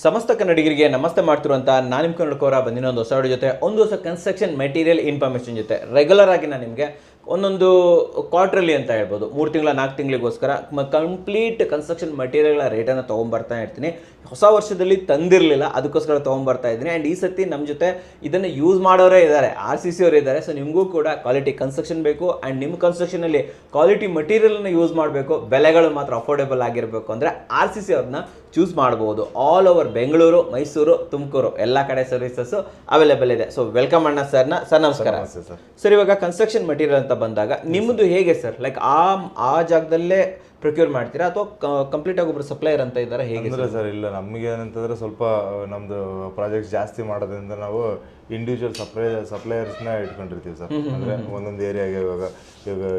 ಸಮಸ್ತ ಕನ್ನಡಿಗರಿಗೆ ನಮಸ್ತೆ ಮಾಡ್ತಿರುವಂಥ ನಾನು ನಿಮ್ಮ ಕನ್ನಡಕೋರ ಬಂದಿನ ಒಂದು ಹೊಸ ವಿಡಿಯೋ ಜೊತೆ ಒಂದು ಹೊಸ ಕನ್ಸ್ಟ್ರಕ್ಷನ್ ಮೆಟೀರಿಯಲ್ ಇನ್ಫಾರ್ಮೇಷನ್ ಜೊತೆ ರೆಗ್ಯುಲರ್ ಆಗಿ ನಾನು ನಿಮಗೆ ಒಂದೊಂದು ಕ್ವಾರ್ಟರ್ಲಿ ಅಂತ ಹೇಳ್ಬೋದು 3 ತಿಂಗಳ 4 ತಿಂಗಳಿಗೋಸ್ಕರ ಕಂಪ್ಲೀಟ್ ಕನ್ಸ್ಟ್ರಕ್ಷನ್ ಮೆಟೀರಿಯಲ್ಗಳ ರೇಟನ್ನು ತೊಗೊಂಬರ್ತಾ ಇರ್ತೀನಿ. ಹೊಸ ವರ್ಷದಲ್ಲಿ ತಂದಿರಲಿಲ್ಲ, ಅದಕ್ಕೋಸ್ಕರ ತೊಗೊಂಬರ್ತಾ ಇದ್ದೀನಿ. ಆ್ಯಂಡ್ ಈ ಸತಿ ನಮ್ಮ ಜೊತೆ ಇದನ್ನು ಯೂಸ್ ಮಾಡೋರೇ ಇದ್ದಾರೆ, RCC ಅವರು ಇದ್ದಾರೆ. ಸೊ ನಿಮಗೂ ಕೂಡ ಕ್ವಾಲಿಟಿ ಕನ್ಸ್ಟ್ರಕ್ಷನ್ ಬೇಕು ಆ್ಯಂಡ್ ನಿಮ್ಮ ಕನ್ಸ್ಟ್ರಕ್ಷನಲ್ಲಿ ಕ್ವಾಲಿಟಿ ಮೆಟೀರಿಯಲ್ನ ಯೂಸ್ ಮಾಡಬೇಕು, ಬೆಲೆಗಳು ಮಾತ್ರ ಅಫೋರ್ಡೆಬಲ್ ಆಗಿರಬೇಕು ಅಂದರೆ RCC ಅವ್ರನ್ನ ಚೂಸ್ ಮಾಡ್ಬೋದು. ಆಲ್ ಓವರ್ ಬೆಂಗಳೂರು, ಮೈಸೂರು, ತುಮಕೂರು ಎಲ್ಲ ಕಡೆ ಸರ್ವಿಸಸ್ಸು ಅವೈಲೇಬಲ್ ಇದೆ. ಸೊ ವೆಲ್ಕಮ್ ಅಣ್ಣ ಸರ್ನ. ಸರ್ ನಮಸ್ಕಾರ. ಸರ್ ಇವಾಗ ಕನ್ಸ್ಟ್ರಕ್ಷನ್ ಮೆಟೀರಿಯಲ್ ಅಂತ ಬಂದಾಗ ನಿಮ್ಮದು ಹೇಗೆ ಸರ್, ಲೈಕ್ ಆ ಜಾಗದಲ್ಲೇ ಪ್ರೊಕ್ಯೂರ್ ಮಾಡ್ತೀರಾ ಅಥವಾ ಕಂಪ್ಲೀಟ್ ಆಗಿ ಒಬ್ರು ಸಪ್ಲೈಯರ್ ಅಂತ ಇದ್ದಾರೆ ಹೇಗೆ? ಅಂದರೆ ಸರ್ ಇಲ್ಲ, ನಮಗೆ ಏನಂತಂದರೆ ಸ್ವಲ್ಪ ನಮ್ಮದು ಪ್ರಾಜೆಕ್ಟ್ಸ್ ಜಾಸ್ತಿ ಮಾಡೋದ್ರಿಂದ ನಾವು ಇಂಡಿವಿಜುವಲ್ ಸಪ್ಲೈಯರ್ಸ್ನ ಇಟ್ಕೊಂಡಿರ್ತೀವಿ ಸರ್. ಅಂದರೆ ಒಂದೊಂದು ಏರಿಯಾಗೆ ಇವಾಗ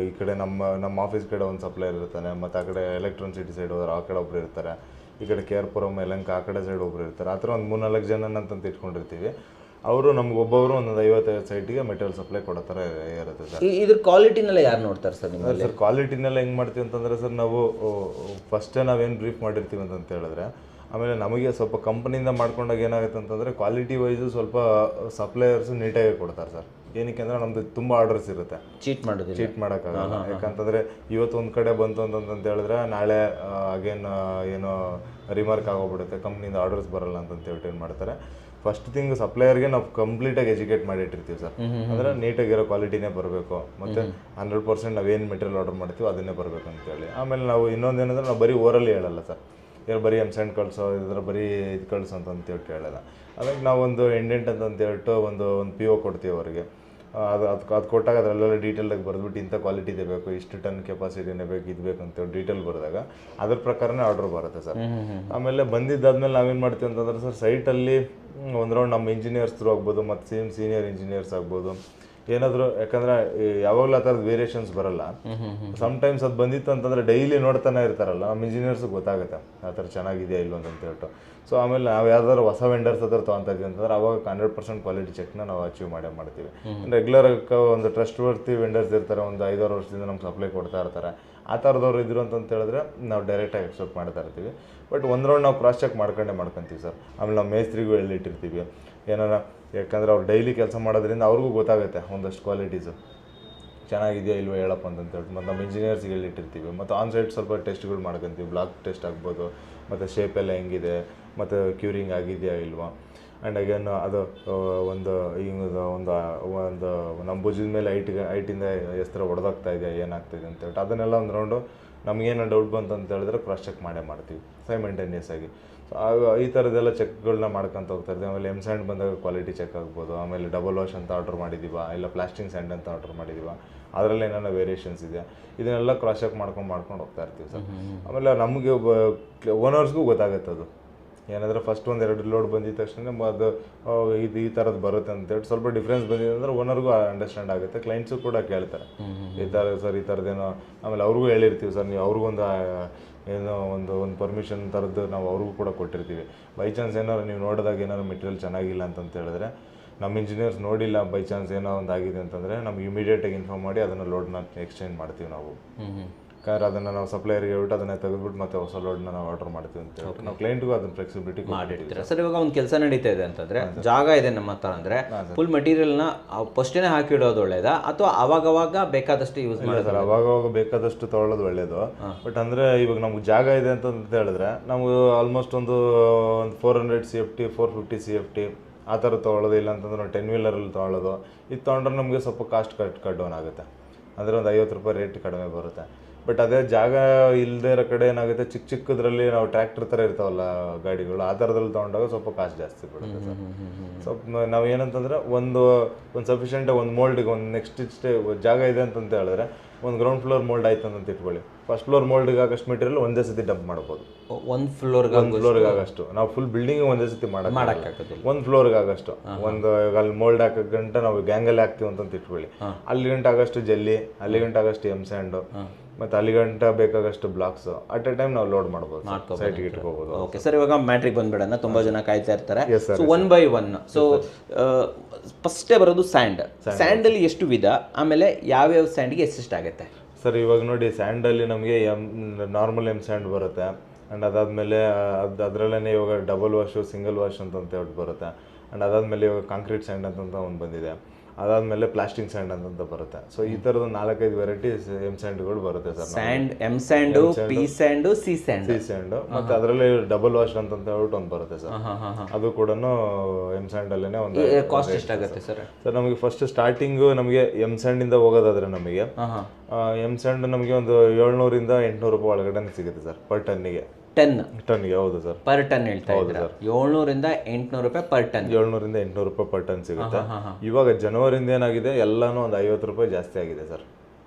ಈ ಕಡೆ ನಮ್ಮ ಆಫೀಸ್ ಕಡೆ ಒಂದು ಸಪ್ಲೈಯರ್ ಇರ್ತಾನೆ, ಮತ್ತು ಆ ಕಡೆ ಎಲೆಕ್ಟ್ರಾನಿಸಿಟಿ ಸೈಡ್ ಹೋದ್ರೆ ಆ ಕಡೆ ಒಬ್ರು ಇರ್ತಾರೆ, ಈ ಕಡೆ KR-ಪುರಂ ಯಲಹಂಕ ಆ ಕಡೆ ಸೈಡ್ ಒಬ್ರು ಇರ್ತಾರೆ. ಆ ಥರ ಒಂದು 3-4 ಜನ ಅಂತಂತ ಇಟ್ಕೊಂಡಿರ್ತೀವಿ. ಅವರು ನಮ್ಗೆ ಒಬ್ಬೊಬ್ಬರು ಒಂದೊಂದು 55 ಸೈಟಿಗೆ ಮೆಟೀರಿಯಲ್ ಸಪ್ಲೈ ಕೊಡೋ ಥರ ಇರುತ್ತೆ ಸರ್. ಇದ್ರ ಕ್ವಾಲಿಟಿನೆಲ್ಲ ಯಾರು ನೋಡ್ತಾರೆ ಸರ್ ನಿಮ್ಮಲ್ಲಿ? ಸರ್ ಕ್ವಾಲಿಟಿನೆಲ್ಲ ಹೆಂಗೆ ಮಾಡ್ತೀವಿ ಅಂತಂದರೆ ಸರ್, ನಾವು ಫಸ್ಟೇ ನಾವೇನು ಬ್ರೀಫ್ ಮಾಡಿರ್ತೀವಿ ಅಂತ ಹೇಳಿದ್ರೆ, ಆಮೇಲೆ ನಮಗೆ ಸ್ವಲ್ಪ ಕಂಪ್ನಿಯಿಂದ ಮಾಡ್ಕೊಂಡಾಗ ಏನಾಗುತ್ತೆ ಅಂತಂದರೆ ಕ್ವಾಲಿಟಿ ವೈಸು ಸ್ವಲ್ಪ ಸಪ್ಲೈಯರ್ಸು ನೀಟಾಗಿ ಕೊಡ್ತಾರೆ ಸರ್. ಏನಕ್ಕೆ ಅಂದರೆ ನಮ್ಮದು ತುಂಬ ಆರ್ಡರ್ಸ್ ಇರುತ್ತೆ, ಚೀಟ್ ಮಾಡೋಕ್ಕಾಗಲ್ಲ. ಯಾಕಂತಂದರೆ ಇವತ್ತು ಒಂದು ಕಡೆ ಬಂತು ಅಂತ ಹೇಳಿದ್ರೆ ನಾಳೆ ಅಗೇನ್ ಏನೋ ರಿಮಾರ್ಕ್ ಆಗೋಗ್ಬಿಡುತ್ತೆ, ಕಂಪ್ನಿಯಿಂದ ಆರ್ಡರ್ಸ್ ಬರಲ್ಲ ಅಂತೇಳಿ ಏನು ಮಾಡ್ತಾರೆ, ಫಸ್ಟ್ ಥಿಂಗ್ ಸಪ್ಲೈಯರ್ಗೆ ನಾವು ಕಂಪ್ಲೀಟಾಗಿ ಎಜುಕೇಟ್ ಮಾಡಿಟ್ಟಿರ್ತೀವಿ ಸರ್. ಅಂದರೆ ನೀಟಾಗಿರೋ ಕ್ವಾಲಿಟಿನೇ ಬರಬೇಕು, ಮತ್ತು 100% ನಾವೇನು ಮೆಟೀರಿಯಲ್ ಆರ್ಡರ್ ಮಾಡ್ತೀವಿ ಅದನ್ನೇ ಬರಬೇಕು ಅಂತೇಳಿ. ಆಮೇಲೆ ನಾವು ಇನ್ನೊಂದೇನಂದ್ರೆ ನಾವು ಬರೀ ಓರಲ್ಲಿ ಹೇಳಲ್ಲ ಸರ್, ಬರೀ M-Sand ಕಳಿಸೋ ಇದ್ರೆ ಬರೀ ಇದು ಕಳಿಸೋ ಅಂತೇಳಿ ಹೇಳಲ್ಲ. ಅದಕ್ಕೆ ನಾವು ಒಂದು ಎಂಡೆಂಟ್ ಅಂತ ಹೇಳ್ಬಿಟ್ಟು ಒಂದು PO ಕೊಡ್ತೀವಿ ಅವರಿಗೆ. ಅದು ಕೊಟ್ಟಾಗ ಅದರಲ್ಲೆಲ್ಲ ಡೀಟೇಲಾಗಿ ಬರೆದ್ಬಿಟ್ಟು ಇಂಥ ಕ್ವಾಲಿಟಿ ಇದೆ ಬೇಕು, ಇಷ್ಟು ಟನ್ ಕೆಪಾಸಿಟಿನೇ ಬೇಕು, ಇದು ಬೇಕು ಅಂತೇಳಿ ಡೀಟೇಲ್ ಬರೆದಾಗ ಅದ್ರ ಪ್ರಕಾರನೇ ಆರ್ಡರ್ ಬರುತ್ತೆ ಸರ್. ಆಮೇಲೆ ಬಂದಿದ್ದಾದ್ಮೇಲೆ ನಾವೇನು ಮಾಡ್ತೀವಿ ಅಂತಂದ್ರೆ ಸರ್, ಸೈಟಲ್ಲಿ ಒಂದು ರೌಂಡ್ ನಮ್ಮ ಇಂಜಿನಿಯರ್ಸ್ ಥ್ರೂ ಆಗ್ಬೋದು, ಮತ್ತು ಸೀನಿಯರ್ ಇಂಜಿನಿಯರ್ಸ್ ಆಗ್ಬೋದು, ಏನಾದರೂ, ಯಾಕಂದರೆ ಯಾವಾಗಲೂ ಆ ಥರದ್ದು ವೇರಿಯೇಷನ್ಸ್ ಬರಲ್ಲ. ಸಮ್ಟೈಮ್ಸ್ ಅದು ಬಂದಿತ್ತು ಅಂತಂದರೆ ಡೈಲಿ ನೋಡ್ತಾನೆ ಇರ್ತಾರಲ್ಲ, ನಮ್ಮ ಇಂಜಿನಿಯರ್ಸ್ಗೆ ಗೊತ್ತಾಗುತ್ತೆ ಆ ಥರ ಚೆನ್ನಾಗಿದೆಯಾ ಇಲ್ಲೋ ಅಂತ ಹೇಳ್ಬಿಟ್ಟು. ಸೊ ಆಮೇಲೆ ನಾವು ಯಾವ್ದಾದ್ರು ಹೊಸ ವೆಂಡರ್ಸ್ ಹತ್ರ ತೊಗೊತಾ ಇದ್ದೀವಿ ಅಂತಂದ್ರೆ ಅವಾಗ 100% ಕ್ವಾಲಿಟಿ ಚೆಕ್ನ ನಾವು ಅಚೀವ್ ಮಾಡ್ತೀವಿ. ರೆಗ್ಯುಲರ್ ಒಂದು ಟ್ರಸ್ಟ್ ವರ್ತಿ ವೆಂಡರ್ಸ್ ಇರ್ತಾರೆ, ಒಂದು 5-6 ವರ್ಷದಿಂದ ನಮ್ಗೆ ಸಪ್ಲೈ ಕೊಡ್ತಾ ಇರ್ತಾರೆ. ಆ ಥರದವ್ರು ಇದ್ರು ಅಂತ ಹೇಳಿದ್ರೆ ನಾವು ಡೈರೆಕ್ಟಾಗಿ ಎಕ್ಸೆಪ್ಟ್ ಮಾಡ್ತಾ ಇರ್ತೀವಿ. ಬಟ್ ಒಂದು ರೌಂಡ್ ನಾವು ಕ್ರಾಸ್ ಚೆಕ್ ಮಾಡ್ಕೊಂತೀವಿ ಸರ್. ಆಮೇಲೆ ನಾವು ಮೇಸ್ತ್ರಿಗೂ ಹೇಳಿಟ್ಟಿರ್ತೀವಿ ಏನಾರ, ಯಾಕಂದರೆ ಅವ್ರು ಡೈಲಿ ಕೆಲಸ ಮಾಡೋದ್ರಿಂದ ಅವ್ರಿಗೂ ಗೊತ್ತಾಗುತ್ತೆ ಒಂದಷ್ಟು ಕ್ವಾಲಿಟೀಸು ಚೆನ್ನಾಗಿದೆಯಾ ಇಲ್ವೋ ಹೇಳಪ್ಪ ಅಂತೇಳಿ. ಮತ್ತು ನಮ್ಮ ಇಂಜಿನಿಯರ್ಸ್ಗೆ ಹೇಳಿಟ್ಟಿರ್ತೀವಿ. ಮತ್ತು ಆನ್ ಸೈಡ್ ಸ್ವಲ್ಪ ಟೆಸ್ಟ್ಗಳು ಮಾಡ್ಕೊತೀವಿ, ಬ್ಲಾಕ್ ಟೆಸ್ಟ್ ಆಗ್ಬೋದು, ಮತ್ತು ಶೇಪೆಲ್ಲ ಹೆಂಗಿದೆ, ಮತ್ತು ಕ್ಯೂರಿಂಗ್ ಆಗಿದೆಯಾ ಇಲ್ವಾ. ಆ್ಯಂಡ್ ಅಗೇನ್ ಅದು ಒಂದು ನಮ್ಮ ಭುಜದ ಮೇಲೆ ಹೈಟಿಂದ ಎಸ್ತರ ಹೊಡೆದಾಗ್ತಾ ಇದೆಯಾ ಏನಾಗ್ತಾಯಿದೆ ಅಂತೇಳಿ ಅದನ್ನೆಲ್ಲ ಒಂದು ರೌಂಡು ನಮಗೇನೋ ಡೌಟ್ ಬಂತು ಅಂತ ಹೇಳಿದ್ರೆ ಕ್ರಾಸ್ ಚೆಕ್ ಮಾಡ್ತೀವಿ ಸೈಮೆಂಟೇನಿಯಸ್ ಆಗಿ. ಸೊ ಈ ಥರದ್ದೆಲ್ಲ ಚೆಕ್ಗಳನ್ನ ಮಾಡ್ಕೊತ ಹೋಗ್ತಾ ಇರ್ತೀವಿ. ಆಮೇಲೆ M-Sand ಬಂದಾಗ ಕ್ವಾಲಿಟಿ ಚೆಕ್ ಆಗ್ಬೋದು, ಆಮೇಲೆ ಡಬಲ್ ವಾಶ್ ಅಂತ ಆರ್ಡರ್ ಮಾಡಿದ್ದೀವ, ಇಲ್ಲ ಪ್ಲಾಸ್ಟಿಂಗ್ ಸ್ಯಾಂಡ್ ಅಂತ ಆರ್ಡರ್ ಮಾಡಿದ್ದೀವ, ಅದರಲ್ಲಿ ಏನೇನೋ ವೇರಿಯೇಷನ್ಸ್ ಇದೆ, ಇದನ್ನೆಲ್ಲ ಕ್ರಾಸ್ ಚೆಕ್ ಮಾಡ್ಕೊಂಡು ಹೋಗ್ತಾ ಇರ್ತೀವಿ ಸರ್. ಆಮೇಲೆ ನಮಗೆ ಓನರ್ಸ್ಗೂ ಗೊತ್ತಾಗುತ್ತೆ ಅದು ಏನಾದರೂ ಫಸ್ಟ್ 1-2 ಲೋಡ್ ಬಂದಿದ್ದ ತಕ್ಷಣ ಅದು ಇದು ಈ ಥರದ್ದು ಬರುತ್ತೆ ಅಂತೇಳಿ ಸ್ವಲ್ಪ ಡಿಫ್ರೆನ್ಸ್ ಬಂದಿದೆ ಅಂದರೆ ಓನರ್ಗೂ ಅಂಡರ್ಸ್ಟ್ಯಾಂಡ್ ಆಗುತ್ತೆ, ಕ್ಲೈಂಟ್ಸು ಕೂಡ ಕೇಳ್ತಾರೆ ಈ ಥರ ಸರ್ ಈ ಥರದ್ದೇನೋ. ಆಮೇಲೆ ಅವ್ರಿಗೂ ಹೇಳಿರ್ತೀವಿ ಸರ್, ನೀವು ಅವ್ರಿಗೊಂದು ಏನೋ ಒಂದು ಪರ್ಮಿಷನ್ ಥರದ್ದು ನಾವು ಅವ್ರಿಗೂ ಕೂಡ ಕೊಟ್ಟಿರ್ತೀವಿ. ಬೈ ಚಾನ್ಸ್ ಏನಾದ್ರು ನೀವು ನೋಡಿದಾಗ ಏನಾದ್ರು ಮೆಟೀರಿಯಲ್ ಚೆನ್ನಾಗಿಲ್ಲ ಅಂತ ಹೇಳಿದ್ರೆ, ನಮ್ಮ ಇಂಜಿನಿಯರ್ಸ್ ನೋಡಿಲ್ಲ ಬೈ ಚಾನ್ಸ್ ಏನೋ ಒಂದು ಆಗಿದೆ ಅಂತಂದರೆ ನಮ್ಗೆ ಇಮಿಡಿಯೇಟಾಗಿ ಇನ್ಫಾರ್ಮ್ ಮಾಡಿ ಅದನ್ನು ಲೋಡ್ನ ಎಕ್ಸ್ಚೇಂಜ್ ಮಾಡ್ತೀವಿ ನಾವು. ಯಾಕಂದ್ರೆ ಅದನ್ನು ನಾವು ಸಪ್ಲೈಯರ್ಗೆ ಹೇಳ್ಬಿಟ್ಟು ಅದನ್ನು ತೆಗೆದುಬಿಟ್ಟು ಮತ್ತೆ ಹೊಸ ಲೋಡ್ನ ನಾವು ಆರ್ಡರ್ ಮಾಡ್ತೀವಿ ಅಂತ ಹೇಳ್ಬಿಟ್ಟು ನಾವು ಕ್ಲೈಂಟ್ಗೂ ಅದನ್ನು ಫ್ಲೆಕ್ಸಿಬಿಲಿಟಿ ಮಾಡಿರ್ತೀವಿ ಸರ್. ಇವಾಗ ಒಂದು ಕೆಲಸ ನಡೀತಾ ಇದೆ ಅಂತಂದರೆ, ಜಾಗ ಇದೆ ನಮ್ಮ ಹತ್ರ ಅಂದರೆ ಫುಲ್ ಮೆಟೀರಿಯಲ್ನ ಫಸ್ಟೇ ಹಾಕಿಡೋದು ಒಳ್ಳೇದಾ ಅಥವಾ ಅವಾಗವಾಗ ಬೇಕಾದಷ್ಟು ಯೂಸ್ ಮಾಡೋದು? ಸರ್ ಅವಾಗವಾಗ ಬೇಕಾದಷ್ಟು ತೊಗೊಳ್ಳೋದು ಒಳ್ಳೇದು. ಬಟ್ ಅಂದರೆ ಇವಾಗ ನಮ್ಗೆ ಜಾಗ ಇದೆ ಅಂತ ಹೇಳಿದ್ರೆ ನಾವು ಆಲ್ಮೋಸ್ಟ್ ಒಂದು 400 CFT 450 CFT ಆ ಥರ ತೊಗೊಳ್ಳೋದು, ಇಲ್ಲ ಅಂತಂದ್ರೆ ನಾವು 10 ವೀಲರಲ್ಲಿ ತೊಗೊಳ್ಳೋದು. ಇದು ತೊಗೊಂಡ್ರೆ ನಮಗೆ ಸ್ವಲ್ಪ ಕಾಸ್ಟ್ ಕಟ್ ಡೌನ್ ಆಗುತ್ತೆ, ಅಂದರೆ ಒಂದು 50 ರೂಪಾಯಿ ರೇಟ್ ಕಡಿಮೆ ಬರುತ್ತೆ. ಬಟ್ ಅದೇ ಜಾಗ ಇಲ್ಲದೇ ಇರೋ ಕಡೆ ಏನಾಗುತ್ತೆ, ಚಿಕ್ಕದ್ರಲ್ಲಿ ನಾವು ಟ್ರ್ಯಾಕ್ಟರ್ ಥರ ಇರ್ತಾವಲ್ಲ ಗಾಡಿಗಳು, ಆ ಥರದಲ್ಲಿ ತೊಗೊಂಡಾಗ ಸ್ವಲ್ಪ ಕಾಸ್ಟ್ ಜಾಸ್ತಿ ಬರುತ್ತೆ ಸರ್. ಸ್ವಲ್ಪ ನಾವು ಏನಂತಂದರೆ ಒಂದು ಸಫಿಷಿಯೆಂಟಾಗಿ ಒಂದು ಮೋಲ್ಡಿಗೆ ಒಂದು ನೆಕ್ಸ್ಟ್ ಜಾಗ ಇದೆ ಅಂತಂತ ಹೇಳಿದ್ರೆ ಒಂದು ಗ್ರೌಂಡ್ ಫ್ಲೋರ್ ಮೋಲ್ಡ್ ಆಯ್ತು ಅಂತ ಇಟ್ಕೊಳ್ಳಿ, ಫಸ್ಟ್ ಫ್ಲೋರ್ ಮೋಲ್ಡ್ಗೆ ಆಗಷ್ಟು ಮೆಟೀರಿಯಲ್ ಒಂದೇ ಸತಿ ಡಂಪ್ ಮಾಡ್ಬೋದು. ಒಂದು ಫ್ಲೋರ್ಗೆ ಆಗಷ್ಟು ನಾವು ಫುಲ್ ಬಿಲ್ಡಿಂಗ್ ಒಂದೇ ಸತಿ ಮಾಡೋಕ್ಕಾಗೋದಿಲ್ಲ. ಒಂದು ಫ್ಲೋರ್ಗೆ ಆಗಷ್ಟು ಒಂದು ಅಲ್ಲಿ ಮೋಲ್ಡ್ ಹಾಕೋ ಗಂಟೆ ನಾವು ಗ್ಯಾಂಗಲ್ಲಿ ಹಾಕ್ತೀವಿ ಅಂತ ಇಟ್ಕೊಳ್ಳಿ, ಅಲ್ಲಿ ಗಂಟೆ ಆಗಷ್ಟು ಜಲ್ಲಿ, ಅಲ್ಲಿ ಗಂಟೆ ಆಗಷ್ಟು M-Sand, ಮತ್ತು ಅಲ್ಲಿ ಗಂಟೆ ಬೇಕಾಗಷ್ಟು ಬ್ಲಾಕ್ಸ್ ಅಟ್ ಎ ಟೈಮ್ ನಾವು ಲೋಡ್ ಮಾಡ್ಬೋದು, ಸೈಟ್ಗೆ ಇಟ್ಕೋಬೋದು. ಓಕೆ ಸರ್, ಇವಾಗ ಮ್ಯಾಟ್ರಿಗೆ ಬಂದ್ಬಿಡೋಣ, ತುಂಬ ಜನ ಕಾಯ್ತಾ ಇರ್ತಾರೆ. ಸೊ 1 by 1 ಸೊ ಫಸ್ಟೇ ಬರೋದು ಸ್ಯಾಂಡಲ್ಲಿ ಎಷ್ಟು ವಿಧ, ಆಮೇಲೆ ಯಾವ್ಯಾವ ಸ್ಯಾಂಡ್ಗೆ ಎಷ್ಟೆಷ್ಟಾಗುತ್ತೆ ಸರ್? ಇವಾಗ ನೋಡಿ, ಸ್ಯಾಂಡಲ್ಲಿ ನಮಗೆ ನಾರ್ಮಲ್ M-Sand ಬರುತ್ತೆ, ಆ್ಯಂಡ್ ಅದಾದಮೇಲೆ ಅದರಲ್ಲೇ ಇವಾಗ ಡಬಲ್ ವಾಶು ಸಿಂಗಲ್ ವಾಶ್ ಅಂತ ಹೇಳ್ಬಿಟ್ಟು ಬರುತ್ತೆ. ಆ್ಯಂಡ್ ಅದಾದಮೇಲೆ ಇವಾಗ ಕಾಂಕ್ರೀಟ್ ಸ್ಯಾಂಡ್ ಅಂತ ಒಂದು ಬಂದಿದೆ. ಅದಾದಮೇಲೆ ಪ್ಲಾಸ್ಟಿಕ್ ಸ್ಯಾಂಡ್ ಅಂತ ಬರುತ್ತೆ. ಸೊ ಈ ಥರದ 4-5 ವೆರೈಟೀಸ್ ಎಮ್ ಸ್ಯಾಂಡ್ಗಳು ಬರುತ್ತೆ sir. Sand, M sand, P sand, C sand. C sand ಮತ್ತು ಅದರಲ್ಲಿ ಡಬಲ್ ವಾಶ್ ಅಂತ ಹೇಳ್ಬಿಟ್ಟು ಒಂದು ಬರುತ್ತೆ ಸರ್. ಅದು ಕೂಡ ಎಮ್ ಸ್ಯಾಂಡಲ್ಲೇ ಒಂದು. ಕಾಸ್ಟ್ ಎಷ್ಟಾಗುತ್ತೆ ಸರ್? ಸರ್ ನಮಗೆ ಫಸ್ಟ್ ಸ್ಟಾರ್ಟಿಂಗು ನಮಗೆ ಎಮ್ ಸ್ಯಾಂಡಿಂದ ಹೋಗೋದಾದ್ರೆ ನಮಗೆ ಎಮ್ ಸ್ಯಾಂಡ್ ನಮಗೆ ಒಂದು 700 - 800 ರೂಪಾಯಿ ಒಳಗಡೆ ಸಿಗುತ್ತೆ ಸರ್ ಪರ್ ಟನ್ನಿಗೆ. ಟನ್ಗೆ ಹೌದು ಸರ್, ಪರ್ ಟನ್ ಹೇಳ್ತಾ ಇದ್ದೀರಾ? 700 - 800 ರೂಪಾಯಿ ಪರ್ ಟನ್. 700 - 800 ರೂಪಾಯಿ ಪರ್ ಟನ್ ಸಿಗುತ್ತೆ. ಇವಾಗ ಜನವರಿಂದ ಏನಾಗಿದೆ ಎಲ್ಲಾನು ಒಂದು 50 ರೂಪಾಯಿ ಜಾಸ್ತಿ ಆಗಿದೆ ಸರ್.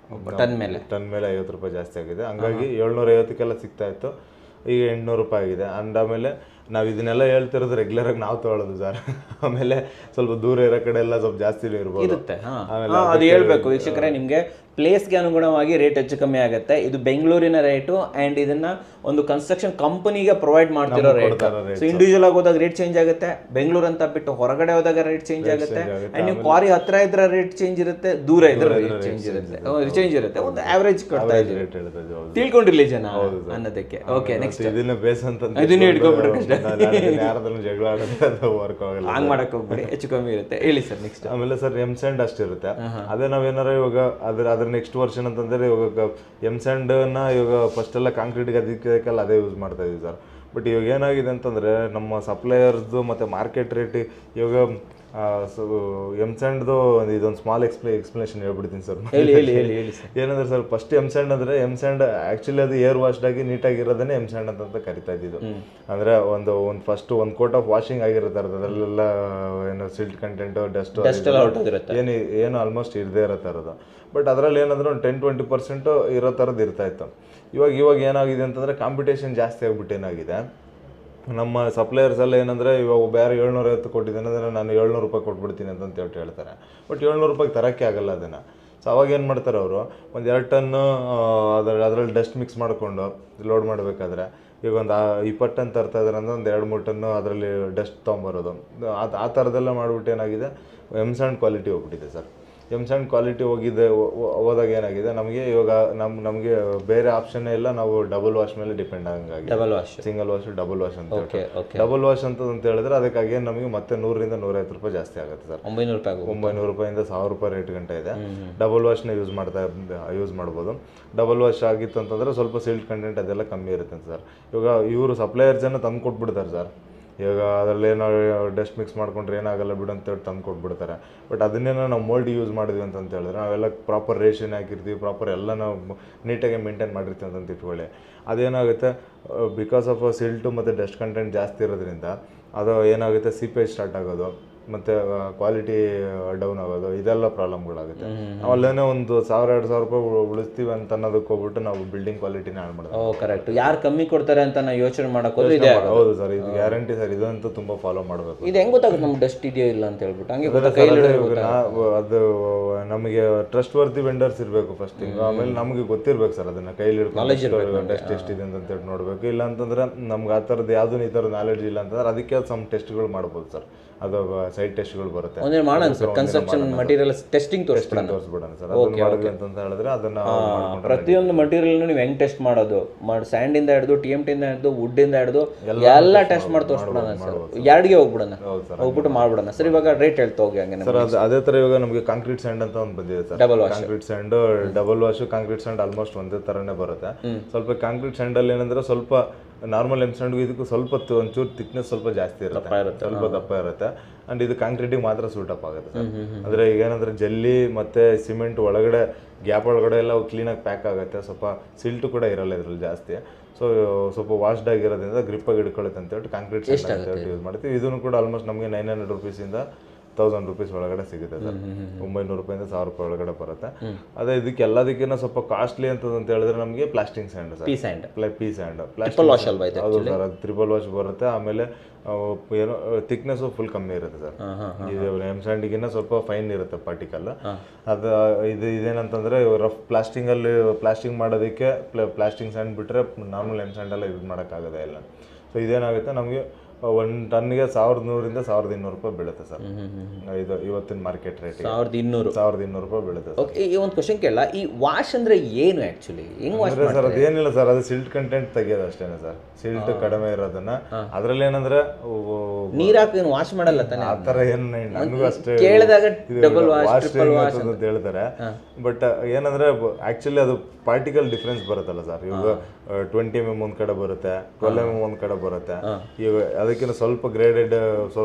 ಟನ್ ಮೇಲೆ 50 ರೂಪಾಯಿ ಜಾಸ್ತಿ ಆಗಿದೆ. ಹಂಗಾಗಿ 750ಕ್ಕೆಲ್ಲ ಸಿಗ್ತಾ ಇತ್ತು, ಈಗ 800 ರೂಪಾಯಿ ಆಗಿದೆ. ಅಂಡ್ ಆಮೇಲೆ ನಾವು ಇದನ್ನೆಲ್ಲ ಹೇಳ್ತಿರೋದು ರೆಗ್ಯುಲರ್ ಆಗಿ ನಾವು ತೊಗೊಳ್ಳೋದು ಸರ್. ಆಮೇಲೆ ಸ್ವಲ್ಪ ದೂರ ಇರೋ ಕಡೆ ಎಲ್ಲ ಸ್ವಲ್ಪ ಜಾಸ್ತಿನೇ ಇರುತ್ತೆ. ಅದು ಹೇಳ್ಬೇಕು ವೀಕ್ಷಕರೇ, ನಿಮಗೆ ಪ್ಲೇಸ್ಗೆ ಅನುಗುಣವಾಗಿ ರೇಟ್ ಹೆಚ್ಚು ಕಮ್ಮಿ ಆಗುತ್ತೆ. ಇದು ಬೆಂಗಳೂರಿನ ರೇಟು ಆ್ಯಂಡ್ ಇದನ್ನ ಒಂದು ಕನ್ಸ್ಟ್ರಕ್ಷನ್ ಕಂಪನಿಗೆ ಪ್ರೊವೈಡ್ ಮಾಡ್ತಿರೋ ರೇಟ್. ಸೊ ಇಂಡಿವಿಜುವಲ್ ಆಗಿ ಹೋದಾಗ ರೇಟ್ ಚೇಂಜ್ ಆಗುತ್ತೆ, ಬೆಂಗಳೂರು ಅಂತ ಬಿಟ್ಟು ಹೊರಗಡೆ ಹೋದಾಗ ರೇಟ್ ಚೇಂಜ್ ಆಗುತ್ತೆ. ಆ್ಯಂಡ್ ನೀವು ಕ್ವಾರಿ ಹತ್ರ ಇದ್ರೆ ರೇಟ್ ಚೇಂಜ್ ಇರುತ್ತೆ, ದೂರ ಇದ್ರೆ ರೇಟ್ ಚೇಂಜ್ ಇರುತ್ತೆ. ಒಂದು ಆವ್ರೇಜ್ ಕೊಡ್ತಾ ಇದ್ದೀವಿ, ತಿಳ್ಕೊಂಡಿರ್ಲಿ ಜನ ಅನ್ನೋದಕ್ಕೆ. ಓಕೆ, ನೆಕ್ಸ್ಟ್ ಇದನ್ನ ಬೇಸ್ ಅಂತ ಇದನ್ನ ಇಟ್ಕೊಂಡ್ಬಿಟ್ರೆ ಯಾರದನ್ನು ಜಗಳ ಆಡೋದು ವರ್ಕ್ ಆಗಲ್ಲ, ಹಂಗ್ ಮಾಡಕ್ ಹೋಗ್ಬಿಡಿ, ಹೆಚ್ಚು ಕಮ್ಮಿ ಇರುತ್ತೆ. ಹೇಳಿ ಸರ್ ನೆಕ್ಸ್ಟ್. ಆಮೇಲೆ ಸರ್ ಎಮ್ ಸ್ಯಾಂಡ್ ಅಷ್ಟಿರುತ್ತೆ. ಅದೇ ನಾವೇನಾರ ಇವಾಗ ಅದ್ರ ನೆಕ್ಸ್ಟ್ ವರ್ಷನ್ ಅಂತಂದ್ರೆ ಇವಾಗ ಎಮ್ ಸ್ಯಾಂಡನ್ನ ಇವಾಗ ಫಸ್ಟ್ ಎಲ್ಲ ಕಾಂಕ್ರೀಟ್ಗೆ ಅದಕ್ಕೆಲ್ಲ ಅದೇ ಯೂಸ್ ಮಾಡ್ತಾ ಇದೀವಿ ಸರ್. ಬಟ್ ಇವಾಗ ಏನಾಗಿದೆ ಅಂತಂದರೆ ನಮ್ಮ ಸಪ್ಲೈಯರ್ಸ್ದು ಮತ್ತು ಮಾರ್ಕೆಟ್ ರೇಟ್ ಇವಾಗ ಎಮ್ ಸ್ಯಾಂಡ್ದು ಇದೊಂದು ಸ್ಮಾಲ್ ಎಕ್ಸ್ಪ್ಲನೇಷನ್ ಹೇಳ್ಬಿಡ್ತೀನಿ ಸರ್. ಏನಂದ್ರೆ ಸರ್ ಫಸ್ಟ್ ಎಮ್ ಸ್ಯಾಂಡ್ ಅಂದರೆ ಎಮ್ ಸ್ಯಾಂಡ್ ಆ್ಯಕ್ಚುಲಿ ಅದು ಏರ್ ವಾಶ್ಡ್ ಆಗಿ ನೀಟಾಗಿರೋದನ್ನೇ ಎಮ್ ಸ್ಯಾಂಡ್ ಅಂತ ಕರಿತಾ ಇದ್ದಿದ್ದು. ಅಂದರೆ ಒಂದು ಫಸ್ಟ್ ಒಂದು ಕೋಟ್ ಆಫ್ ವಾಷಿಂಗ್ ಆಗಿರುತ್ತೆ, ಅದರಲ್ಲೆಲ್ಲ ಏನು ಸಿಲ್ಟ್ ಕಂಟೆಂಟು ಡಸ್ಟ್ ಏನು ಆಲ್ಮೋಸ್ಟ್ ಇರದೇ ಇರೋ ಥರದ್ದು. ಬಟ್ ಅದರಲ್ಲಿ ಏನಂದ್ರೆ ಒಂದು 10-20% ಇರೋ ಥರದ್ದು ಇರ್ತಾಯಿತ್ತು. ಇವಾಗ ಏನಾಗಿದೆ ಅಂತಂದರೆ ಕಾಂಪಿಟೇಷನ್ ಜಾಸ್ತಿ ಆಗ್ಬಿಟ್ಟು ಏನಾಗಿದೆ, ನಮ್ಮ ಸಪ್ಲೈಯರ್ಸ್ ಎಲ್ಲ ಏನಂದರೆ ಇವಾಗ ಬೇರೆ 750 ಕೊಟ್ಟಿದ್ದೇನೆ ಅಂದರೆ ನಾನು 700 ರೂಪಾಯಿ ಕೊಟ್ಬಿಡ್ತೀನಿ ಅಂತ ಹೇಳ್ತಾರೆ. ಬಟ್ 700 ರೂಪಾಯಿಗೆ ತರೋಕ್ಕೆ ಆಗಲ್ಲ ಅದನ್ನು. ಸೊ ಅವಾಗ ಏನು ಮಾಡ್ತಾರೆ ಅವರು, ಒಂದು 2 ಟನ್ನು ಅದರಲ್ಲಿ ಡಸ್ಟ್ ಮಿಕ್ಸ್ ಮಾಡಿಕೊಂಡು ಲೋಡ್ ಮಾಡಬೇಕಾದ್ರೆ ಈಗ ಒಂದು 20 ಟನ್ ತರ್ತಾ ಇದ್ದಾರೆ ಅಂದರೆ ಒಂದು 2-3 ಟನ್ನು ಅದರಲ್ಲಿ ಡಸ್ಟ್ ತೊಗೊಂಬರೋದು. ಆ ಥರದ್ದೆಲ್ಲ ಮಾಡಿಬಿಟ್ಟು ಏನಾಗಿದೆ, ಎಮ್ ಸ್ಯಾಂಡ್ ಕ್ವಾಲಿಟಿ ಹೋಗ್ಬಿಟ್ಟಿದೆ ಸರ್. ಎಮ್ ಸ್ಯಾಂಡ್ ಕ್ವಾಲಿಟಿ ಹೋದಾಗ ಏನಾಗಿದೆ, ನಮಗೆ ಇವಾಗ ನಮಗೆ ಬೇರೆ ಆಪ್ಷನ್ನೇ ಇಲ್ಲ, ನಾವು ಡಬಲ್ ವಾಶ್ ಮೇಲೆ ಡಿಪೆಂಡ್ ಆಗಂಗಾಗಿ. ಸಿಂಗಲ್ ವಾಶ್, ಡಬಲ್ ವಾಶ್ ಅಂತ ಡಬಲ್ ವಾಶ್ ಅಂತ ಹೇಳಿದ್ರೆ ಅದಕ್ಕಾಗಿ ನಮಗೆ ಮತ್ತೆ 100 - 150 ರೂಪಾಯಿ ಜಾಸ್ತಿ ಆಗುತ್ತೆ ಸರ್. 900 ರೂಪಾಯಿಂದ 1000 ರೂಪಾಯಿ ರೇಟ್ ಗಂಟೆ ಇದೆ. ಡಬಲ್ ವಾಶ್ನ ಯೂಸ್ ಮಾಡ್ಬೋದು. ಡಬಲ್ ವಾಶ್ ಆಗಿತ್ತು ಅಂತಂದರೆ ಸ್ವಲ್ಪ ಸಿಲ್ಟ್ ಕಂಟೆಂಟ್ ಅದೆಲ್ಲ ಕಮ್ಮಿ ಇರುತ್ತೆ ಸರ್. ಇವಾಗ ಇವರು ಸಪ್ಲೈಯರ್ಸನ್ನು ತಂದು ಕೊಟ್ಬಿಡ್ತಾರೆ ಸರ್. ಇವಾಗ ಅದರಲ್ಲಿ ಏನೋ ಡಸ್ಟ್ ಮಿಕ್ಸ್ ಮಾಡ್ಕೊಂಡ್ರೆ ಏನಾಗಲ್ಲ ಬಿಡು ಅಂತೇಳಿ ತಂದು ಕೊಟ್ಬಿಡ್ತಾರೆ. ಬಟ್ ಅದನ್ನೇನೋ ನಾವು ಮೋಲ್ಡ್ ಯೂಸ್ ಮಾಡಿದ್ವಿ ಅಂತ ಹೇಳಿದ್ರೆ ನಾವೆಲ್ಲ ಪ್ರಾಪರ್ ರೇಷನ್ ಹಾಕಿರ್ತೀವಿ, ಪ್ರಾಪರ್ ಎಲ್ಲ ನಾವು ನೀಟಾಗಿ ಮೇಂಟೈನ್ ಮಾಡಿರ್ತೀವಿ ಅಂತ ಇಟ್ಕೊಳ್ಳಿ. ಅದೇನಾಗುತ್ತೆ, ಬಿಕಾಸ್ ಆಫ್ ಸಿಲ್ಟು ಮತ್ತು ಡಸ್ಟ್ ಕಂಟೆಂಟ್ ಜಾಸ್ತಿ ಇರೋದ್ರಿಂದ ಅದು ಏನಾಗುತ್ತೆ, ಸೀಪೇಜ್ ಸ್ಟಾರ್ಟ್ ಆಗೋದು ಮತ್ತು ಕ್ವಾಲಿಟಿ ಡೌನ್ ಆಗೋದು, ಇದೆಲ್ಲ ಪ್ರಾಬ್ಲಮ್ಗಳಾಗುತ್ತೆ. ನಾವು ಅಲ್ಲೇ ಒಂದು 1000-2000 ರೂಪಾಯಿ ಉಳಿಸ್ತೀವಿ ಅಂತ ಅನ್ನೋದಕ್ಕೆ ಹೋಗ್ಬಿಟ್ಟು ನಾವು ಬಿಲ್ಡಿಂಗ್ ಕ್ವಾಲಿಟಿನ ಹಾಳು ಮಾಡ್ತೀವಿ. ಕರೆಕ್ಟ್. ಯಾರು ಕಮ್ಮಿ ಕೊಡ್ತಾರೆ ಅಂತ ನಾವು ಯೋಚನೆ ಮಾಡೋದು ಇದೆ. ಹೌದು ಸರ್, ಇದು ಗ್ಯಾರಂಟಿ ಸರ್. ಇದಂತೂ ತುಂಬ ಫಾಲೋ ಮಾಡಬೇಕು. ಇದು ಹೆಂಗೆ ಗೊತ್ತಾಗುತ್ತೆ ನಮ್ಗೆ ಡಸ್ಟ್ ಇದೆಯೋ ಇಲ್ಲ ಅಂತ ಹೇಳ್ಬಿಟ್ಟು? ಹಂಗೆ ಅದು ನಮಗೆ ಟ್ರಸ್ಟ್ ವರ್ತಿ ವೆಂಡರ್ಸ್ ಇರಬೇಕು ಫಸ್ಟಿಂಗ್. ಆಮೇಲೆ ನಮಗೆ ಗೊತ್ತಿರ್ಬೇಕು ಸರ್, ಅದನ್ನ ಕೈಲಿ ಹಿಡ್ಕೊಂಡು ಟೆಸ್ಟ್ ಎಷ್ಟಿದೆ ಅಂತೇಳಿ ನೋಡಬೇಕು. ಇಲ್ಲ ಅಂತಂದ್ರೆ ನಮ್ಗೆ ಆ ಥರದ್ದು ಯಾವುದೂ ಈ ಥರದ ನಾಲೆಡ್ಜ್ ಇಲ್ಲ ಅಂತಂದ್ರೆ ಅದಕ್ಕೆ ಸಮ್ ಟೆಸ್ಟ್ಗಳು ಮಾಡ್ಬೋದು ಸರ್. ಅದು ಸೈಡ್ ಟೆಸ್ಟ್ಗಳು ಬರುತ್ತೆ. ಕನ್ಸ್ಟ್ರಕ್ಷನ್ ಮಟೀರಿಯಲ್ ಟೆಸ್ಟಿಂಗ್ ತೋರಿಸ್ಬಿಡೋಣ ಸರ್. ಅದನ್ನ ಮಾಡಿದ್ವಿ ಅಂತ ಹೇಳಿದ್ರೆ ಅದನ್ನ ಪ್ರತಿಯೊಂದು ಮಟೀರಿಯಲ್ ನೀವು ಹೆಂಗ್ ಟೆಸ್ಟ್ ಮಾಡೋದು, ಸ್ಯಾಂಡ್ ಇಂದ ಹಿಡಿದು TMT ಇಂದ ಹಿಡಿದು ವುಡ್ ಇಂದ ಹಿಡಿದು ಎಲ್ಲ ಟೆಸ್ಟ್ ಮಾಡಿ ತೋರಿಸ್ಬಿಡೋಣ ಸರ್. ಯಾರ್ಡ್ಗೆ ಹೋಗ್ಬಿಡೋಣ, ಹೋಗ್ಬಿಟ್ಟು ಮಾಡ್ಬಿಡೋಣ ಸರ್. ಇವಾಗ ರೇಟ್ ಹೇಳ್ತಾ ಹೋಗಿ ಹಂಗೆ ಸರ್. ಅದೇ ತರ ಇವಾಗ ನಮಗೆ ಕಾಂಕ್ರೀಟ್ ಸ್ಯಾಂಡ್ ಅಂತ ಒಂದು ಬಂದಿದೆ sir. Concrete sand, double wash, concrete sand almost ಒಂದೇ ತರನೇ ಬರುತ್ತೆ. ಸ್ವಲ್ಪ ಕಾಂಕ್ರೀಟ್ ಸ್ಯಾಂಡ್ ಅಲ್ಲಿ ಏನಂದ್ರೆ ಸ್ವಲ್ಪ ನಾರ್ಮಲ್ ಎಮ್ ಸ್ಯಾಂಡ್ಗೂ ಇದಕ್ಕೂ ಸ್ವಲ್ಪ ಒಂಚೂರು ಥಿಕ್ನೆಸ್ ಸ್ವಲ್ಪ ಜಾಸ್ತಿ ಇರುತ್ತೆ, ಸ್ವಲ್ಪ ದಪ್ಪ ಇರುತ್ತೆ. ಆ್ಯಂಡ್ ಇದು ಕಾಂಕ್ರೀಟಿಗೆ ಮಾತ್ರ ಸೂಟಪ್ ಆಗುತ್ತೆ ಸರ್. ಅಂದರೆ ಈಗ ಏನಂದರೆ ಜಲ್ಲಿ ಮತ್ತು ಸಿಮೆಂಟ್ ಒಳಗಡೆ ಗ್ಯಾಪ್ ಒಳಗಡೆ ಎಲ್ಲ ಕ್ಲೀನಾಗಿ ಪ್ಯಾಕ್ ಆಗುತ್ತೆ. ಸ್ವಲ್ಪ ಸಿಲ್ಟು ಕೂಡ ಇರಲ್ಲ ಇದರಲ್ಲಿ ಜಾಸ್ತಿ. ಸೊ ಸ್ವಲ್ಪ ವಾಶ್ಡ್ ಆಗಿರೋದ್ರಿಂದ ಗ್ರಿಪ್ಪಾಗಿ ಹಿಡ್ಕೊಳ್ಳುತ್ತೆ ಅಂತೇಳಿ ಕಾಂಕ್ರೀಟ್ ಸ್ಯಾಂಡ್ ಅಂತ ಯೂಸ್ ಮಾಡ್ತೀವಿ. ಇದನ್ನು ಕೂಡ ಆಲ್ಮೋಸ್ಟ್ ನಮಗೆ 900 ರೂಪೀಸಿಂದ 1000 ರೂಪೀಸ್ ಒಳಗಡೆ ಸಿಗುತ್ತೆ ಸರ್. 900 ರೂಪಾಯಿಂದ 1000 ರೂಪಾಯಿ ಒಳಗಡೆ ಬರುತ್ತೆ. ಅದೇ ಇದಕ್ಕೆ ಎಲ್ಲದಕ್ಕಿಂತ ಸ್ವಲ್ಪ ಕಾಸ್ಟ್ಲಿ ಅಂತ ಹೇಳಿದ್ರೆ ನಮಗೆ plastic sand sir. P sand ಹೌದು ಸರ್. ಅದು ಟ್ರಿಪಲ್ ವಾಶ್ ಬರುತ್ತೆ. ಆಮೇಲೆ ಏನೋ ಥಿಕ್ನೆಸ್ಸು ಫುಲ್ ಕಮ್ಮಿ ಇರುತ್ತೆ ಸರ್. ಇದು ಎಮ್ ಸ್ಯಾಂಡಿಗಿನ್ನ ಸ್ವಲ್ಪ ಫೈನ್ ಇರುತ್ತೆ ಪಾರ್ಟಿಕಲ್. ಅದು ಇದೇನಂತಂದರೆ ರಫ್ ಪ್ಲಾಸ್ಟಿಂಗ್ ಮಾಡೋದಕ್ಕೆ ಪ್ಲಾಸ್ಟಿಕ್ ಸ್ಯಾಂಡ್ ಬಿಟ್ಟರೆ ನಾರ್ಮಲ್ ಎಮ್ ಸ್ಯಾಂಡ್ ಎಲ್ಲ ಯೂಸ್ ಮಾಡೋಕ್ಕಾಗೋದೇ ಇಲ್ಲ. ಸೊ ಇದೇನಾಗುತ್ತೆ, ನಮಗೆ ಒಂದು ಟನ್ಗೆ 1100 1200 ರೂಪಾಯಿ ಬೀಳುತ್ತೆ ಸರ್. ಇದು ಇವತ್ತಿನ ಮಾರ್ಕೆಟ್ ರೇಟ್ 1200 ರೂಪಾಯಿ ಬೀಳುತ್ತೆ. ಓಕೆ, ಈ ಒಂದು ಕ್ವಶನ್ ಕೇಳಲ್ಲ, ಈ ವಾಶ್ ಅಂದ್ರೆ ಏನು ಆಕ್ಚುಲಿ, ಹೆಂಗ್ ವಾಶ್ ಅಂದ್ರೆ ಸರ್ ಅದೇನಿಲ್ಲ ಸರ್, ಅದು ಸಿಲ್ಟ್ ಕಂಟೆಂಟ್ ತೆಗಿಯೋದು ಅಷ್ಟೇನೆ ಸರ್. ಸಿಲ್ಟ್ ಕಡಿಮೆ ಇರೋದನ್ನ ಅದ್ರಲ್ಲಿ ಏನಂದ್ರೆ ನೀರ್ ಹಾಕಿ ವಾಶ್ ಮಾಡಲ್ಲ ತಾನೆ, ಆ ಥರ ಏನು ನನಗೂ ಅಷ್ಟೇ ಕೇಳಿದಾಗ ವಾಶ್ ಅಂತ ಹೇಳ್ತಾರೆ. ಬಟ್ ಏನಂದ್ರೆ ಆಕ್ಚುಲಿ ಅದು ಪಾರ್ಟಿಕಲ್ ಡಿಫ್ರೆನ್ಸ್ ಬರುತ್ತಲ್ಲ ಸರ್. ಇವಾಗ 20 mm ಒಂದ್ ಕಡೆ ಬರುತ್ತೆ, 12 mm ಒಂದ್ ಕಡೆ ಬರುತ್ತೆ. ಈಗ ಅದಕ್ಕಿಂತ ಸ್ವಲ್ಪ ಗ್ರೇಡೆಡ್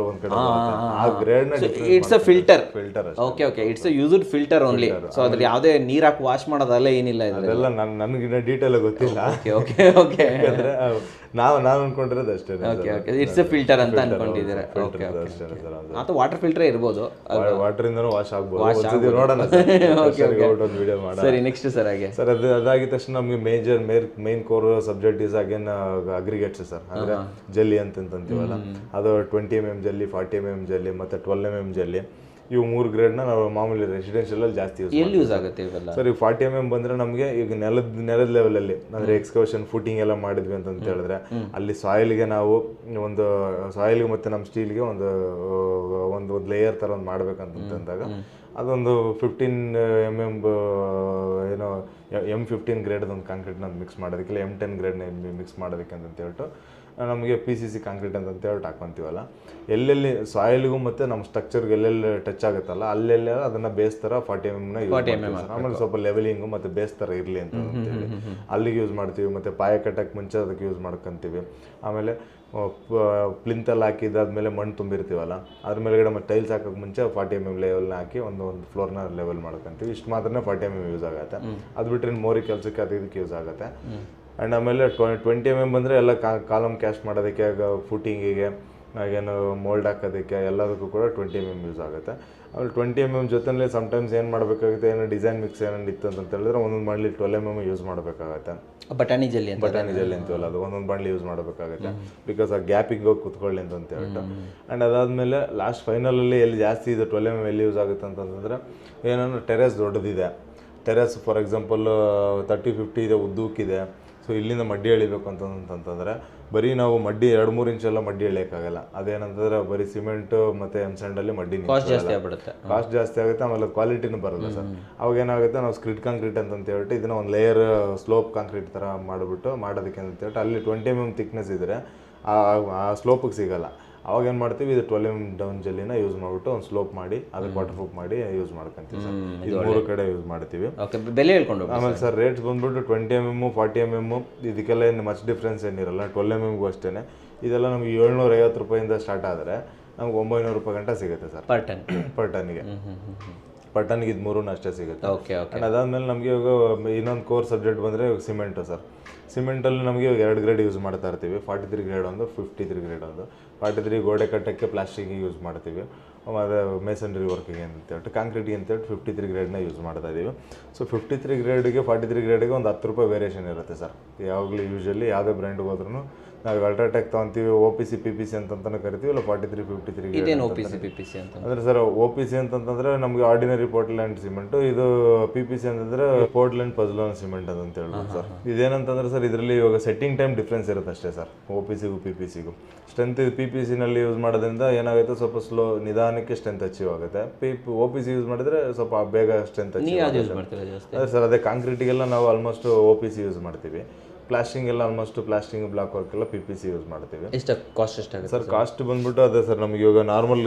ಒಂದ್ ಕಡೆ ಬರುತ್ತೆ. ಆ ಗ್ರೇಡ್ ನ it's a filter. Filter okay okay, it's a used filter only. So ಅದ್ರಲ್ಲಿ ಯಾವುದೇ ನೀರ್ ಹಾಕಿ ವಾಶ್ ಮಾಡೋದಲ್ಲ, ಏನಿಲ್ಲ ಇದ್ರಲ್ಲಿ. ಅದೆಲ್ಲ ನನಗಿನ್ನ ಡೀಟೇಲ್ ಗೊತ್ತಿಲ್ಲ. ಓಕೆ ಓಕೆ ಓಕೆ, ಯಾಕಂದ್ರೆ ನಾನು ಅನ್ಕೊಂಡಿರೋದು ಅಷ್ಟೇ. Okay okay, it's a filter ಅಂತ ಅನ್ಕೊಂಡಿದ್ದೀರಾ. ಓಕೆ ಓಕೆ, ಅಥವಾ ವಾಟರ್ ಫಿಲ್ಟರ್ ಇರ್ಬೋದು, ವಾಟರ್ ಇಂದನೂ ವಾಶ್ ಆಗ್ಬೋದು. ಒಂದ್ಸತಿ ನೋಡೋಣ ಒಂದು ವಿಡಿಯೋ ಮಾಡೋಣ. ಸರಿ, ನೆಕ್ಸ್ಟ್ ಸರ್ ಹಾಗೆ ಸರ್ ಅದಾಗಿದ ತಕ್ಷಣ ನಮಗೆ main core subject is again aggregates sir. ಅಂದ್ರೆ ಜಲ್ಲಿ ಅಂತೀವಲ್ಲ, ಅದು 20 mm ಜಲ್ಲಿ, 40 mm ಜಲ್ಲಿ ಮತ್ತೆ 12 mm ಜಲ್ಲಿ. ಇವು 3 ಗ್ರೇಡ್ನ ನಾವು ಮಾಮೂಲಿ ರೆಸಿಡೆನ್ಷಿಯಲ್ ಅಲ್ಲಿ ಜಾಸ್ತಿ ಯೂಸ್ ಆಗುತ್ತೆ ಇವೆಲ್ಲ. ಸರ್ ಈಗ 40 mm ಬಂದ್ರೆ ನಮಗೆ ಈಗ ನೆಲದ ಲೆವೆಲಲ್ಲಿ ಅಂದ್ರೆ ಎಕ್ಸ್ಕವೇಷನ್ ಫುಟಿಂಗ್ ಎಲ್ಲ ಮಾಡಿದ್ವಿ ಅಂತ ಹೇಳಿದ್ರೆ, ಅಲ್ಲಿ ಸಾಯಿಲ್ಗೆ ನಾವು ಒಂದು ಸಾಯಿಲ್ಗೆ ಮತ್ತೆ ನಮ್ಮ ಸ್ಟೀಲ್ಗೆ ಒಂದು ಲೇಯರ್ ತರ ಒಂದು ಮಾಡ್ಬೇಕಂತಂದಾಗ ಅದೊಂದು 15 mm ಏನೋ M15 ಗ್ರೇಡ್ ಒಂದು ಕಾಂಕ್ರೀಟ್ನ ಮಿಕ್ಸ್ ಮಾಡೋದಕ್ಕಿಲ್ಲ M10 ಗ್ರೇಡ್ನ ಮಿಕ್ಸ್ ಮಾಡೋದಕ್ಕೆ ಅಂತ ಹೇಳ್ಬಿಟ್ಟು ನಮಗೆ PCC ಕಾಂಕ್ರೀಟ್ ಅಂತ ಹೇಳ್ಬಿಟ್ಟು ಹಾಕೊಂತೀವಲ್ಲ. ಎಲ್ಲೆಲ್ಲಿ ಸಾಯಿಲ್ಗೂ ಮತ್ತು ನಮ್ಮ ಸ್ಟ್ರಕ್ಚರ್ಗೆ ಎಲ್ಲೆಲ್ಲಿ ಟಚ್ ಆಗುತ್ತಲ್ಲ ಅಲ್ಲೆಲ್ಲ ಅದನ್ನು ಬೇಸ್ ಥರ 40 mm ಯೂಸ್ ಮಾಡ್ತೀವಿ. ಆಮೇಲೆ ಸ್ವಲ್ಪ ಲೆವೆಲಿಂಗು ಮತ್ತು ಬೇಸ್ ಥರ ಇರಲಿ ಅಂತ ಅಂತೇಳಿ ಅಲ್ಲಿಗೆ ಯೂಸ್ ಮಾಡ್ತೀವಿ. ಮತ್ತು ಪಾಯ ಕಟ್ಟಕ್ಕೆ ಮುಂಚೆ ಅದಕ್ಕೆ ಯೂಸ್ ಮಾಡ್ಕೊತೀವಿ. ಆಮೇಲೆ ಪ್ಲಿಂತಲ್ಲಿ ಹಾಕಿದ್ದಾದ್ಮೇಲೆ ಮಣ್ಣು ತುಂಬಿರ್ತೀವಲ್ಲ, ಅದ್ರ ಮೇಲೆಗಡೆ ಮತ್ತೆ ಟೈಲ್ಸ್ ಹಾಕೋಕೆ ಮುಂಚೆ 40 mm ಲೆವೆಲ್ನ ಹಾಕಿ ಒಂದು ಫ್ಲೋರ್ನ ಲೆವೆಲ್ ಮಾಡ್ಕೊಂತೀವಿ. ಇಷ್ಟು ಮಾತ್ರನೇ 40 mm ಯೂಸ್ ಆಗುತ್ತೆ. ಅದು ಬಿಟ್ಟರೆ ಮೋರಿ ಕೆಲಸಕ್ಕೆ ಅದಕ್ಕೆ ಯೂಸ್ ಆಗುತ್ತೆ. ಆ್ಯಂಡ್ ಆಮೇಲೆ 20 mm ಬಂದರೆ ಎಲ್ಲ ಕಾಲಮ್ ಕ್ಯಾಶ್ ಮಾಡೋದಕ್ಕೆ, ಫುಟಿಂಗಿಗೆ, ಹಾಗೇನು ಮೋಲ್ಡ್ ಹಾಕೋದಕ್ಕೆ ಎಲ್ಲದಕ್ಕೂ ಕೂಡ 20 mm ಯೂಸ್ ಆಗುತ್ತೆ. ಆಮೇಲೆ 20 mm ಜೊತೆಲಿ ಸಮ್ಟೈಮ್ಸ್ ಏನು ಮಾಡಬೇಕಾಗುತ್ತೆ, ಏನೋ ಡಿಸೈನ್ ಮಿಕ್ಸ್ ಏನಾರು ಇತ್ತು ಅಂತ ಹೇಳಿದ್ರೆ ಒಂದೊಂದು ಬಾಣಲಿ 12 mm ಯೂಸ್ ಮಾಡಬೇಕಾಗತ್ತೆ. ಬಟಾಣಿ ಜಲ್ಲಿ ಅಂತೀವಲ್ಲ, ಅದು ಒಂದೊಂದು ಬಾಣಲಿ ಯೂಸ್ ಮಾಡಬೇಕಾಗುತ್ತೆ. ಬಿಕಾಸ್ ಆ ಗ್ಯಾಪಿಗೆ ಹೋಗಿ ಕುತ್ಕೊಳ್ಳಿ ಅಂತ ಹೇಳ್ಬಿಟ್ಟು. ಆ್ಯಂಡ್ ಅದಾದಮೇಲೆ ಲಾಸ್ಟ್ ಫೈನಲಲ್ಲಿ ಎಲ್ಲಿ ಜಾಸ್ತಿ ಇದು 12 mm ಎಲ್ಲಿ ಯೂಸ್ ಆಗುತ್ತೆ ಅಂತಂದರೆ, ಏನಂದ್ರೆ ಟೆರೆಸ್ ದೊಡ್ಡದಿದೆ, ಟೆರೆಸ್ ಫಾರ್ ಎಕ್ಸಾಂಪಲ್ 30-50 ಇದೆ, ಉದ್ದಕ್ಕಿದೆ. ಸೊ ಇಲ್ಲಿಂದ ಮಡ್ಡಿ ಎಳಿಬೇಕು ಅಂತಂತಂದರೆ ಬರೀ ನಾವು ಮಡ್ಡಿ 2-3 ಇಂಚೆಲ್ಲ ಮಡ್ಡಿ ಎಳಿಯೋಕ್ಕಾಗಲ್ಲ. ಅದೇನಂತಂದರೆ ಬರೀ ಸಿಮೆಂಟು ಮತ್ತು ಎಮ್ಸ್ಯಾಂಡಲ್ಲಿ ಮಡ್ಡಿ ಕಾಸ್ಟ್ ಜಾಸ್ತಿ ಆಗುತ್ತೆ. ಆಮೇಲೆ ಕ್ವಾಲಿಟಿನೂ ಬರಲ್ಲ ಸರ್. ಅವಾಗ ಏನಾಗುತ್ತೆ, ನಾವು ಸ್ಕ್ರಿಡ್ ಕಾಂಕ್ರೀಟ್ ಅಂತ ಹೇಳ್ಬಿಟ್ಟು ಇದನ್ನು ಒಂದು ಲೇಯರ್ ಸ್ಲೋಪ್ ಕಾಂಕ್ರೀಟ್ ಥರ ಮಾಡಿಬಿಟ್ಟು ಮಾಡೋದಕ್ಕೆ ಅಂತ ಹೇಳ್ಬಿಟ್ಟು ಅಲ್ಲಿ 20 mm ಥಿಕ್ನೆಸ್ ಇದ್ದರೆ ಆ ಸ್ಲೋಪಿಗೆ ಸಿಗೋಲ್ಲ. ಅವಾಗ ಏನು ಮಾಡ್ತೀವಿ, ಇದು 12 mm ಡೌನ್ ಜಲ್ಲಿನ ಯೂಸ್ ಮಾಡಿಬಿಟ್ಟು ಒಂದು ಸ್ಲೋಪ್ ಮಾಡಿ ಅದಕ್ಕೆ ವಾಟರ್ ಪ್ರೂಫ್ ಮಾಡಿ ಯೂಸ್ ಮಾಡ್ಕೊಂತೀವಿ ಸರ್. ಇದು 3 ಕಡೆ ಯೂಸ್ ಮಾಡ್ತೀವಿ. ಬೆಲೆ ಹೇಳ್ಕೊಂಡು ಆಮೇಲೆ ಸರ್ ರೇಟ್ಸ್ ಬಂದ್ಬಿಟ್ಟು 20 mm 40 mm ಇದಕ್ಕೆಲ್ಲ ಏನು ಮಚ್ ಡಿಫ್ರೆನ್ಸ್ ಏನಿರಲ್ಲ. 12 mm ಅಷ್ಟೇ. ಇದೆಲ್ಲ ನಮಗೆ 750 ರೂಪಾಯಿಂದ ಸ್ಟಾರ್ಟ್ ಆದರೆ ನಮ್ಗೆ 900 ರೂಪಾಯಿ ಗಂಟ ಸಿಗುತ್ತೆ ಸರ್ ಪರ್ ಟನ್ನಿಗೆ. ಪರ್ ಟನ್ನಿಗೆ ಇದು 3 ಅಷ್ಟೇ ಸಿಗುತ್ತೆ. ಅದಾದಮೇಲೆ ನಮಗೆ ಇವಾಗ ಇನ್ನೊಂದು ಕೋರ್ ಸಬ್ಜೆಕ್ಟ್ ಬಂದರೆ ಸಿಮೆಂಟು ಸರ್. ಸಿಮೆಂಟಲ್ಲಿ ನಮಗೆ 2 ಗ್ರೇಡ್ ಯೂಸ್ ಮಾಡ್ತಾ ಇರ್ತೀವಿ. 43 ಗ್ರೇಡ್ ಒಂದು, 53 ಗ್ರೇಡ್ ಒಂದು. 43 ಗೋಡೆ ಕಟ್ಟಕ್ಕೆ ಪ್ಲಾಸ್ಟಿಕ್ಗೆ ಯೂಸ್ ಮಾಡ್ತೀವಿ. ಅದು ಮೇಸನ್ರಿ ವರ್ಕಿಗೆ ಅಂತ ಹೇಳ್ಬಿಟ್ಟು, ಕಾಂಕ್ರೀಟಿಗೆ ಅಂತ ಹೇಳ್ಬಿಟ್ಟು 53 ಗ್ರೇಡ್ನ ಯೂಸ್ ಮಾಡ್ತಾ ಇದ್ದೀವಿ. ಸೊ 53 ಗ್ರೇಡ್ಗೆ 43 ಗ್ರೇಡ್ಗೆ ಒಂದು 10 ರೂಪಾಯಿ ವೇರಿಯೇಷನ್ ಇರುತ್ತೆ ಸರ್. ಯಾವಾಗಲೂ ಯೂಶಲಿ ಯಾವುದೇ ಬ್ರ್ಯಾಂಡ್ಗೆ ಹೋದ್ರೂ ನಾವು ಅಲ್ಟ್ರಾಟೆಕ್ ತೊಗೊತೀವಿ, OPC PPC ಅಂತಂತಾನೆ ಕರಿತೀವಿ. ಇಲ್ಲ 43 53 ಗ್ರೇಡ್ ಅಂದರೆ ಸರ್ OPC ಅಂತಂತಂದರೆ ನಮಗೆ ಆರ್ಡಿನರಿ ಪೋರ್ಟ್ಲ್ಯಾಂಡ್ ಸಿಮೆಂಟು, ಇದು PPC ಅಂತಂದರೆ ಪೋರ್ಟ್ಲ್ಯಾಂಡ್ ಪಜ್ಲೋನ್ ಸಿಮೆಂಟ್ ಅಂತ ಹೇಳ್ಬೋದು ಸರ್. ಇದೇನಂತಂದ್ರೆ ಸರ್ ಇದರಲ್ಲಿ ಇವಾಗ ಸೆಟ್ಟಿಂಗ್ ಟೈಮ್ ಡಿಫ್ರೆನ್ಸ್ ಇರುತ್ತೆ ಅಷ್ಟೇ ಸರ್ OPCಗೂ PPCಗೂ. ಸ್ಟ್ರೆಂತ್ PPCನಲ್ಲಿ ಯೂಸ್ ಮಾಡೋದ್ರಿಂದ ಏನಾಗುತ್ತೆ, ಸ್ವಲ್ಪ ಸ್ಲೋ ನಿಧಾನಕ್ಕೆ ಸ್ಟ್ರೆಂತ್ ಅಚೀವ್ ಆಗುತ್ತೆ. OPC ಯೂಸ್ ಮಾಡಿದ್ರೆ ಸ್ವಲ್ಪ ಬೇಗ ಸ್ಟ್ರೆಂತ್ ಅಚೀವ್ ಆಗುತ್ತೆ. ಅದೇ ಸರ್, ಅದೇ ಕಾಂಕ್ರೀಟಿಗೆಲ್ಲ ನಾವು ಆಲ್ಮೋಸ್ಟ್ OPC ಯೂಸ್ ಮಾಡ್ತೀವಿ. ಪ್ಲಾಸ್ಟಿಂಗ್ ಎಲ್ಲ ಆಲ್ಮೋಸ್ಟ್ ಪ್ಲಾಸ್ಟಿಂಗ್ ಬ್ಲಾಕ್ ವರ್ಕ್ ಎಲ್ಲ PPC ಯೂಸ್ ಮಾಡ್ತೀವಿ. ಕಾಸ್ಟ್ ಎಷ್ಟಾಗುತ್ತೆ ಸರ್? ಕಾಸ್ಟ್ ಬಂದ್ಬಿಟ್ಟು ಅದೇ ಸರ್, ನಮಗೆ ಇವಾಗ ನಾರ್ಮಲ್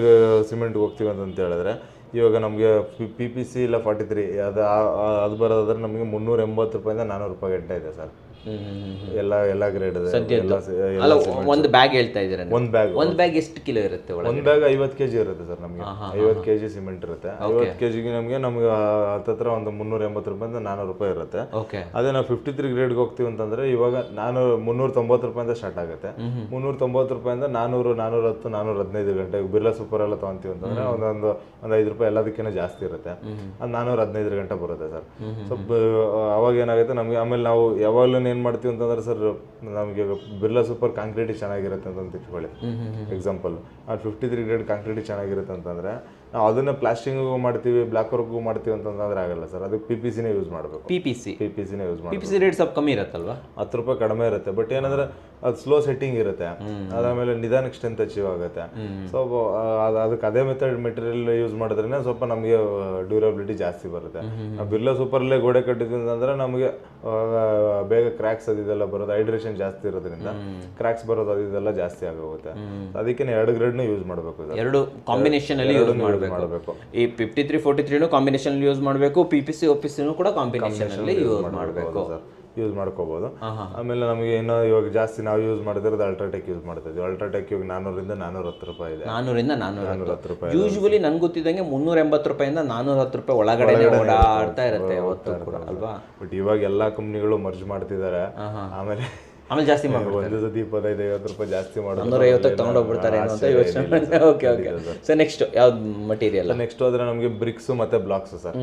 ಸಿಮೆಂಟ್ಗೆ ಹೋಗ್ತೀವಿ ಅಂತ ಹೇಳಿದ್ರೆ ಇವಾಗ ನಮಗೆ PPC ಇಲ್ಲ 43 ಅದು ಬರೋದಾದ್ರೆ ನಮಗೆ 380 ರೂಪಾಯಿಂದ 400 ರೂಪಾಯಿ ಗಂಟೆ ಇದೆ ಸರ್. ಎಲ್ಲ ಗ್ರೇಡ್ ಒಂದು ಬ್ಯಾಗ್ ಹೇಳ್ತಾ ಇದ್ದೀರಾ? ಒಂದು ಬ್ಯಾಗ್ ಎಷ್ಟು ಕಿಲೋ ಇರುತ್ತೆ? ಒಂದು ಬ್ಯಾಗ್ 50 kg ಇರುತ್ತೆ ಸರ್. ನಮಗೆ 50 kg ಸಿಮೆಂಟ್ ಇರುತ್ತೆ. 50 kgಗೆ ನಮಗೆ ಹತ್ತತ್ರ ಒಂದು 380 ರೂಪಾಯಿಂದ 400 ರೂಪಾಯಿ ಇರುತ್ತೆ. ಅದೇ ನಾವು 53 ಗ್ರೇಡ್ಗೆ ಹೋಗ್ತೀವಿ ಅಂತಂದ್ರೆ ಇವಾಗ 390 ರೂಪಾಯಿಂದ ಸ್ಟಾರ್ಟ್ ಆಗುತ್ತೆ. 390 ರೂಪಾಯಿಂದ 400 410 415 ಗಂಟೆ. ಬಿರ್ಲಾ ಸೂಪರ್ ಎಲ್ಲ ತೊಗೊಂತೀವಿ ಅಂತಂದ್ರೆ ಒಂದು 5 ರೂಪಾಯಿ ಎಲ್ಲದಕ್ಕಿಂತ ಜಾಸ್ತಿ ಇರುತ್ತೆ. ಅದು 415 ಗಂಟೆ ಬರುತ್ತೆ ಸರ್. ಸ್ವಲ್ಪ ಅವಾಗ ಏನಾಗುತ್ತೆ ನಮಗೆ. ಆಮೇಲೆ ನಾವು ಯಾವಾಗಲೂ ಏನು ಮಾಡ್ತೀವಿ ಅಂತಂದ್ರೆ ಸರ್, ನಮಗೆ ಬಿರ್ಲಾ ಸೂಪರ್ ಕಾಂಕ್ರೀಟ್ ಚೆನ್ನಾಗಿರುತ್ತೆ ಅಂತ ಇಟ್ಕೊಳ್ಳಿ ಎಕ್ಸಾಂಪಲ್. ಆ 53 ಗ್ರೇಡ್ ಕಾಂಕ್ರೀಟ್ ಚೆನ್ನಾಗಿರುತ್ತೆ ಅಂತಂದರೆ ನಾವು ಅದನ್ನ ಪ್ಲಾಸ್ಟಿಂಗಿಗೂ ಮಾಡ್ತೀವಿ, ಬ್ಲಾಕ್ ವರ್ಕ್ಗೂ ಮಾಡ್ತೀವಿ ಅಂತಂದ್ರೆ ಆಗಲ್ಲ ಸರ್. ಅದಕ್ಕೆ PPC ಯೂಸ್ ಮಾಡಬೇಕು. PPC ಯೂಸ್ ಮಾಡಿ. PPC ರೇಟ್ ಸ್ವಲ್ಪ ಕಮ್ಮಿ ಇರುತ್ತಲ್ವಾ? 10 ರೂಪಾಯಿ ಕಡಿಮೆ ಇರುತ್ತೆ. ಬಟ್ ಏನಂದ್ರೆ ಅದು ಸ್ಲೋ ಸೆಟ್ಟಿಂಗ್ ಇರುತ್ತೆ, ಅದಾದಮೇಲೆ ನಿಧಾನಕ್ಕೆ ಸ್ಟ್ರೆಂತ್ ಅಚೀವ್ ಆಗುತ್ತೆ. ಸೊ ಅದಕ್ಕೆ ಅದೇ ಮೆಟೀರಿಯಲ್ ಯೂಸ್ ಮಾಡಿದ್ರೆ ಸ್ವಲ್ಪ ನಮಗೆ ಡ್ಯೂರಬಿಲಿಟಿ ಜಾಸ್ತಿ ಬರುತ್ತೆ. ನಾವು ಬಿರ್ಲಾ ಸೂಪರಲ್ಲೇ ಗೋಡೆ ಕಟ್ಟಿದ್ವಿ ಅಂತಂದ್ರೆ ನಮಗೆ ಬೇಗ ಕ್ರ್ಯಾಕ್ಸ್ ಅದೆಲ್ಲ ಬರೋದು, ಹೈಡ್ರೇಷನ್ ಜಾಸ್ತಿ ಇರೋದ್ರಿಂದ ಕ್ರ್ಯಾಕ್ಸ್ ಬರೋದು ಅದೆಲ್ಲ ಜಾಸ್ತಿ ಆಗೋಗುತ್ತೆ. ಅದಕ್ಕೆ 2 ಗ್ರೇಡ್ನ ಯೂಸ್ ಮಾಡಬೇಕು. 2 ಕಾಂಬಿನೇಷನ್ ಅಲ್ಲಿ ಯೂಸ್ ಮಾಡಬೇಕು. ಈ 5343 ಕಾಂಬಿನೇಷನ್ ಯೂಸ್ ಮಾಡಬೇಕು, PPC OPC ಕೂಡ ಕಾಂಬಿನೇಷನ್ ಅಲ್ಲಿ ಯೂಸ್ ಮಾಡಬೇಕು. ಯೂಸ್ ಮಾಡ್ಕೋಬಹುದು. ಆಮೇಲೆ ನಮಗೆ ಇನ್ನೂ ಇವಾಗ ಜಾಸ್ತಿ ನಾವು ಯೂಸ್ ಮಾಡಿದ್ರೆ ಅಲ್ಟ್ರಾಟೆಕ್ ಯೂಸ್ ಮಾಡ್ತಾ ಇದ್ವಿ. ಅಲ್ಟ್ರಾಟೆಕ್ ಇವಾಗ 400 ರಿಂದ 410 ರೂಪಾಯಿ ಇದೆ. 400 ರಿಂದ 410 ರೂಪಾಯಿ. ಯೂಶುವಲಿ ನನ್ಗೆ ಗೊತ್ತಿದ್ದಂಗೆ 380 ರೂಪಾಯಿಂದ 410 ರೂಪಾಯಿ ಒಳಗಡೆ ಓಡಾಡ್ತಾ ಇರುತ್ತೆ ಯಾವತ್ತೂ ಕೂಡ ಅಲ್ವಾ? ಬಟ್ ಇವಾಗ ಎಲ್ಲಾ ಕಂಪ್ನಿಗಳು ಮರ್ಜ್ ಮಾಡ್ತಿದ್ದಾರೆ. ಆಮೇಲೆ ಜಾಸ್ತಿ ಮಾಡ್ಬೋದು. ಒಂದು ಸತಿ 25-50 ರೂಪಾಯಿ ಜಾಸ್ತಿ ಮಾಡೋದು, 150 ತಗೊಂಡೋಗ್ಬಿಡ್ತಾರೆ ಅಂತ ಯೋಚನೆ. Okay okay. ಸೊ ನೆಕ್ಸ್ಟ್ ಯಾವ್ದು ಮಟೀರಿಯಲ್? ನೆಕ್ಸ್ಟ್ ಹೋದ್ರೆ ನಮಗೆ ಬ್ರಿಕ್ಸ್ ಮತ್ತೆ ಬ್ಲಾಕ್ಸ್ ಸರ್.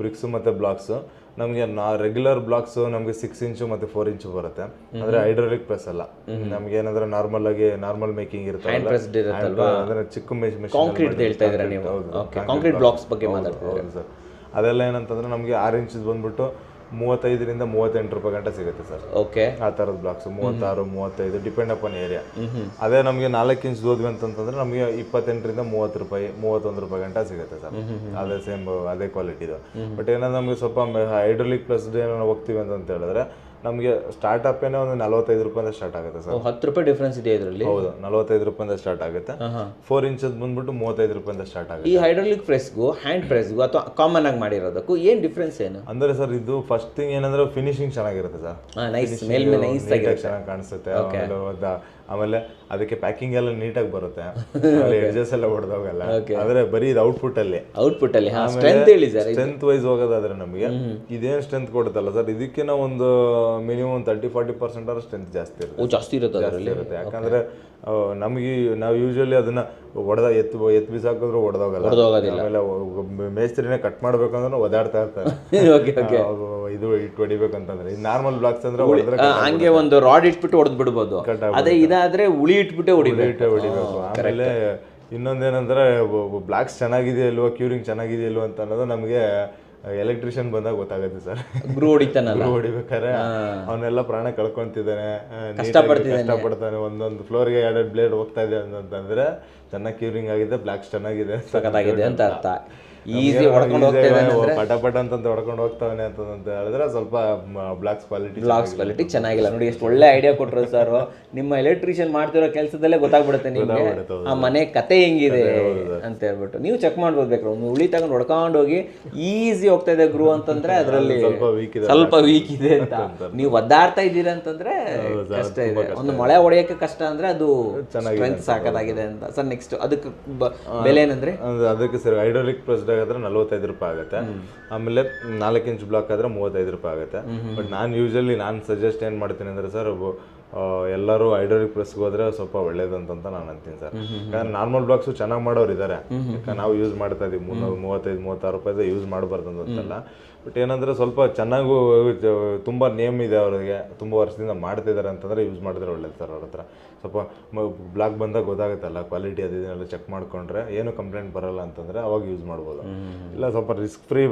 ಬ್ರಿಕ್ಸ್ ಮತ್ತೆ ಬ್ಲಾಕ್ಸ್ ನಮಗೆ ರೆಗ್ಯುಲರ್ ಬ್ಲಾಕ್ಸ್ ನಮಗೆ 6 ಇಂಚು ಮತ್ತೆ 4 ಇಂಚು ಬರುತ್ತೆ. ಅಂದ್ರೆ ಹೈಡ್ರಾಲಿಕ್ ಪ್ರೆಸ್ ಅಲ್ಲ. ನಮ್ಗೆ ಏನಂದ್ರೆ ನಾರ್ಮಲ್ ಮೇಕಿಂಗ್ ಇರುತ್ತೆ, ಅಂದ್ರೆ ಚಿಕ್ಕ ಮೆಷಿನ್ ಕಾಂಕ್ರೀಟ್ ಹೇಳ್ತಾ ಇದ್ದೀರಾ ನೀವು? ಓಕೆ, ಕಾಂಕ್ರೀಟ್ ಬ್ಲಾಕ್ಸ್ ಬಗ್ಗೆ ಮಾತಾಡ್ತೀರಾ ಸರ್. ಅದೆಲ್ಲ ಏನಂತಂದ್ರೆ ನಮಗೆ 6 ಇಂಚ್ ಬಂದ್ಬಿಟ್ಟು 35 ರಿಂದ 38 ರೂಪಾಯಿ ಗಂಟೆ ಸಿಗುತ್ತೆ ಸರ್. ಓಕೆ, ಆ ತರದ ಬ್ಲಾಕ್ಸ್ 36, 35 ಡಿಪೆಂಡ್ ಅಪಾನ್ ಏರಿಯಾ. ಅದೇ ನಮಗೆ 4 ಇಂಚ್ ಹೋದ್ವಿ ಅಂತಂದ್ರೆ ನಮಗೆ 28 ರಿಂದ 30 ರೂಪಾಯಿ 31 ರೂಪಾಯಿ ಗಂಟೆ ಸಿಗುತ್ತೆ ಸರ್. ಅದೇ ಸೇಮ್ ಅದೇ ಕ್ವಾಲಿಟಿದು. ಬಟ್ ಏನಾದ್ರೆ ನಮಗೆ ಸ್ವಲ್ಪ ಹೈಡ್ರಾಲಿಕ್ ಪ್ಲಸ್ ಏನೋ ಹೋಗ್ತೀವಿ ಅಂತ ಹೇಳಿದ್ರೆ ನಮಗೆ ಸ್ಟಾರ್ಟ್ಅಪ್ ಏನೋ ಒಂದು 45 ರೂಪಾಯಿಂದ ಸ್ಟಾರ್ಟ್ ಆಗುತ್ತೆ ಸರ್. 10 ರೂಪಾಯಿ ಡಿಫ್ರೆನ್ಸ್ ಇದೆ ಇದರಲ್ಲಿ. ಹೌದು, 45 ರೂಪಾಯಿಂದ ಸ್ಟಾರ್ಟ್ ಆಗುತ್ತೆ. 4 ಇಂಚ್ ಬಂದ್ಬಿಟ್ಟು 35 ರೂಪಾಯಿಂದ ಸ್ಟಾರ್ಟ್ ಆಗುತ್ತೆ. ಈ ಹೈಡ್ರಾಲಿಕ್ ಪ್ರೆಸ್ಗೂ ಹ್ಯಾಂಡ್ ಪ್ರೆಸ್ಗೂ ಅಥವಾ ಕಾಮನ್ ಆಗಿ ಮಾಡಿರೋದಕ್ಕೂ ಏನ್ ಡಿಫ್ರೆನ್ಸ್ ಏನು? ಅಂದ್ರೆ ಸರ್ ಇದು ಫಸ್ಟ್ ಥಿಂಗ್ ಏನಂದ್ರೆ ಫಿನಿಶಿಂಗ್ ಚೆನ್ನಾಗಿರುತ್ತೆ ಸರ್. ನೈಸ್, ಮೇಲ್ಮೇಲೆ ನೈಸ್ ಆಗಿ ಚೆನ್ನಾಗಿ ಕಾಣಿಸುತ್ತೆ. ಆಮೇಲೆ ಅದಕ್ಕೆ ಪ್ಯಾಕಿಂಗ್ ಎಲ್ಲ ನೀಟಾಗಿ ಬರುತ್ತೆ, ಎಡ್ಜಸ್ ಎಲ್ಲ ಹೊಡೆದೋಗಲ್ಲ. ಆದ್ರೆ ಬರೀ ಇದು ಔಟ್ಪುಟ್ ಅಲ್ಲಿ ಸ್ಟ್ರೆಂತ್ ವೈಸ್ ಹೋಗೋದಾದ್ರೆ ನಮಗೆ ಇದೇನ್ ಸ್ಟ್ರೆಂತ್ ಕೊಡುತ್ತಲ್ಲ ಸರ್, ಇದಕ್ಕಿಂತ ಒಂದು ಮಿನಿಮಮ್ 30-40% ಸ್ಟ್ರೆಂತ್ ಜಾಸ್ತಿ ಇರುತ್ತೆ. ಯಾಕಂದ್ರೆ ನಮಗೆ ನಾವು ಯೂಶಲಿ ಅದನ್ನ ಎತ್ತು ಬಿಸಾಕಿದ್ರು ಹೊಡೆದೋಗಲ್ಲ. ಆಮೇಲೆ ಮೇಸ್ತ್ರಿನೇ ಕಟ್ ಮಾಡ್ಬೇಕಂದ್ರೆ ಒದಾಡ್ತಾ ಇರ್ತಾರೆ ಇದು ಇಟ್ಟು ಹೊಡಿಬೇಕಂತಂದ್ರೆ. ಇದು ನಾರ್ಮಲ್ ಬ್ಲಾಕ್ಸ್ ಅಂದ್ರೆ ಹಂಗೆ ಒಂದು ರಾಡ್ ಇಟ್ಬಿಟ್ಟು ಹೊಡೆದ್ ಬಿಡ್ಬೋದು. ಅದೇ ಇದಾದ್ರೆ ಉಳಿ ಇಟ್ಬಿಟ್ಟೆ ಹೊಡಿಬೇಕು. ಆಮೇಲೆ ಇನ್ನೊಂದೇನಂದ್ರೆ ಬ್ಲಾಕ್ಸ್ ಚೆನ್ನಾಗಿದೆ ಇಲ್ವೋ, ಕ್ಯೂರಿಂಗ್ ಚೆನ್ನಾಗಿದೆ ಇಲ್ವೋ ಅಂತ ಅನ್ನೋದು ನಮಗೆ ಎಲೆಕ್ಟ್ರಿಷಿಯನ್ ಬಂದಾಗ ಗೊತ್ತಾಗುತ್ತೆ ಸರ್. ಗ್ರೂ ಹೊಡಿತಾನಲ್ಲ, ಹೊಡಿಬೇಕಾದ್ರೆ ಅವನ್ನೆಲ್ಲ ಪ್ರಾಣ ಕಳ್ಕೊಂತಿದ್ದಾನೆ, ಕಷ್ಟಪಡ್ತಾನೆ. ಒಂದೊಂದು ಫ್ಲೋರ್ಗೆ 2 ಬ್ಲೇಡ್ ಹೋಗ್ತಾ ಇದೆ ಅಂತಂದ್ರೆ ಚೆನ್ನಾಗಿ ಕ್ಯೂರಿಂಗ್ ಆಗಿದೆ, ಬ್ಲಾಕ್ಸ್ ಚೆನ್ನಾಗಿದೆ ಅಂತ ಅರ್ಥ. ಈಸಿ ಪಟ ಅಂತ ಹೊಡ್ಕೊಂಡು ಹೋಗ್ತಾವನೆ ಅಂತ ಹೇಳಿದ್ರೆ ಸ್ವಲ್ಪ ಬ್ಲಾಕ್ಸ್ ಕ್ವಾಲಿಟಿ ಚೆನ್ನಾಗಿಲ್ಲ. ನೋಡಿ ಎಷ್ಟು ಒಳ್ಳೆ ಐಡಿಯಾ ಕೊಟ್ರು ಸರ್. ನಿಮ್ಮ ಎಲೆಕ್ಟ್ರಿಷಿಯನ್ ಮಾಡ್ತಿರೋ ಕೆಲಸದಲ್ಲೇ ಗೊತ್ತಾಗ್ಬಿಡುತ್ತೆ ನಿಮ್ಗೆ ಆ ಮನೆ ಕತೆ ಹೆಂಗಿದೆ ಅಂತ ಹೇಳ್ಬಿಟ್ಟು. ನೀವು ಚೆಕ್ ಮಾಡ್ಬೋದು ಬೇಕಾದ್ರೆ, ಒಂದು ಉಳಿ ತಗೊಂಡು ಹೊಡ್ಕೊಂಡು ಹೋಗಿ ಈಸಿ ಹೋಗ್ತಾ ಇದೆ ಗ್ರೂ ಅಂತಂದ್ರೆ ಅದರಲ್ಲಿ ಸ್ವಲ್ಪ ವೀಕ್ ಇದೆ ಅಂತ. ನೀವು ಒದ್ದಾಡ್ತಾ ಇದ್ದೀರಾ ಅಂತಂದ್ರೆ ಕಷ್ಟ ಇದೆ. ಒಂದು ಮಳೆ ಹೊಡೆಯಕ್ಕೆ ಕಷ್ಟ ಅಂದ್ರೆ ಅದು ಸ್ಟ್ರೆಂತ್ ಸಾಕಾಗಿದೆ ಅಂತ ಸರ್. ನೆಕ್ಸ್ಟ್ ಅದಕ್ಕೆ ಬೆಲೆ ಏನಂದ್ರೆ ಅದಕ್ಕೆ ಸರ್ ಹೈಡ್ರಾಲಿಕ್ ಪ್ರೆಸ್ ಆದ್ರೆ 45 ರೂಪಾಯಿ ಆಗುತ್ತೆ. ಆಮೇಲೆ 4 ಇಂಚ್ ಬ್ಲಾಕ್ ಆದ್ರೆ 35 ರೂಪಾಯಿ ಆಗುತ್ತೆ. ಬಟ್ ನಾನು ಸಜೆಸ್ಟ್ ಏನ್ ಮಾಡ್ತೀನಿ ಅಂದ್ರೆ ಸರ್, ಎಲ್ಲರೂ ಹೈಡ್ರಾಲಿಕ್ ಪ್ರೆಸ್ಗೆ ಹೋದ್ರೆ ಸ್ವಲ್ಪ ಒಳ್ಳೇದು ಅಂತ ನಾನು ಅಂತೀನಿ ಸರ್. ಯಾಕಂದ್ರೆ ನಾರ್ಮಲ್ ಬ್ಲಾಕ್ಸು ಚೆನ್ನಾಗಿ ಮಾಡೋರು ಇದ್ದಾರೆ. ಯಾಕಂದ್ರೆ ನಾವು ಯೂಸ್ ಮಾಡ್ತಾ ಇದೀವಿ 35-36 ರೂಪಾಯಿ ಯೂಸ್ ಮಾಡಬಾರ್ದು ಅಂತಲ್ಲ. ಬಟ್ ಏನಂದ್ರೆ ಸ್ವಲ್ಪ ಚೆನ್ನಾಗೂ ತುಂಬ ನೇಮ್ ಇದೆ ಅವ್ರಿಗೆ, ತುಂಬ ವರ್ಷದಿಂದ ಮಾಡ್ತಿದ್ದಾರೆ ಅಂತಂದ್ರೆ ಯೂಸ್ ಮಾಡಿದ್ರೆ ಒಳ್ಳೇದು ಸರ್. ಅವ್ರ ಹತ್ರ ಸ್ವಲ್ಪ ಬ್ಲಾಕ್ ಬಂದಾಗ ಗೊತ್ತಾಗುತ್ತಲ್ಲ ಕ್ವಾಲಿಟಿ ಅದನ್ನೆಲ್ಲ ಚೆಕ್ ಮಾಡ್ಕೊಂಡ್ರೆ ಏನು ಕಂಪ್ಲೇಂಟ್ ಬರಲ್ಲ ಅಂತಂದ್ರೆ ಅವಾಗ ಯೂಸ್ ಮಾಡ್ಬೋದು. ಇಲ್ಲ ಸ್ವಲ್ಪ ರಿಸ್ಕ್ ಫ್ರೀ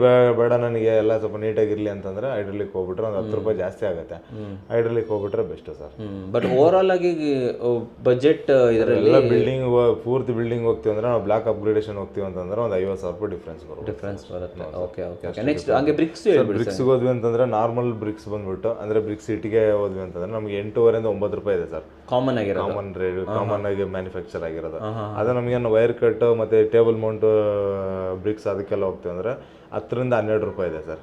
ಬೇಡ ನನಗೆ, ಎಲ್ಲ ಸ್ವಲ್ಪ ನೀಟಾಗಿರ್ಲಿ ಅಂತಂದ್ರೆ ಹೈಡ್ರಾಲಿಕ್ ಹೋಗ್ಬಿಟ್ರೆ ಒಂದು 10 ರೂಪಾಯಿ ಜಾಸ್ತಿ ಆಗುತ್ತೆ. ಹೈಡ್ರಾಲಿಕ್ ಹೋಗ್ಬಿಟ್ರೆ best sir. But over all ಆಗಿ ಬಜೆಟ್ ಇದರಲ್ಲಿ ಪೂರ್ತಿ ಬಿಲ್ಡಿಂಗ್ ಹೋಗ್ತೀವಿ ಅಂದ್ರೆ ನಾವು ಬ್ಲಾಕ್ ಅಪ್ಗ್ರೇಡೇಷನ್ ಹೋಗ್ತೀವಿ ಅಂತಂದ್ರೆ ಒಂದು 50,000 ರೂಪಾಯಿ ಡಿಫ್ರೆನ್ಸ್ ಬರುತ್ತೆ. Okay okay. ನೆಕ್ಸ್ಟ್ ಹಂಗೆ ಬ್ರಿಕ್ಸ್ ಹೋದ್ವಿ ಅಂತಂದ್ರೆ ನಾರ್ಮಲ್ ಬ್ರಿಕ್ಸ್ ಬಂದ್ಬಿಟ್ಟು ಅಂದ್ರೆ ಬ್ರಿಕ್ಸ್ ಇಟ್ಟಿಗೆ ಹೋದ್ವಿ ಅಂತಂದ್ರೆ ನಮಗೆ 8.5 ರಿಂದ 9 ರೂಪಾಯಿ ಇದೆ ಸರ್. ಕಾಮನ್ ಆಗಿ ಮ್ಯಾನುಫ್ಯಾಕ್ಚರ್ ಆಗಿರೋದು. ಅದು ನಮಗೆ ವೈರ್ ಕಟ್ ಮತ್ತೆ ಟೇಬಲ್ ಮೌಂಟ್ ಬ್ರಿಕ್ಸ್ ಅದಕ್ಕೆಲ್ಲ ಹೋಗ್ತೀವಿ ಅಂದ್ರೆ 10 ರಿಂದ 12 ರೂಪಾಯಿ ಇದೆ ಸರ್.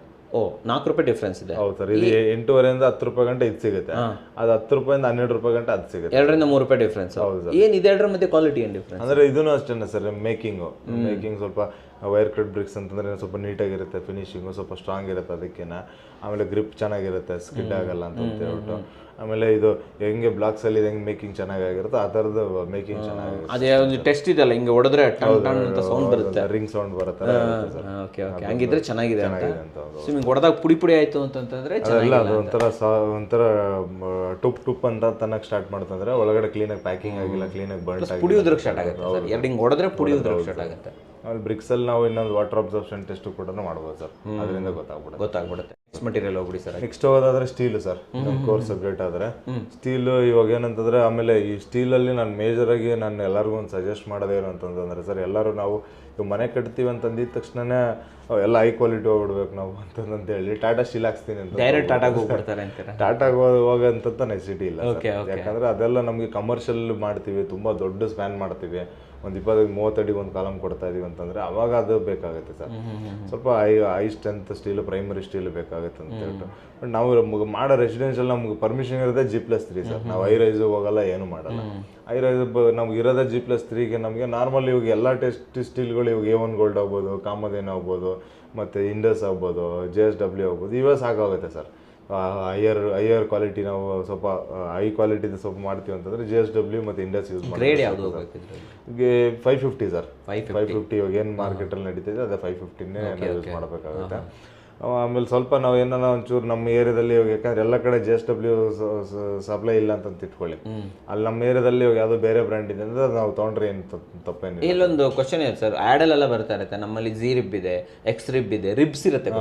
4 ರೂಪಾಯಿ ಡಿಫ್ರೆನ್ಸ್ ಇದೆ. ಹೌದು ಸರ್. ಇದು 8.5 ರಿಂದ 10 ರೂಪಾಯಿ ಗಂಟೆ ಇದು ಸಿಗುತ್ತೆ. ಅದು 10 ರೂಪಾಯಿಂದ 12 ರೂಪಾಯಿ ಗಂಟೆ ಅದು ಸಿಗುತ್ತೆ. 2 ರಿಂದ 3 ರೂಪಾಯಿ ಡಿಫ್ರೆನ್ಸ್. ಏನಿದೆ ಎರಡರ ಮಧ್ಯೆ ಕ್ವಾಲಿಟಿ ಏನು ಡಿಫ್ರೆನ್ಸ್ ಅಂದ್ರೆ ಇದನ್ನು ಅಷ್ಟೇ ಸರ್. ಮೇಕಿಂಗ್ ಸ್ವಲ್ಪ ವೈರ್ ಕಟ್ ಬ್ರಿಕ್ಸ್ ಅಂತಂದ್ರೆ ಸ್ವಲ್ಪ ನೀಟಾಗಿರುತ್ತೆ, ಫಿನಿಶಿಂಗು ಸ್ವಲ್ಪ ಸ್ಟ್ರಾಂಗ್ ಇರುತ್ತೆ ಅದಕ್ಕಿಂತ. ಆಮೇಲೆ ಗ್ರಿಪ್ ಚೆನ್ನಾಗಿರುತ್ತೆ, ಸ್ಕಿಡ್ ಆಗಲ್ಲ ಅಂತ ಹೇಳ್ಬಿಟ್ಟು. ಆಮೇಲೆ ಇದು ಹೆಂಗೆ ಬ್ಲಾಕ್ಸ್ ಅಲ್ಲಿ ಹೆಂಗೆ ಮೇಕಿಂಗ್ ಚೆನ್ನಾಗಿರುತ್ತೆ ಆ ಥರದ್ದು ಮೇಕಿಂಗ್ ಚೆನ್ನಾಗಿರುತ್ತೆ. ಅದೇ ಒಂದು ಟೆಸ್ಟ್ ಇದೆಲ್ಲ, ಹಿಂಗೆ ಹೊಡೆದ್ರೆ ಸೌಂಡ್ ಬರುತ್ತೆ, ರಿಂಗ್ ಸೌಂಡ್ ಬರುತ್ತೆ. ಓಕೆ ಓಕೆ, ಹಂಗಿದ್ರೆ ಚೆನ್ನಾಗಿದೆ ಅಂತ. ಸೊ ನಿಮ್ಗೆ ಹೊಡೆದಾಗ ಪುಡಿ ಆಯ್ತು ಅಂತಂದ್ರೆ ಇಲ್ಲ, ಅದು ಒಂಥರ ಟುಪ್ ಅಂತ ತನಕ ಸ್ಟಾರ್ಟ್ ಮಾಡ್ತಂದ್ರೆ ಒಳಗಡೆ ಕ್ಲೀನಾಗಿ ಪ್ಯಾಕಿಂಗ್ ಆಗಿಲ್ಲ, ಕ್ಲೀನಾಗಿ ಬರ್ನ್ ಆಗಿ ಪುಡಿ ಉದ್ರಕ್ಕೆ ಸ್ಟಾರ್ಟ್ ಆಗುತ್ತೆ. ಎರಡು ಹಿಂಗೆ ಹೊಡೆದ್ರೆ ಪುಡಿ ಉದ್ರಕ್ಕೆ ಸ್ಟಾರ್ಟ್ ಆಗುತ್ತೆ. ಆಮೇಲೆ ಬ್ರಿಕ್ಸಲ್ಲಿ ನಾವು ಇನ್ನೊಂದು ವಾಟರ್ ಅಬ್ಸರ್ಪ್ಷನ್ ಟೆಸ್ಟ್ ಕೂಡ ಮಾಡ್ಬೋದು ಸರ್, ಅದರಿಂದ ಗೊತ್ತಾಗ್ಬಿಡುತ್ತೆ. ನೆಕ್ಸ್ಟ್ ಮಟೀರಿಯಲ್ ಹೋಗ್ಬಿಡಿ ಸರ್. ನೆಕ್ಸ್ಟ್ ಹೋಗೋದಾದ್ರೆ ಸ್ಟೀಲ್ ಸರ್, ಕೋರ್ ಸಬ್ಜೆಕ್ಟ್ ಆದರೆ ಸ್ಟೀಲ್. ಇವಾಗ ಏನಂತಂದ್ರೆ ಆಮೇಲೆ ಈ ಸ್ಟೀಲಲ್ಲಿ ನಾನು ಮೇಜರಾಗಿ ನಾನು ಎಲ್ಲರಿಗೂ ಒಂದು ಸಜೆಸ್ಟ್ ಮಾಡೋದೇನು ಅಂತಂದ್ರೆ ಸರ್, ಎಲ್ಲರೂ ನಾವು ಇವಾಗ ಮನೆ ಕಟ್ತೀವಿ ಅಂತ ಅಂದಿದ ತಕ್ಷಣನೇ ಎಲ್ಲ ಹೈ ಕ್ವಾಲಿಟಿ ಹೋಗ್ಬಿಡ್ಬೇಕು ನಾವು ಅಂತಂತ ಹೇಳಿ ಟಾಟಾ ಸ್ಟೀಲ್ ಹಾಕ್ಸ್ತೀನಿ ಅಂತ ಡೈರೆಕ್ಟ್ ಟಾಟಾಗೆ ಹೋಗ್ಬಿಡ್ತಾರೆ ಅಂತಾರೆ. ಟಾಟಾಗೆ ಹೋಗಂತ ನೆಸಿಟಿ ಇಲ್ಲ, ಯಾಕಂದ್ರೆ ಅದೆಲ್ಲ ನಮಗೆ ಕಮರ್ಷಿಯಲ್ ಮಾಡ್ತೀವಿ, ತುಂಬ ದೊಡ್ಡ ಸ್ಪ್ಯಾನ್ ಮಾಡ್ತೀವಿ, ಒಂದು 20-30 ಅಡಿ ಒಂದು ಕಾಲಮ್ ಕೊಡ್ತಾ ಇದೀವಿ ಅಂತಂದ್ರೆ ಅವಾಗ ಅದು ಬೇಕಾಗುತ್ತೆ ಸರ್. ಸ್ವಲ್ಪ high strength steel, primary steel ಬೇಕಾಗುತ್ತೆ ಅಂತ ಹೇಳ್ಬಿಟ್ಟು. ಬಟ್ ನಾವು ಮಾಡೋ ರೆಸಿಡೆನ್ಷಿಯಲ್ ನಮ್ಗೆ ಪರ್ಮಿಷನ್ ಇರೋದೇ G+3 ಸರ್. ನಾವು ಹೈ ರೈಸು ಹೋಗಲ್ಲ, ಏನು ಮಾಡಲ್ಲ. ಹೈ ರೈಸ್ ನಮ್ಗೆ ಇರೋದೇ G+3ಗೆ. ನಮಗೆ ನಾರ್ಮಲ್ ಇವಾಗ ಎಲ್ಲ ಟೆಸ್ಟ್ ಸ್ಟೀಲ್ಗಳು ಇವಾಗ A1 ಗೋಲ್ಡ್ ಆಗ್ಬೋದು, ಕಾಮಧೇನು ಆಗ್ಬೋದು, ಮತ್ತು ಇಂಡಸ್ ಆಗ್ಬೋದು, JSW ಆಗ್ಬೋದು, ಇವೇ ಸಾಕಾಗುತ್ತೆ ಸರ್. ಹೈಯರ್ ಕ್ವಾಲಿಟಿ ನಾವು ಸ್ವಲ್ಪ ಹೈ ಕ್ವಾಲಿಟಿದು ಸ್ವಲ್ಪ ಮಾಡ್ತೀವಿ ಅಂತಂದ್ರೆ JSW ಮತ್ತು ಇಂಡಸ್ ಯೂಸ್ ಮಾಡಿ. ಗ್ರೇಡ್ ಯಾವುದು? 550 ಸರ್. 550 ಇವಾಗ ಏನು ಮಾರ್ಕೆಟಲ್ಲಿ ನಡೀತಿದೆ ಅದೇ 550ನೇ ಯೂಸ್ ಮಾಡಬೇಕಾಗುತ್ತೆ. ಆಮೇಲೆ ಸ್ವಲ್ಪ ನಾವು ಏನೋ ಒಂಚೂರು ನಮ್ಮ ಏರಿಯಾದಲ್ಲಿ ಇವಾಗ, ಯಾಕಂದ್ರೆ ಎಲ್ಲ ಕಡೆ JSW ಸಪ್ಲೈ ಇಲ್ಲ ಅಂತ ಇಟ್ಕೊಳ್ಳಿ, ಅಲ್ಲಿ ನಮ್ಮ ಏರಿಯಾದಲ್ಲಿ ಇವಾಗ ಯಾವುದೋ ಬೇರೆ ಬ್ರ್ಯಾಂಡ್ ಇದೆ ಅಂದ್ರೆ ನಾವು ತೊಗೊಂಡ್ರೆ ಏನು ತಪ್ಪೇನಿಲ್ಲ. ಇಲ್ಲೊಂದು ಕ್ವಶನ್ ಇದೆ ಸರ್, ಆ್ಯಡಲ್ಲೆಲ್ಲ ಬರ್ತಾ ಇರುತ್ತೆ, ನಮ್ಮಲ್ಲಿ G ರಿಬ್ ಇದೆ, X ರಿಬ್ ಇದೆ, ರಿಬ್ಸ್ ಇರುತ್ತೆ.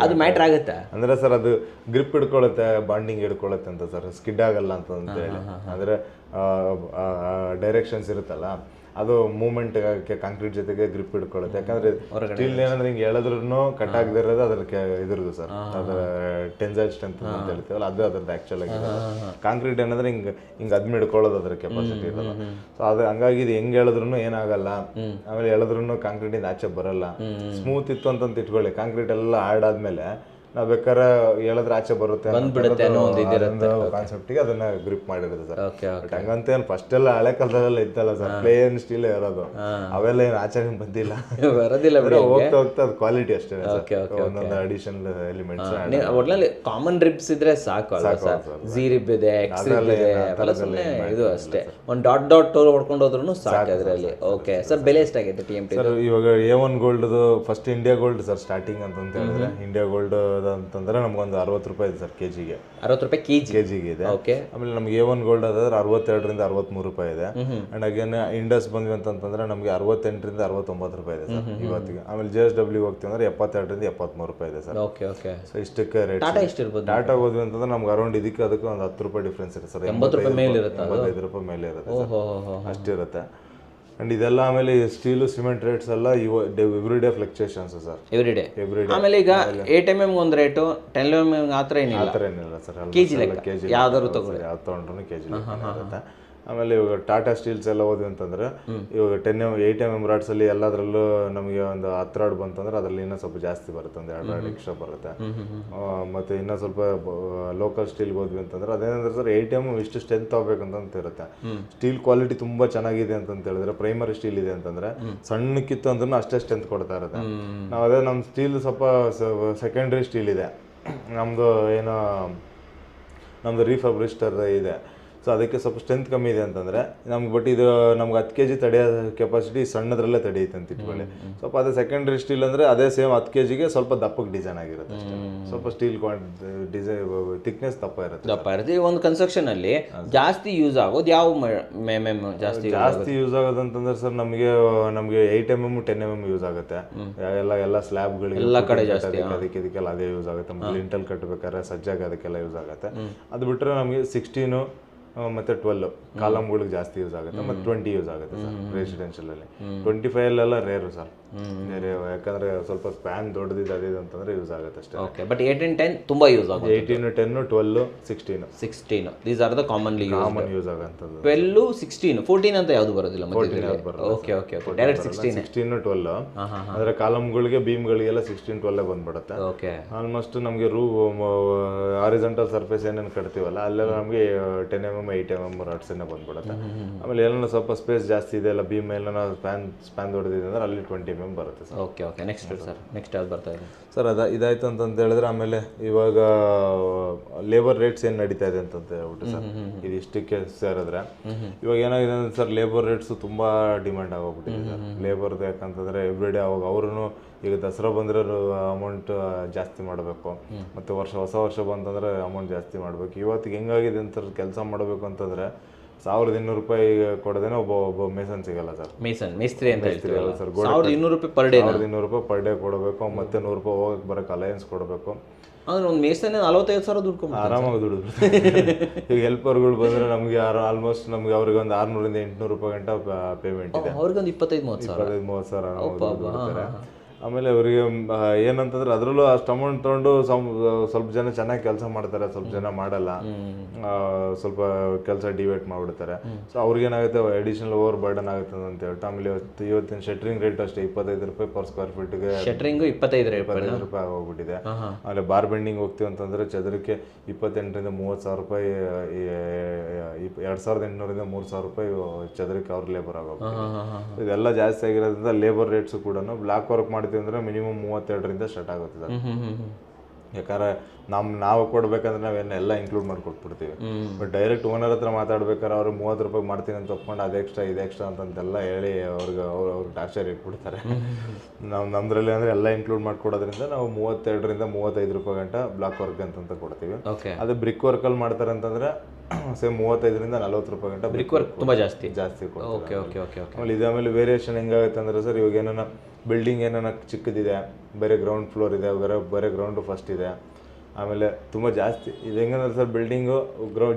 ಅದು ಮ್ಯಾಟ್ರ್ ಆಗುತ್ತೆ ಅಂದ್ರೆ ಸರ್, ಅದು ಗ್ರಿಪ್ ಹಿಡ್ಕೊಳ್ಳುತ್ತೆ, ಬಾಂಡಿಂಗ್ ಹಿಡ್ಕೊಳ್ಳುತ್ತೆ ಅಂತ ಸರ್, ಸ್ಕಿಡ್ ಆಗಲ್ಲ ಅಂತ ಹೇಳಿ. ಅಂದ್ರೆ ಡೈರೆಕ್ಷನ್ಸ್ ಇರುತ್ತಲ್ಲ, ಅದು ಮೂವ್ಮೆಂಟ್ ಕಾಂಕ್ರೀಟ್ ಜೊತೆಗೆ ಗ್ರಿಪ್ ಹಿಡ್ಕೊಳ್ಳುತ್ತೆ. ಯಾಕಂದ್ರೆ ಸ್ಟೀಲ್ ಏನಂದ್ರೆ ಹಿಂಗೆ ಎಳೆದ್ರೂ ಕಟ್ ಆಗದೆ ಇರೋದು ಅದ್ರ ಇದ್ರದ್ದು ಸರ್, ಅದರ ಟೆನ್ಸೈಲ್ ಸ್ಟ್ರೆಂತ್ ಅಂತ ಹೇಳ್ತೀವಲ್ಲ, ಅದು ಅದ್ರದ್ದು ಆಕ್ಚುಲ್ ಆಗಿ. ಕಾಂಕ್ರೀಟ್ ಏನಂದ್ರೆ ಹಿಂಗೆ ಅದ್ನ ಹಿಡ್ಕೊಳ್ಳೋದು ಅದ್ರ ಕೆಪಾಸಿಟಿ ಇರಲ್ಲ. ಸೊ ಅದು ಹಂಗಾಗಿ ಇದು ಹೆಂಗೆ ಎಳೆದ್ರೂ ಏನಾಗಲ್ಲ. ಆಮೇಲೆ ಎಳೆದ್ರೂ ಕಾಂಕ್ರೀಟಿಂದ ಆಚೆ ಬರಲ್ಲ. ಸ್ಮೂತ್ ಇತ್ತು ಅಂತ ಇಟ್ಕೊಳ್ಳಿ, ಕಾಂಕ್ರೀಟ್ ಎಲ್ಲ ಆಡಾದ್ಮೇಲೆ ನಾವು ಬೇಕಾದ್ರೆ ಹೇಳಿದ್ರೆ ಆಚೆ ಬರುತ್ತೆ ಕಾನ್ಸೆಪ್ಟಿಗೆ ಅದನ್ನ ಗ್ರಿಪ್ ಮಾಡಿರೋದು ಸರ್. ಬಟ್ ಹಂಗಂತ ಏನು ಫಸ್ಟ್ ಎಲ್ಲ ಹಳೆ ಕಾಲದಲ್ಲೆಲ್ಲ ಇತ್ತಲ್ಲ ಸರ್, ಪ್ಲೇನ್ ಸ್ಟೀಲ್ ಇರೋದು, ಅವೆಲ್ಲ ಏನು ಆಚರಣೆ ಬಂದಿಲ್ಲ, ಹೋಗ್ತಾ ಹೋಗ್ತಾ ಅದು ಕ್ವಾಲಿಟಿ ಅಷ್ಟೇ, ಒಂದೊಂದು ಅಡಿಷನಲ್ ಎಲಿಮೆಂಟ್ಸ್. ಒಟ್ನಲ್ಲಿ ಕಾಮನ್ ರಿಬ್ಸ್ ಇದ್ರೆ ಸಾಕು ಅಲ್ವಾ ಸರ್? G ರಿಬ್ ಇದೆ, X ರಿಬ್ ಇದೆ, ಇದು ಅಷ್ಟೇ. ಒಂದು ಡಾಟ್ ಹೊಡ್ಕೊಂಡು ಹೋದ್ರೂ ಸಾಕು ಅದರಲ್ಲಿ. ಓಕೆ ಸರ್, ಬೆಲೆ ಎಷ್ಟಾಗೈತೆ TMT ಸರ್? ಇವಾಗ A1 ಗೋಲ್ಡ್ದು first India gold sir starting ಅಂತ ಹೇಳಿದ್ರೆ, ಇಂಡಿಯಾ ಗೋಲ್ಡ್ ಅಂತಂದ್ರೆ ನಮ್ಗೊಂದು 60 ರೂಪಾಯಿ ಇದೆ ಸರ್ ಕೆಜಿಗೆ. 60 ರೂಪಾಯಿ ಕೆಜಿಗೆ ಇದೆ. ಆಮೇಲೆ ನಮ್ಗೆ A1 ಗೋಲ್ಡ್ ಅದಾದ್ರೆ 62ರಿಂದ 63 ರೂಪಾಯಿ ಇದೆ. ಅಂಡ್ ಅಗೇನ್ ಇಂಡಸ್ ಬಂದ್ವಿ ಅಂತಂದ್ರೆ ನಮ್ಗೆ 68ರಿಂದ 69 ರೂಪಾಯಿ ಇದೆ ಸರ್ ಇವತ್ತಿಗೆ. ಆಮೇಲೆ JSW ಹೋಗ್ತೀವಿ ಅಂದ್ರೆ 72ರಿಂದ 73 ರೂಪಾಯಿ ಇದೆ ಸರ್. ಸೊ ಇಷ್ಟಕ್ಕೆ ರೇಟ್. ಟಾಟಾ ಹೋದ್ವಿ ಅಂತಂದ್ರೆ ನಮ್ಗೆ ಅರೌಂಡ್ ಇದಕ್ಕೆ ಅದಕ್ಕೆ ಒಂದು 10 ರೂಪಾಯಿ ಡಿಫ್ರೆನ್ಸ್ ಇದೆ ಸರ್. 85 ರೂಪಾಯಿ ಮೇಲೆ ಇರುತ್ತೆ ಅಷ್ಟಿರುತ್ತೆ. ಅಂಡ್ ಇದೆಲ್ಲ ಆಮೇಲೆ ಸ್ಟೀಲು ಸಿಮೆಂಟ್ ರೇಟ್ಸ್ ಎಲ್ಲ every day fluctuations sir, every day. ಆಮೇಲೆ ಈಗ 8mm ಒಂದು ರೇಟು, 10mm ಆ ಥರ ಏನಿಲ್ಲ ಸರ್. ಕೆಜಿ ಯಾವ್ದಾದ್ರು ತಗೊಳ್ಳಿ, ಯಾವ್ದು ತೊಗೊಂಡ್ರು ಕೆಜಿ ಇರುತ್ತೆ. ಆಮೇಲೆ ಇವಾಗ ಟಾಟಾ ಸ್ಟೀಲ್ಸ್ ಎಲ್ಲ ಹೋದ್ವಿ ಅಂತಂದ್ರೆ ಇವಾಗ 8mm ರಾಡ್ಸಲ್ಲಿ ಎಲ್ಲದರಲ್ಲೂ ನಮಗೆ ಒಂದು 10 ರಾಡ್ ಬಂತಂದ್ರೆ ಅದರಲ್ಲಿ ಇನ್ನೂ ಸ್ವಲ್ಪ ಜಾಸ್ತಿ ಬರುತ್ತೆ, ಒಂದು 2 ರಾಡ್ ಎಕ್ಸ್ಟ್ರಾ ಬರುತ್ತೆ. ಮತ್ತು ಇನ್ನೂ ಸ್ವಲ್ಪ ಲೋಕಲ್ ಸ್ಟೀಲ್ಗೆ ಹೋದ್ವಿ ಅಂತಂದ್ರೆ ಅದೇನಂದ್ರೆ ಸರ್ 8mm ಇಷ್ಟು ಸ್ಟ್ರೆಂತ್ ಆಗ್ಬೇಕಂತ ಇರುತ್ತೆ. ಸ್ಟೀಲ್ ಕ್ವಾಲಿಟಿ ತುಂಬ ಚೆನ್ನಾಗಿದೆ ಅಂತ ಹೇಳಿದ್ರೆ, ಪ್ರೈಮರಿ ಸ್ಟೀಲ್ ಇದೆ ಅಂತಂದ್ರೆ ಸಣ್ಣಕ್ಕಿತ್ತು ಅಂದ್ರೂ ಅಷ್ಟೇ ಸ್ಟ್ರೆಂತ್ ಕೊಡ್ತಾ ಇರುತ್ತೆ. ನಾವು ಅದೇ ನಮ್ಮ ಸ್ಟೀಲ್ ಸ್ವಲ್ಪ ಸೆಕೆಂಡ್ರಿ ಸ್ಟೀಲ್ ಇದೆ ನಮ್ಮದು, ಏನೋ ನಮ್ಮದು ರೀಫಬ್ರಿಸ್ಟರ್ ಇದೆ. ಸೊ ಅದಕ್ಕೆ ಸ್ವಲ್ಪ ಸ್ಟ್ರೆಂತ್ ಕಮ್ಮಿ ಇದೆ ಅಂತಂದರೆ ನಮ್ಗೆ, ಬಟ್ ಇದು ನಮ್ಗೆ 10 kg ತಡೆಯೋ ಕೆಪಾಸಿಟಿ ಸಣ್ಣದ್ರಲ್ಲೇ ತಡೆಯುತ್ತೆ ಅಂತ ಇಟ್ಕೊಳ್ಳಿ. ಸ್ವಲ್ಪ ಅದೇ ಸೆಕೆಂಡ್ರಿ ಸ್ಟೀಲ್ ಅಂದರೆ ಅದೇ ಸೇಮ್ 10 kgಗೆ ಸ್ವಲ್ಪ ದಪ್ಪಕ್ಕೆ ಡಿಸೈನ್ ಆಗಿರುತ್ತೆ ಅಷ್ಟೇ. ಸ್ವಲ್ಪ ಸ್ಟೀಲ್ ಡಿಸೈನ್ ಥಿಕ್ನೆಸ್ ದಪ್ಪ ಇರುತ್ತೆ. ಒಂದು ಕನ್ಸ್ಟ್ರಕ್ಷನ್ ಅಲ್ಲಿ ಜಾಸ್ತಿ ಯೂಸ್ ಆಗೋದು ಯಾವ mm ಜಾಸ್ತಿ ಯೂಸ್ ಆಗೋದಂತಂದ್ರೆ ಸರ್ ನಮಗೆ 8mm 10mm ಯೂಸ್ ಆಗುತ್ತೆ. ಎಲ್ಲ ಸ್ಲ್ಯಾಬ್ಗಳಿಗೆ ಎಲ್ಲ ಕಡೆ ಜಾಸ್ತಿ ಅದಕ್ಕೆಲ್ಲ ಅದೇ ಯೂಸ್ ಆಗುತ್ತೆ. ಲಿಂಟಲ್ ಕಟ್ಟಬೇಕಾದ್ರೆ ಸಜ್ಜಾಗ ಅದಕ್ಕೆಲ್ಲ ಯೂಸ್ ಆಗುತ್ತೆ. ಅದು ಬಿಟ್ಟರೆ ನಮಗೆ 16 ಮತ್ತು 12 ಕಾಲಮ್ಗಳಿಗೆ ಜಾಸ್ತಿ ಯೂಸ್ ಆಗುತ್ತೆ, ಮತ್ತು 20 ಯೂಸ್ ಆಗುತ್ತೆ ಸರ್ ರೆಸಿಡೆನ್ಷಿಯಲಲ್ಲಿ. 25 ರೇರು ಸರ್, ಯಾಕಂದ್ರೆ ಸ್ವಲ್ಪ ಸ್ಪ್ಯಾನ್ ದೊಡ್ಡದಿದೆ ಅದಿದೆ ಅಂತಂದ್ರೆ ಯೂಸ್ ಆಗುತ್ತೆ ಅಷ್ಟೇ. ಓಕೆ, ಬಟ್ 18, 10 ತುಂಬಾ ಯೂಸ್ ಆಗುತ್ತೆ. 18, 10, 12, 16 these are the common use ಆಗುವಂಥದ್ದು. 12, 16, 14 ಅಂತ ಯಾವುದು ಬರೋದಿಲ್ಲ. ಓಕೆ ಡೈರೆಕ್ಟ್ 16, 12 ಅಂದ್ರೆ ಕಾಲಮ್ಗಳಿಗೆ ಬೀಮ್ಗಳಿಗೆಲ್ಲ 16, 12 ಬಂದ್ಬಿಡುತ್ತೆ. ಓಕೆ, ಆಲ್ಮೋಸ್ಟ್ ನಮಗೆ ಹಾರಿಜಾಂಟಲ್ ಸರ್ಫೇಸ್ ಏನೇನು ಕಟ್ತೀವಲ್ಲ ಅಲ್ಲೆಲ್ಲ ನಮಗೆ 10mm 8mm ರಾಡ್ಸನ್ನ ಬಂದ್ಬಿಡುತ್ತೆ. ಆಮೇಲೆ ಎಲ್ಲ ಸ್ವಲ್ಪ ಸ್ಪೇಸ್ ಜಾಸ್ತಿ ಇದೆ, ಎಲ್ಲ ಬೀಮ್ ಎಲ್ಲ ಸ್ಪ್ಯಾನ್ ದೊಡ್ಡದಿದೆ ಅಂದ್ರೆ ಅಲ್ಲಿ 20mm ಬರುತ್ತೆ ಸರ್. ಓಕೆ ನೆಕ್ಸ್ಟ್ ಯಾವ್ದು ಬರ್ತಾ ಇದೆ ಸರ್? ಇದಾಯ್ತು ಅಂತ ಹೇಳಿದ್ರೆ ಆಮೇಲೆ ಇವಾಗ ಲೇಬರ್ ರೇಟ್ಸ್ ಏನು ನಡೀತಾ ಇದೆ ಅಂತ ಹೇಳ್ಬಿಟ್ಟು ಸರ್, ಇದು ಇಷ್ಟಕ್ಕೆ ಸೇರಿದ್ರೆ ಇವಾಗ ಏನಾಗಿದೆ ಅಂದ್ರೆ ಸರ್, ಲೇಬರ್ ರೇಟ್ಸ್ ತುಂಬಾ ಡಿಮ್ಯಾಂಡ್ ಆಗೋಗ್ಬಿಟ್ಟಿದೆ ಸರ್ ಲೇಬರ್ದು. ಯಾಕಂತಂದ್ರೆ ಎವ್ರಿ ಡೇ ಅವಾಗ ಅವ್ರೂ ಈಗ ದಸರಾ ಬಂದ್ರೆ ಅಮೌಂಟ್ ಜಾಸ್ತಿ ಮಾಡಬೇಕು, ಮತ್ತು ಹೊಸ ವರ್ಷ ಬಂತಂದ್ರೆ ಅಮೌಂಟ್ ಜಾಸ್ತಿ ಮಾಡಬೇಕು. ಇವತ್ತಿಗೆ ಹೆಂಗಾಗಿದೆ ಅಂತ ಕೆಲಸ ಮಾಡಬೇಕು ಅಂತಂದ್ರೆ 1200 ರೂಪಾಯಿ ಕೊಡದೇನೆ ಒಬ್ಬ ಮೇಸನ್ ಸಿಗಲ್ಲ ಸರ್. ಮೇಸ್ತ್ರಿ ಅಂತ ಹೇಳ್ತೀವಿ ಸರ್. 1200 ರೂಪಾಯಿ ಪರ್ ಡೇ. 1200 ರೂಪಾಯಿ ಪರ್ ಡೇ ಕೊಡಬೇಕು, ಮತ್ತೆ 100 ರೂಪಾಯಿ ಹೋಗಕ್ಕೆ ಬರೋಕ್ಕೆ ಅಲಯನ್ಸ್ ಕೊಡಬೇಕು. ಅಂದ್ರೆ ಒಂದು ಮೇಸ್ತ್ರಿ 45,000 ದುಡ್ಕೊಂಡು ಆರಾಮಾಗಿ ದುಡಿದ್ರು. ಈಗ ಹೆಲ್ಪರ್ಗಳು ಬಂದರೆ ನಮಗೆ ಆಲ್ಮೋಸ್ಟ್ ನಮಗೆ ಅವ್ರಿಗೆ ಒಂದು 600 ಇಂದ 800 ರೂಪಾಯಿ ಗಂಟ ಪೇಮೆಂಟ್ ಇದೆ. ಅವ್ರಿಗೊಂದು 25-30 ಸಾವಿರ ದುಡಿತಾರೆ. ಆಮೇಲೆ ಅವರಿಗೆ ಏನಂತಂದ್ರೆ ಅದರಲ್ಲೂ ಅಷ್ಟು ಅಮೌಂಟ್ ತೊಗೊಂಡು ಸ್ವಲ್ಪ ಜನ ಚೆನ್ನಾಗಿ ಕೆಲಸ ಮಾಡ್ತಾರೆ, ಸ್ವಲ್ಪ ಜನ ಮಾಡಲ್ಲ, ಸ್ವಲ್ಪ ಕೆಲಸ ಡಿವೈಡ್ ಮಾಡಿಬಿಡ್ತಾರೆ. ಸೊ ಅವ್ರಿಗೇನಾಗುತ್ತೆ, ಅಡಿಷನಲ್ ಓವರ್ ಬರ್ಡನ್ ಆಗುತ್ತೆ ಅಂತ ಹೇಳ್ಬಿಟ್ಟು. ಆಮೇಲೆ ಇವತ್ತಿನ ಶೆಟ್ರಿಂಗ್ ರೇಟ್ ಅಷ್ಟೇ 25 ರೂಪಾಯಿ ಪರ್ ಸ್ಕ್ವೇರ್ ಫೀಟ್ಗೆ. ಶೆಟ್ರಿಂಗ್ 25 ರೂಪಾಯಿ ಆಗೋಗ್ಬಿಟ್ಟಿದೆ. ಆಮೇಲೆ ಬಾರ್ ಬೆಂಡಿಂಗ್ ಹೋಗ್ತೀವಿ ಅಂತಂದ್ರೆ ಚದರಕ್ಕೆ 28,000 ಇಂದ 30,000 ರೂಪಾಯಿ, 2,800 ಇಂದ 3,000 ರೂಪಾಯಿ ಚದರಕ್ಕೆ ಅವ್ರ ಲೇಬರ್ ಆಗೋಗ್ಬಿಟ್ಟಿದೆ. ಇದೆಲ್ಲ ಜಾಸ್ತಿ ಆಗಿರೋದ್ರಿಂದ ಲೇಬರ್ ರೇಟ್ಸು ಕೂಡ ಬ್ಲಾಕ್ ವರ್ಕ್ ಮಾಡಿ ಅಂದ್ರೆ ಮಿನಿಮಮ್ 32ರಿಂದ ಸ್ಟಾರ್ಟ್ ಆಗುತ್ತೆ ಸರ್. ಯಾಕಂದ್ರೆ ನಾವು ಕೊಡ್ಬೇಕಂದ್ರೆ ನಾವೆಲ್ಲ ಇನ್ಕ್ಲೂಡ್ ಮಾಡಿ ಕೊಟ್ಬಿಡ್ತೀವಿ. ಬಟ್ ಡೈರೆಕ್ಟ್ ಓನರ್ ಹತ್ರ ಮಾತಾಡ್ಬೇಕಾದ್ರೆ ಅವರು 30 ರೂಪಾಯಿ ಮಾಡ್ತೀನಿ ಅಂತ ಒಪ್ಕೊಂಡು ಅದು ಎಕ್ಸ್ಟ್ರಾ ಇದು ಎಕ್ಸ್ಟ್ರಾ ಅಂತೆಲ್ಲ ಹೇಳಿ ಅವ್ರಿಗೆ ಟಾರ್ಚರ್ ಇಟ್ಬಿಡ್ತಾರೆ. ನಾವು ನಮ್ದ್ರಲ್ಲಿ ಅಂದ್ರೆ ಎಲ್ಲ ಇನ್ಕ್ಲೂಡ್ ಮಾಡ್ಕೊಡೋದ್ರಿಂದ ನಾವು 32ರಿಂದ 35 ರೂಪಾಯಿ ಗಂಟ ಬ್ಲಾಕ್ ವರ್ಕ್ ಅಂತ ಕೊಡ್ತೀವಿ. ಅದೇ ಬ್ರಿಕ್ ವರ್ಕಲ್ಲಿ ಮಾಡ್ತಾರೆ ಅಂತಂದ್ರೆ ಸೇಮ್ 35ರಿಂದ 40 ರೂಪಾಯಿ ಗಂಟ ಬ್ರಿಕ್ ವರ್ಕ್ ತುಂಬಾ ಜಾಸ್ತಿ ಕೊಡ್ತೀವಿ. ಆಮೇಲೆ ಇದಾಮೇಲೆ ವೇರಿಯೇಷನ್ ಹೆಂಗಾಗುತ್ತೆ ಅಂದ್ರೆ ಸರ್, ಇವಾಗ ಏನಾನ ಬಿಲ್ಡಿಂಗ್ ಏನಾನ ಚಿಕ್ಕದಿದೆ, ಬೇರೆ ಗ್ರೌಂಡ್ ಫ್ಲೋರ್ ಇದೆ, ಬೇರೆ ಗ್ರೌಂಡು ಫಸ್ಟ್ ಇದೆ, ಆಮೇಲೆ ತುಂಬ ಜಾಸ್ತಿ ಇದು ಹೆಂಗಂದ್ರೆ ಸರ್, ಬಿಲ್ಡಿಂಗು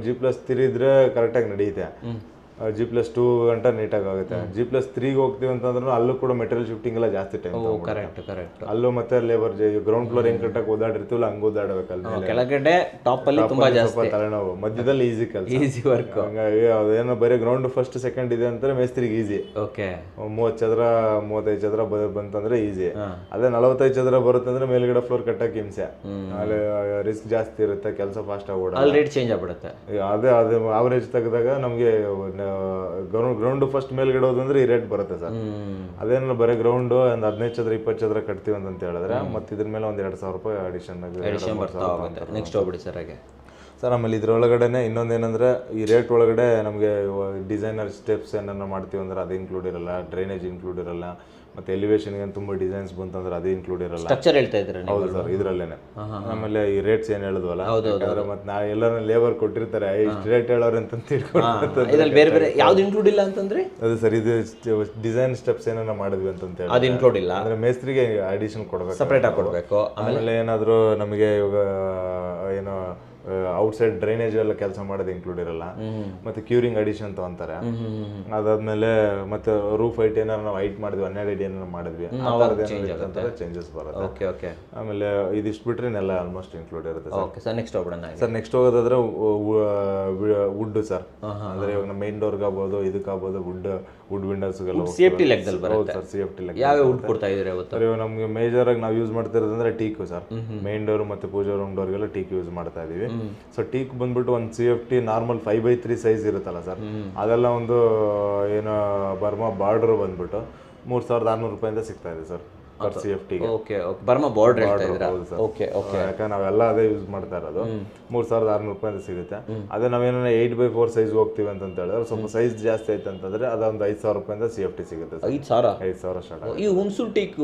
G+3 ಇದ್ರೆ ಕರೆಕ್ಟಾಗಿ ನಡೆಯುತ್ತೆ. G+2 ಗಂಟ ನೀಟಾಗಿ ಆಗುತ್ತೆ. G+3 ಹೋಗ್ತೀವಿ ಅಂತಂದ್ರೂ ಅಲ್ಲೂ ಕೂಡ ಮೆಟೀರಿಯಲ್ ಶಿಫ್ಟಿಂಗ್ ಎಲ್ಲ ಜಾಸ್ತಿ ಟೈಮ್. ಕರೆಕ್ಟ್. ಅಲ್ಲೂ ಮತ್ತೆ ಲೇಬರ್ ಗ್ರೌಂಡ್ ಫ್ಲೋರ್ ಹೆಂಗ್ ಕರೆಕ್ಟಾಗಿ ಓದಾಡಿರ್ತೀವಲ್ಲ ಹಂಗೆ ಓದಾಡಬೇಕಲ್ಲ. ಕೆಳಗಡೆ ಟಾಪ್ ಅಲ್ಲಿ ತುಂಬಾ ಜಾಸ್ತಿ ತಲೆನೋವು, ಮಧ್ಯದಲ್ಲಿ ಈಸಿ ಕೆಲಸ, ಈಸಿ ವರ್ಕ್. ಹಂಗಾಗಿ ಅದೇನೋ ಬರೀ ಗ್ರೌಂಡ್ ಫಸ್ಟ್ ಸೆಕೆಂಡ್ ಇದೆ ಅಂತಾರೆ ಮೇಸ್ತ್ರಿಗೆ ಈಸಿ. 30 ಚದರ 35 ಚದರ ಬಂತಂದ್ರೆ ಈಸಿ. ಅದೇ 45 ಚದರ ಬರುತ್ತಂದ್ರೆ ಮೇಲ್ಗಡೆ ಫ್ಲೋರ್ ಕಟ್ಟಕ್ಕೆ ಹಿಂಸೆ, ಆಮೇಲೆ ರಿಸ್ಕ್ ಜಾಸ್ತಿ ಇರುತ್ತೆ, ಕೆಲಸ ಫಾಸ್ಟ್ ಆಗೋಡ, ರೇಟ್ ಚೇಂಜ್ ಆಗ್ಬಿಡುತ್ತೆ. ಅದೇ ಆವರೇಜ್ ತೆಗೆದಾಗ ನಮಗೆ ಗ್ರೌಂಡ್ ಫಸ್ಟ್ ಮೇಲ್ಗಡೆ ಹೋದಂದ್ರೆ ಈ ರೇಟ್ ಬರುತ್ತೆ ಸರ್. ಅದೇನೋ ಬರೀ ಗ್ರೌಂಡ್ ಒಂದು 15 ಚದರ 20 ಚದರ ಕಟ್ತೀವಿ ಅಂತ ಹೇಳಿದ್ರೆ ಮತ್ತೆ ಇದ್ರ ಮೇಲೆ ಒಂದು 2,000 ರೂಪಾಯಿ ಅಡಿಷನ್ ನೆಕ್ಸ್ಟ್ ಹೋಗ್ಬಿಡಿ ಸರ್. ಹಾಗೆ ಸರ್ ಆಮೇಲೆ ಇದ್ರೊಳಗಡೆನೆ ಇನ್ನೊಂದೇನಂದ್ರೆ, ಈ ರೇಟ್ ಒಳಗಡೆ ನಮಗೆ ಡಿಸೈನರ್ ಸ್ಟೆಪ್ಸ್ ಏನಾರ ಮಾಡ್ತೀವಿ ಅಂದ್ರೆ ಅದು ಇನ್ಕ್ಲೂಡ್ ಇರಲ್ಲ, ಡ್ರೈನೇಜ್ ಇನ್ಕ್ಲೂಡ್ ಇರಲ್ಲ, ಮತ್ತೆ ಎಲಿವೇಶನ್ಗೆ ತುಂಬ ಡಿಸೈನ್ಸ್ ಬಂತಂದ್ರೆ ಅದು ಇನ್ಕ್ಲೂಡ್ ಇರಲ್ಲ. ಸ್ಟ್ರಕ್ಚರ್ ಹೇಳ್ತಾ ಇದ್ದಾರೆ. ಹೌದು ಸರ್, ಇದರಲ್ಲೇನೆ. ಆಮೇಲೆ ಈ ರೇಟ್ಸ್ ಏನು ಹೇಳಿದ್ವಲ್ಲ, ಯಾಕಂದ್ರೆ ಮತ್ತೆ ನಾ ಎಲ್ಲರೂ ಲೇಬರ್ ಕೊಟ್ಟಿರ್ತಾರೆ, ಇಷ್ಟು ರೇಟ್ ಹೇಳೋರು ಅಂತ ತಿಳ್ಕೊಂಡು ಬೇರೆ ಬೇರೆ ಯಾವ್ದು ಇನ್ಕ್ಲೂಡ್ ಇಲ್ಲ ಅಂತಂದ್ರೆ ಅದು ಸರ್, ಇದು ಡಿಸೈನ್ ಸ್ಟೆಪ್ಸ್ ಏನಾರ ಮಾಡಿದ್ವಿ ಅಂತ ಹೇಳಿ ಅದು ಇನ್ಕ್ಲೂಡ್ ಇಲ್ಲ. ಅಂದ್ರೆ ಮೇಸ್ತ್ರಿಗೆ ಅಡಿಷನ್ ಕೊಡಬೇಕು, ಸಪ್ರೇಟ್ ಆಗಿ ಕೊಡಬೇಕು. ಆಮೇಲೆ ಏನಾದರೂ ನಮಗೆ ಇವಾಗ ಏನೋ ಔಟ್ಸೈಡ್ ಡ್ರೈನೇಜ್ ಎಲ್ಲ ಕೆಲಸ ಮಾಡೋದು ಇನ್ಕ್ಲೂಡ್ ಇರಲ್ಲ. ಮತ್ತೆ ಕ್ಯೂರಿಂಗ್ ಅಡಿಷನ್ ಅಂತ ಅಂತಾರೆ. ಅದಾದ್ಮೇಲೆ ಮತ್ತೆ ರೂಫ್ ಹೈಟ್ ಏನಾರು ನಾವು ಹೈಟ್ ಮಾಡಿದ್ವಿ, 12 ಅಡಿ ಏನಾರು ಮಾಡಿದ್ವಿ, ಚೇಂಜಸ್ ಬರುತ್ತೆ. ಆಮೇಲೆ ಇದಿಷ್ಟು ಬಿಟ್ರೆ ಎಲ್ಲ ಆಲ್ಮೋಸ್ಟ್ ಇನ್ಕ್ಲೂಡ್ ಇರುತ್ತೆ ಸರ್. ನೆಕ್ಸ್ಟ್ ಹೋಗೋಣ ಸರ್. ನೆಕ್ಸ್ಟ್ ಹೋಗೋದಾದ್ರೆ ವುಡ್ ಸರ್. ಅಂದ್ರೆ ಇವಾಗ ನಮ್ಮ ಮೈನ್ ಡೋರ್ಗೆ ಆಗ್ಬೋದು, ಇದಕ್ಕಾಗ್ಬೋದು, ವುಡ್ ವಿಂಡೋಸ್ಗೆಲ್ಲ ಸೇಫ್ಟಿ ಲೆಕ್ಕದಲ್ಲಿ ಬರುತ್ತೆ. ಸರ್ ಸೇಫ್ಟಿ ಲೆಕ್ಕ ಯಾವ ವುಡ್ ಕೊಡ್ತಾ ಇದ್ದೀರಾ ಇವತ್ತು? ಸರ್ ಇವಾಗ ನಮಗೆ ಮೇಜರ್ ಆಗಿ ನಾವು ಯೂಸ್ ಮಾಡ್ತಿರೋದಂದ್ರೆ ಟೀಕು ಸರ್. ಮೈನ್ ಡೋರ್ ಮತ್ತೆ ಪೂಜಾ ರೂಮ್ ಡೋರ್ಗೆಲ್ಲ ಟೀಕ್ ಯೂಸ್ ಮಾಡ್ತಾ ಇದೀವಿ. ಸೊ ಟೀಕ್ ಬಂದ್ಬಿಟ್ಟು ಒಂದು CFT ನಾರ್ಮಲ್ 5/3 ಸೈಜ್ ಇರುತ್ತಲ್ಲ ಸರ್, ಅದೆಲ್ಲ ಒಂದು ಏನು ಬರ್ಮಾ ಬಾರ್ಡರ್ ಬಂದ್ಬಿಟ್ಟು 3,600 ರೂಪಾಯಿಂದ ಸಿಗ್ತಾ ಇದೆ sir per CFT. Burma border ಯಾಕಂದ್ರೆ ನಾವೆಲ್ಲ ಅದೇ ಯೂಸ್ ಮಾಡ್ತಾ ಇರೋದು. 3,600 ರೂಪಾಯಿಂದ ಸಿಗುತ್ತೆ. ಅದೇ ನಾವೇನೋ 8/4 ಸೈಜ್ ಹೋಗ್ತೀವಿ ಅಂತ ಹೇಳಿದ್ರೆ ಸ್ವಲ್ಪ ಸೈಜ್ ಜಾಸ್ತಿ ಆಯ್ತು ಅಂತಂದ್ರೆ ಅದೊಂದು 5,000 ರೂಪಾಯಿಂದ CFT ಸಿಗುತ್ತೆ. 5,000 ಸ್ಟಾರ್ಟ್. ಈ ಹುಣಸೂರು ಟೀಕ್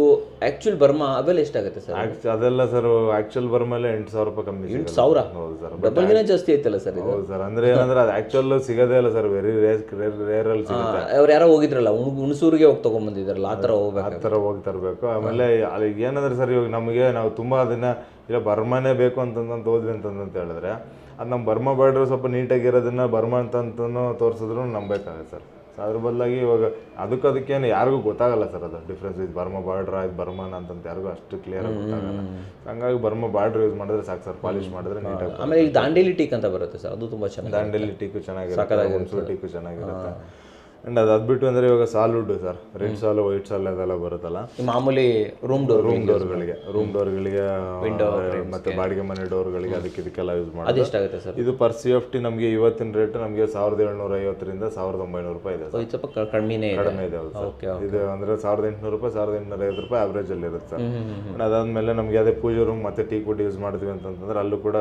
ಆಕ್ಚುಲ್ ಬರ್ಮಾ ಅವೆಲ್ಲ ಎಷ್ಟಾಗುತ್ತೆ ಸರ್? ಅದೆಲ್ಲ ಸರ್ ಆಕ್ಚುಲ್ ಬರ್ಮೇಲೆ 8,000 ರೂಪಾಯಿ ಕಮ್ಮಿ. 8,000? ಹೌದು ಸರ್, ಡಬಲ್ ಗಿನ ಜಾಸ್ತಿ ಐತಲ್ಲ ಸರ್? ಹೌದು ಸರ್. ಅಂದ್ರೆ ಏನಂದ್ರೆ ಅದು ಆಕ್ಚುಲ್ ಸಿಗೋದೇ ಇಲ್ಲ ಸರ್, ವೆರಿ ರೇರ್ ಅಲ್ಲಿ ಸಿಗುತ್ತೆ. ಅವ್ರು ಯಾರೋ ಹೋಗಿದ್ರಲ್ಲ ಹುಣಸೂರಿಗೆ ಹೋಗಿ ತಗೊಂಡ್ಬಂದಿದ್ರಲ್ಲ, ಆ ಥರ ಹೋಗಿ ತರಬೇಕು. ಆಮೇಲೆ ಅಲ್ಲಿ ಏನಂದ್ರೆ ಸರ್, ಇವಾಗ ನಮಗೆ ನಾವು ತುಂಬಾ ಅದನ್ನ ಇಲ್ಲ ಬರ್ಮಾನೇ ಬೇಕು ಅಂತಂತ ಹೋದ್ವಿ ಅಂತ ಹೇಳಿದ್ರೆ ಅದು ನಮ್ಮ ಬರ್ಮಾ ಬಾರ್ಡರ್ ಸ್ವಲ್ಪ ನೀಟಾಗಿರೋದನ್ನ ಬರ್ಮಾ ಅಂತನೂ ತೋರಿಸಿದ್ರು ನಂಬೇಕಾಗುತ್ತೆ ಸರ್. ಅದ್ರ ಬದಲಾಗಿ ಇವಾಗ ಅದಕ್ಕೇನು ಯಾರಿಗೂ ಗೊತ್ತಾಗಲ್ಲ ಸರ್, ಅದು ಡಿಫ್ರೆನ್ಸ್. ಇದು ಬರ್ಮಾ ಬಾರ್ಡ್ರ್ ಆಯ್ತು ಬರ್ಮಾನ ಅಂತಂತ ಯಾರಿಗೂ ಅಷ್ಟು ಕ್ಲಿಯರ್ ಆಗಿ ಗೊತ್ತಾಗಲ್ಲ. ಹಂಗಾಗಿ ಬರ್ಮಾ ಬಾರ್ಡ್ರ್ ಯೂಸ್ ಮಾಡಿದ್ರೆ ಸಾಕು ಸರ್, ಪಾಲಿಶ್ ಮಾಡಿದ್ರೆ ನೀಟಾಗಿ. ಆಮೇಲೆ ಈ ದಾಂಡೇಲಿ ಟೀಕ್ ಅಂತ ಬರುತ್ತೆ ಸರ್, ಅದು ತುಂಬಾ ಚೆನ್ನಾಗಿ. ದಾಂಡೇಲಿ ಟೀಕು ಚೆನ್ನಾಗಿರುತ್ತೆ, ಹುಣಸೂರು ಟೀಕು ಚೆನ್ನಾಗಿರುತ್ತೆ. ಅಂಡ್ ಅದು ಬಿಟ್ಟು ಅಂದ್ರೆ ಇವಾಗ ಸಾಲ್ವುಡ್ ಸರ್, ರೆಡ್ ಸಾಲು, ವೈಟ್ ಸಾಲು ಅದೆಲ್ಲ ಬರುತ್ತಲ್ಲ, ಮಾಮೂಲಿ ರೂಮ್ ಡೋರ್ಗಳಿಗೆ ಮತ್ತೆ ಬಾಡಿಗೆ ಮನೆ ಡೋರ್ಗಳಿಗೆ ಇದಕ್ಕೆಲ್ಲ ಯೂಸ್ ಮಾಡಿ. ಎಷ್ಟಾಗುತ್ತೆ ಸರ್ ಇದು ಪರ್ CFT? ನಮಗೆ ಇವತ್ತಿನ ರೇಟ್ ನಮಗೆ 1,750ರಿಂದ 1,900 ರೂಪಾಯಿ ಇದೆ. ಸ್ವಲ್ಪ ಕಡಿಮೆ ಇದೆ. ಇದು ಅಂದ್ರೆ 1,800 ರೂಪಾಯಿ 1,850 ರೂಪಾಯಿ ಆವ್ರೇಜ್ ಅಲ್ಲಿ ಇರುತ್ತೆ ಸರ್. ಅದಾದ್ಮೇಲೆ ನಮ್ಗೆ ಅದೇ ಪೂಜಾ ರೂಮ್ ಮತ್ತೆ ಟೀ ಕುಡ್ ಯೂಸ್ ಮಾಡ್ತೀವಿ ಅಂತಂದ್ರೆ ಅಲ್ಲೂ ಕೂಡ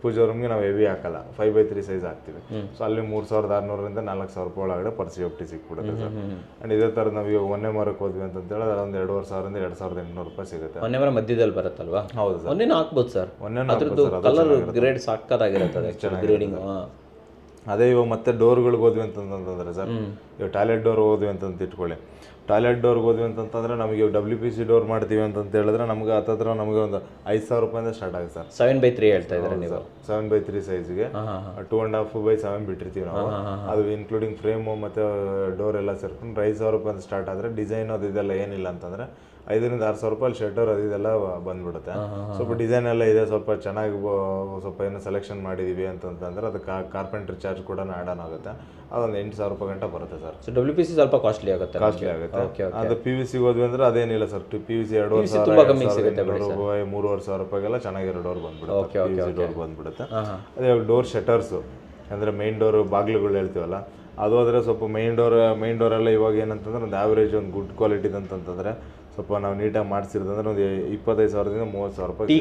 ಪೂಜಾ ರೂಮ್ಗೆ ನಾವು ಹೆವಿ ಹಾಕಲ್ಲ, 5/3 ಸೈಜ್ ಹಾಕ್ತಿವಿ. ಸೊ ಅಲ್ಲಿ 3,600ರಿಂದ 4,000 ರೂಪಾಯಿ ಒಳಗಡೆ ಪರ್ CFT ಸಿಕ್ಬಿಡುತ್ತೆ ಸರ್. ಅಂಡ್ ಇದೇ ತರ ನಾವು ಈಗ ಒಂದೇ ಮರಕ್ಕೆ ಹೋದ್ವಿ ಅಂತ ಹೇಳಿದ್ರೆ ಅದೊಂದು 2,500ರಿಂದ 2,800 ರೂಪಾಯಿ ಸಿಗುತ್ತೆ. ಒಂದೇ ಮರ ಮಧ್ಯದಲ್ಲಿ ಬರುತ್ತಲ್ವಾ? ಹೌದು ಸರ್, ಒಂದೇನು ಹಾಕ್ಬೋದು ಸರ್. ಅದ್ರದ್ದು ಕಲರ್ ಗ್ರೇಡ್ ಸಾಕಾಗಿರುತ್ತೆ ಗ್ರೇಡಿಂಗ್. ಅದೇ ಇವಾಗ ಮತ್ತೆ ಡೋರ್ಗಳಿಗೆ ಹೋದ್ವಿ ಅಂತಂತಂದ್ರೆ ಸರ್, ಇವಾಗ ಟಾಯ್ಲೆಟ್ ಡೋರ್ ಹೋದ್ವಿ ಅಂತ ಇಟ್ಕೊಳ್ಳಿ. ಟಾಯ್ಲೆಟ್ ಡೋರ್ಗೆ ಹೋದ್ವಿ ಅಂತಂತಂದ್ರೆ ನಮಗೆ WPC ಡೋರ್ ಮಾಡ್ತೀವಿ ಅಂತ ಹೇಳಿದ್ರೆ ನಮ್ಗೆ ಹತ್ತತ್ರ ನಮಗೆ ಒಂದು 5,000 ರೂಪಾಯಿಂದ ಸ್ಟಾರ್ಟ್ ಆಗುತ್ತೆ ಸರ್. 7/3 ಹೇಳ್ತಾ ಇದ್ದಾರೆ ನೀವು. 7/3 ಸೈಜ್ಗೆ 2.5/7 ಬಿಟ್ಟಿರ್ತೀವಿ ನಾವು. ಅದು ಇನ್ಕ್ಲೂಡಿಂಗ್ ಫ್ರೇಮು ಮತ್ತು ಡೋರ್ ಎಲ್ಲ ಸೇರ್ಕೊಂಡು 5,000 ರೂಪಾಯಿಂದ ಸ್ಟಾರ್ಟ್ ಆದರೆ ಡಿಸೈನ್ ಅದು ಇದೆಲ್ಲ ಏನಿಲ್ಲ ಅಂತಂದರೆ 5,000-6,000 ರೂಪಾಯಿ ಶೆಟರ್ ಅದು ಇದೆಲ್ಲ ಬಂದ್ಬಿಡುತ್ತೆ. ಸ್ವಲ್ಪ ಡಿಸೈನ್ ಎಲ್ಲ ಇದೆ, ಸ್ವಲ್ಪ ಚೆನ್ನಾಗಿ ಸ್ವಲ್ಪ ಏನೋ ಸೆಲೆಕ್ಷನ್ ಮಾಡಿದೀವಿ ಅಂತಂತಂದ್ರೆ ಅದು ಕಾರ್ಪೆಂಟ್ರಿ ಚಾರ್ಜ್ ಕೂಡ ಆಡ್ ಆನ್ ಆಗುತ್ತೆ. ಅದೊಂದು 8,000 ರೂಪಾಯಿ ಗಂಟ ಬರುತ್ತೆ ಸರ್. ಸೊ WPC ಸ್ವಲ್ಪ ಕಾಸ್ಟ್ಲಿ ಆಗುತ್ತೆ. ಅದು PVC ಹೋದ್ವಿ ಅಂದ್ರೆ ಅದೇನಿಲ್ಲ ಸರ್, PVC 2,500 ರೂಪಾಯಿ 3,500 ರೂಪಾಯಿಗೆಲ್ಲ ಚೆನ್ನಾಗಿರೋ ಡೋರ್ ಬಂದ್ಬಿಡುತ್ತೆ. PVC ಡೋರ್ ಬಂದ್ಬಿಡುತ್ತೆ. ಅದೇ ಡೋರ್ ಶಟರ್ಸು ಅಂದರೆ ಮೈನ್ ಡೋರ್ ಬಾಗಿಲುಗಳು ಹೇಳ್ತೀವಲ್ಲ, ಅದು ಆದರೆ ಸ್ವಲ್ಪ ಮೈನ್ ಡೋರ್ ಎಲ್ಲ ಇವಾಗ ಏನಂತಂದ್ರೆ ಒಂದು ಆವ್ರೇಜ್ ಒಂದು ಗುಡ್ ಕ್ವಾಲಿಟಿ ಅಂತಂತಂದ್ರೆ ಸ್ವಲ್ಪ ನಾವು ನೀಟಾಗಿ ಮಾಡಿಸಿರೋದಂದ್ರೆ ಒಂದು 25,000ದಿಂದ 30,000 ರೂಪಾಯಿ.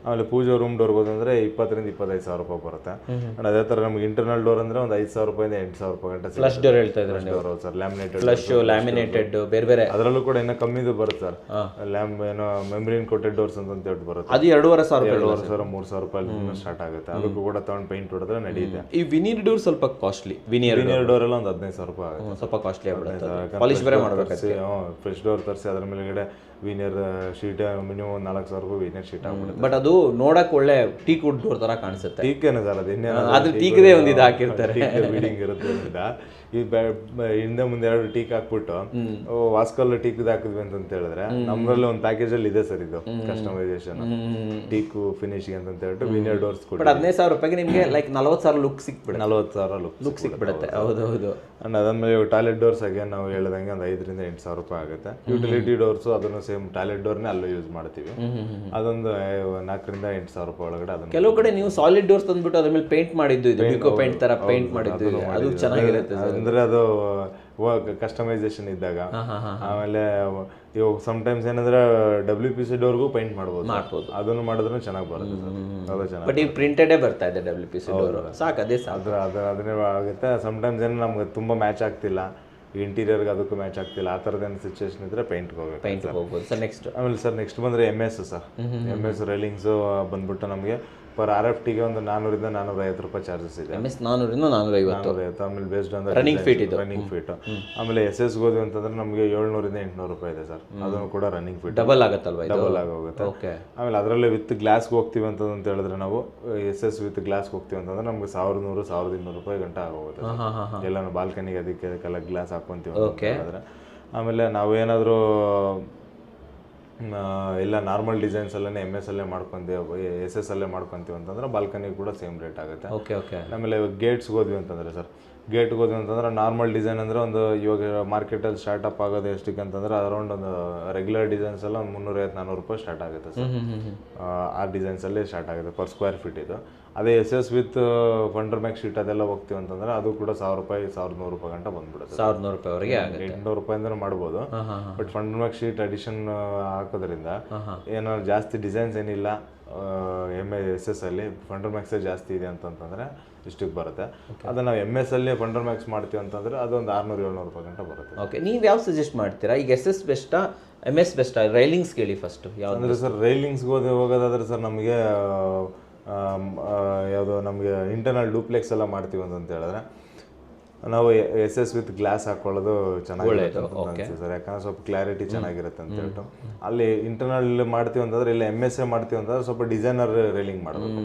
ಆಮೇಲೆ ಪೂಜೆ ರೂಮ್ ಡೋರ್ ಹೋದಂದ್ರೆ 20,000-25,000 ರೂಪಾಯಿ ಬರುತ್ತೆ. ಅಂಡ್ ಅದೇ ಥರ ನಮ್ಗೆ ಇಂಟರ್ನಲ್ ಡೋರ್ ಅಂದ್ರೆ ಒಂದು 5,000 ರೂಪಾಯಿಂದ 8,000 ರೂಪಾಯಿ ಗಂಟೆ. ಫ್ಲಶ್ ಡೋರ್ ಹೇಳ್ತಾ ಇದ್ದಾರೆ ಸರ್, ಲ್ಯಾಮಿನೇಟೆಡ್ ಬೇರೆ ಬೇರೆ ಅದರಲ್ಲೂ ಕೂಡ ಇನ್ನೂ ಕಮ್ಮಿದು ಬರುತ್ತೆ ಸರ್. ಏನೋ ಮೆಮ್ರಿನ್ ಕೋಟೆಡ್ ಡೋರ್ಸ್ ಅಂತ ಹೇಳ್ಬಿಟ್ಟು ಬರುತ್ತೆ. ಅದು 2,500 3,000 ರೂಪಾಯಿ ಸ್ಟಾರ್ಟ್ ಆಗುತ್ತೆ. ಅದಕ್ಕೂ ಕೂಡ ತಗೊಂಡು ಪೇಂಟ್ ಹೊಡೆದ್ರೆ ನಡೆಯುತ್ತೆ. ಈ ವಿನಿಯರ್ ಡೋರ್ ಸ್ವಲ್ಪ ಕಾಸ್ಟ್ಲಿ. ವಿನಿಯರ್ ಡೋರ್ ಎಲ್ಲ ಒಂದು 15,000 ರೂಪಾಯಿ ಆಗುತ್ತೆ. ಸ್ವಲ್ಪ ಕಾಸ್ಟ್ಲಿ ಆಗ್ಬಿಡುತ್ತೆ. ಪಾಲಿಶ್ ಬೇರೆ ಮಾಡಬೇಕು. ಫ್ರೆಶ್ ಡೋರ್ ತರಿಸಿ ಅದ್ರ ಮೇಲೆಗಡೆ ವಿನಿಯರ್ ಶೀಟ್ ಮಿನಿಮಮ್ 4,000 ರೂಪಾಯಿ ವಿನಿಯರ್ ಶೀಟ್ ಆಗ್ಬಿಡುತ್ತೆ. ಬಟ್ ಅದು ನೋಡಕ್ ಒಳ್ಳೆ ಟೀಕ್ ವುಡ್ ಡೋರ್ ತರ ಕಾಣಿಸುತ್ತೆ. ಟೀಕೇನೆ ಸರ್, ಅದು ಅದು ಟೀಕ್ದೇ ಒಂದು ಇದು ಹಾಕಿರ್ತಾರೆ, ಬೀಡಿಂಗ್ ಇರುತ್ತೆ. ಈ ಹಿಂದೆ ಮುಂದೆ 2 ಟೀಕ್ ಹಾಕ್ಬಿಟ್ಟು ವಾಸ್ಕಲ್ ಟೀಕ್ ಹಾಕಿದ್ವಿ ಅಂತ ಹೇಳಿದ್ರೆ ನಮ್ಮಲ್ಲಿ ಒಂದು ಪ್ಯಾಕೇಜ್ ಅಲ್ಲಿ ಇದೆ ಸರ್, ಇದು ಕಸ್ಟಮೈಸೇಷನ್ ಟೀಕು ಫಿನಿಶಿಂಗ್ ಅಂತ ಹೇಳ್ಬಿಟ್ಟು ವಿನಿಯರ್ ಡೋರ್ಸ್ ಕೊಟ್ಟು 15,000 ರೂಪಾಯಿಗೆ ನಿಮಗೆ ಲೈಕ್ 40,000 ಲುಕ್ ಸಿಕ್ಬಿಡುತ್ತೆ. 40,000 ಲುಕ್ ಸಿಕ್ಬಿಡುತ್ತೆ. ಹೌದು. ಅಂಡ್ ಅದಾದ್ಮೇಲೆ ಟಾಯ್ಲೆಟ್ ಡೋರ್ಸ್ ಆಗಿ ನಾವು ಹೇಳ್ದಂಗೆ ಒಂದು 5,000-8,000 ರೂಪಾಯಿ ಆಗುತ್ತೆ. ಯುಟಿಲಿಟಿ ಡೋರ್ಸು ಅದನ್ನು ಸೇಮ್ ಟಾಯ್ಲೆಟ್ ಡೋರ್ನೇ ಅಲ್ಲೂ ಯೂಸ್ ಮಾಡ್ತೀವಿ. ಅದೊಂದು 4,000-8,000 ರೂಪಾಯಿ ಒಳಗಡೆ. ಅದನ್ನು ಕೆಲವು ಕಡೆ ನೀವು ಸಾಲಿಡ್ ಡೋರ್ಸ್ ತಂದ್ಬಿಟ್ಟು ಅದ್ರ ಮೇಲೆ ಪೇಂಟ್ ಮಾಡಿದ್ದು, ಇದು ಡಿಕೋ ಪೇಂಟ್ ತರ ಪೇಂಟ್ ಮಾಡಿದ್ದು, ಅದು ಚೆನ್ನಾಗಿರುತ್ತೆ. ಅಂದ್ರೆ ಅದು ಕಸ್ಟಮೈಸೇಷನ್ ಇದ್ದಾಗ. ಆಮೇಲೆ ಇವಾಗ ಸಮ್ಟೈಮ್ಸ್ ಏನಂದ್ರೆ WPC ಡೋರ್ಗೂ ಪೇಂಟ್ ಮಾಡ್ಬೋದು, ಅದನ್ನು ಮಾಡಿದ್ರೆ ಚೆನ್ನಾಗಿ ಬರುತ್ತೆ ಸರ್. ಬಟ್ ಈಗ ಪ್ರಿಂಟೆಡೇ ಬರ್ತಾ ಇದೆ WPC ಡೋರ್, ಸಾಕು ಅದೇ ಸಾಕು. ಅದನ್ನೇ ಆಗುತ್ತೆ. ಸಮ್ಟೈಮ್ಸ್ ಏನೋ ನಮ್ಗೆ ತುಂಬ ಮ್ಯಾಚ್ ಆಗ್ತಿಲ್ಲ, ಇಂಟೀರಿಯರ್ಗೆ ಅದಕ್ಕೂ ಮ್ಯಾಚ್ ಆಗ್ತಿಲ್ಲ, ಆ ಥರದ್ದೇನು ಸಿಚುವೇಶನ್ ಇದ್ರೆ ಪೇಂಟ್ಗೆ ಹೋಗ್ಬೋದು ಸರ್. ನೆಕ್ಸ್ಟ್ ಬಂದರೆ MS ಸರ್. MS ರೈಲಿಂಗ್ಸು ಬಂದ್ಬಿಟ್ಟು ನಮಗೆ ಪರ್ RFTಗೆ ಒಂದು 400-450 ರೂಪಾಯಿ ಚಾರ್ಜಸ್ ಇದೆ. MS 400-450. ಆಮೇಲೆ ಬೇಸ್ಡ್ ಆನ್ ರನ್ನಿಂಗ್ ಫೀಟ್. ಆಮೇಲೆ SS ಹೋದ್ವಿ ಅಂತಂದ್ರೆ ನಮಗೆ 700-800 ರೂಪಾಯಿ ಇದೆ ಸರ್. ಅದನ್ನು ಕೂಡ ರನ್ನಿಂಗ್ ಫೀಟ್ ಡಬಲ್ ಆಗುತ್ತಲ್ವಾ? ಡಬಲ್ ಆಗೋಗುತ್ತೆ. ಆಮೇಲೆ ಅದರಲ್ಲೇ ವಿತ್ ಗ್ಲಾಸ್ಗೆ ಹೋಗ್ತೀವಿ ಅಂತ ಹೇಳಿದ್ರೆ ನಾವು SS ವಿತ್ ಗ್ಲಾಸ್ಗೆ ಹೋಗ್ತೀವಿ ಅಂತಂದ್ರೆ ನಮ್ಗೆ 1,100-1,200 ರೂಪಾಯಿ ಗಂಟೆ ಆಗೋಗುತ್ತೆ ಎಲ್ಲ. ನಾವು ಬಾಲ್ಕನಿಗೆ ಅದಕ್ಕೆಲ್ಲ ಗ್ಲಾಸ್ ಹಾಕ್ಕೊಂತೀವಿ ಅಂತಂದ್ರೆ. ಆಮೇಲೆ ನಾವೇನಾದರೂ ಎಲ್ಲ ನಾರ್ಮಲ್ ಡಿಸೈನ್ಸ್ ಅಲ್ಲೇ MS ಅಲ್ಲೇ ಮಾಡ್ಕೊಂತೀವಿ, SS ಅಲ್ಲೇ ಮಾಡ್ಕೊಂತೀವಿ ಅಂತಂದ್ರೆ ಬಾಲ್ಕನಿ ಕೂಡ ಸೇಮ್ ರೇಟ್ ಆಗುತ್ತೆ. ಆಮೇಲೆ ಗೇಟ್ಸ್ಗೆ ಹೋದ್ವಿ ಅಂತಂದ್ರೆ ಸರ್, ಗೇಟ್ಗೆ ಹೋದ್ವಿ ಅಂತಂದ್ರೆ ನಾರ್ಮಲ್ ಡಿಸೈನ್ ಅಂದರೆ ಒಂದು ಇವಾಗ ಮಾರ್ಕೆಟಲ್ಲಿ ಸ್ಟಾರ್ಟಪ್ ಆಗೋದು ಎಷ್ಟಕ್ಕೆ ಅಂತಂದ್ರೆ ಅರೌಂಡ್ ಒಂದು ರೆಗ್ಯುಲರ್ ಡಿಸೈನ್ಸ್ ಎಲ್ಲ ಒಂದು 350-400 ರೂಪಾಯಿ ಸ್ಟಾರ್ಟ್ ಆಗುತ್ತೆ ಸರ್. ಆ ಡಿಸೈನ್ಸಲ್ಲೇ ಸ್ಟಾರ್ಟ್ ಆಗುತ್ತೆ ಪರ್ ಸ್ಕ್ವೇರ್ ಫೀಟ್ ಇದು. ಅದೇ SS with Fundermax sheet ಅದೆಲ್ಲ ಹೋಗ್ತೀವಿ ಅಂತಂದ್ರೆ ಅದು ಕೂಡ 1,000 ರೂಪಾಯಿ 1,100 ರೂಪಾಯಿ ಗಂಟ ಬಂದ್ಬಿಡುತ್ತೆ. 1,100 ರೂಪಾಯಿವರೆಗೆ ಆಗುತ್ತೆ. 800 ರೂಪಾಯಿಂದ ಮಾಡ್ಬೋದು. But Fundermax sheet addition ಹಾಕೋದ್ರಿಂದ ಏನೋ ಜಾಸ್ತಿ ಡಿಸೈನ್ಸ್ ಏನಿಲ್ಲ SS ಅಲ್ಲಿ, ಫಂಡರ್ ಮ್ಯಾಕ್ಸೇ ಜಾಸ್ತಿ ಇದೆ ಅಂತಂತಂದ್ರೆ ಇಷ್ಟಕ್ಕೆ ಬರುತ್ತೆ. ಅದನ್ನ ನಾವು MS ಅಲ್ಲಿ ಫಂಡರ್ ಮ್ಯಾಕ್ಸ್ ಮಾಡ್ತೀವಿ ಅಂತಂದ್ರೆ ಅದೊಂದು 600-700 ರೂಪಾಯಿ ಗಂಟ ಬರುತ್ತೆ. ಓಕೆ, ನೀವು ಯಾವ ಸಜೆಸ್ಟ್ ಮಾಡ್ತೀರಾ? ಈಗ SS ಬೆಸ್ಟಾ MS ಬೆಸ್ಟಾ? ರೈಲಿಂಗ್ಸ್ ಕೇಳಿ ಫಸ್ಟ್. ಯಾವ್ದಂದ್ರೆ ಸರ್ ರೈಲಿಂಗ್ಸ್ಗೆ ಹೋಗೋದಾದ್ರೆ ಸರ್ ನಮಗೆ ಯಾವುದು ನಮಗೆ ಇಂಟರ್ನಲ್ ಡೂಪ್ಲೆಕ್ಸ್ ಎಲ್ಲ ಮಾಡ್ತೀವಿ ಅಂತ ಹೇಳಿದ್ರೆ ನಾವು SS ವಿತ್ ಗ್ಲಾಸ್ ಹಾಕೊಳ್ಳೋದು ಚೆನ್ನಾಗಿರುತ್ತೆ ಸರ್. ಯಾಕಂದ್ರೆ ಸ್ವಲ್ಪ ಕ್ಲಾರಿಟಿ ಚೆನ್ನಾಗಿರುತ್ತೆ ಅಂತ ಹೇಳ್ಬಿಟ್ಟು ಅಲ್ಲಿ ಇಂಟರ್ನಲ್ ಮಾಡ್ತೀವಿ ಅಂತಂದ್ರೆ ಇಲ್ಲ MS ಮಾಡ್ತೀವಿ ಅಂತಂದ್ರೆ ಸ್ವಲ್ಪ ಡಿಸೈನರ್ ರೈಲಿಂಗ್ ಮಾಡಬೇಕು.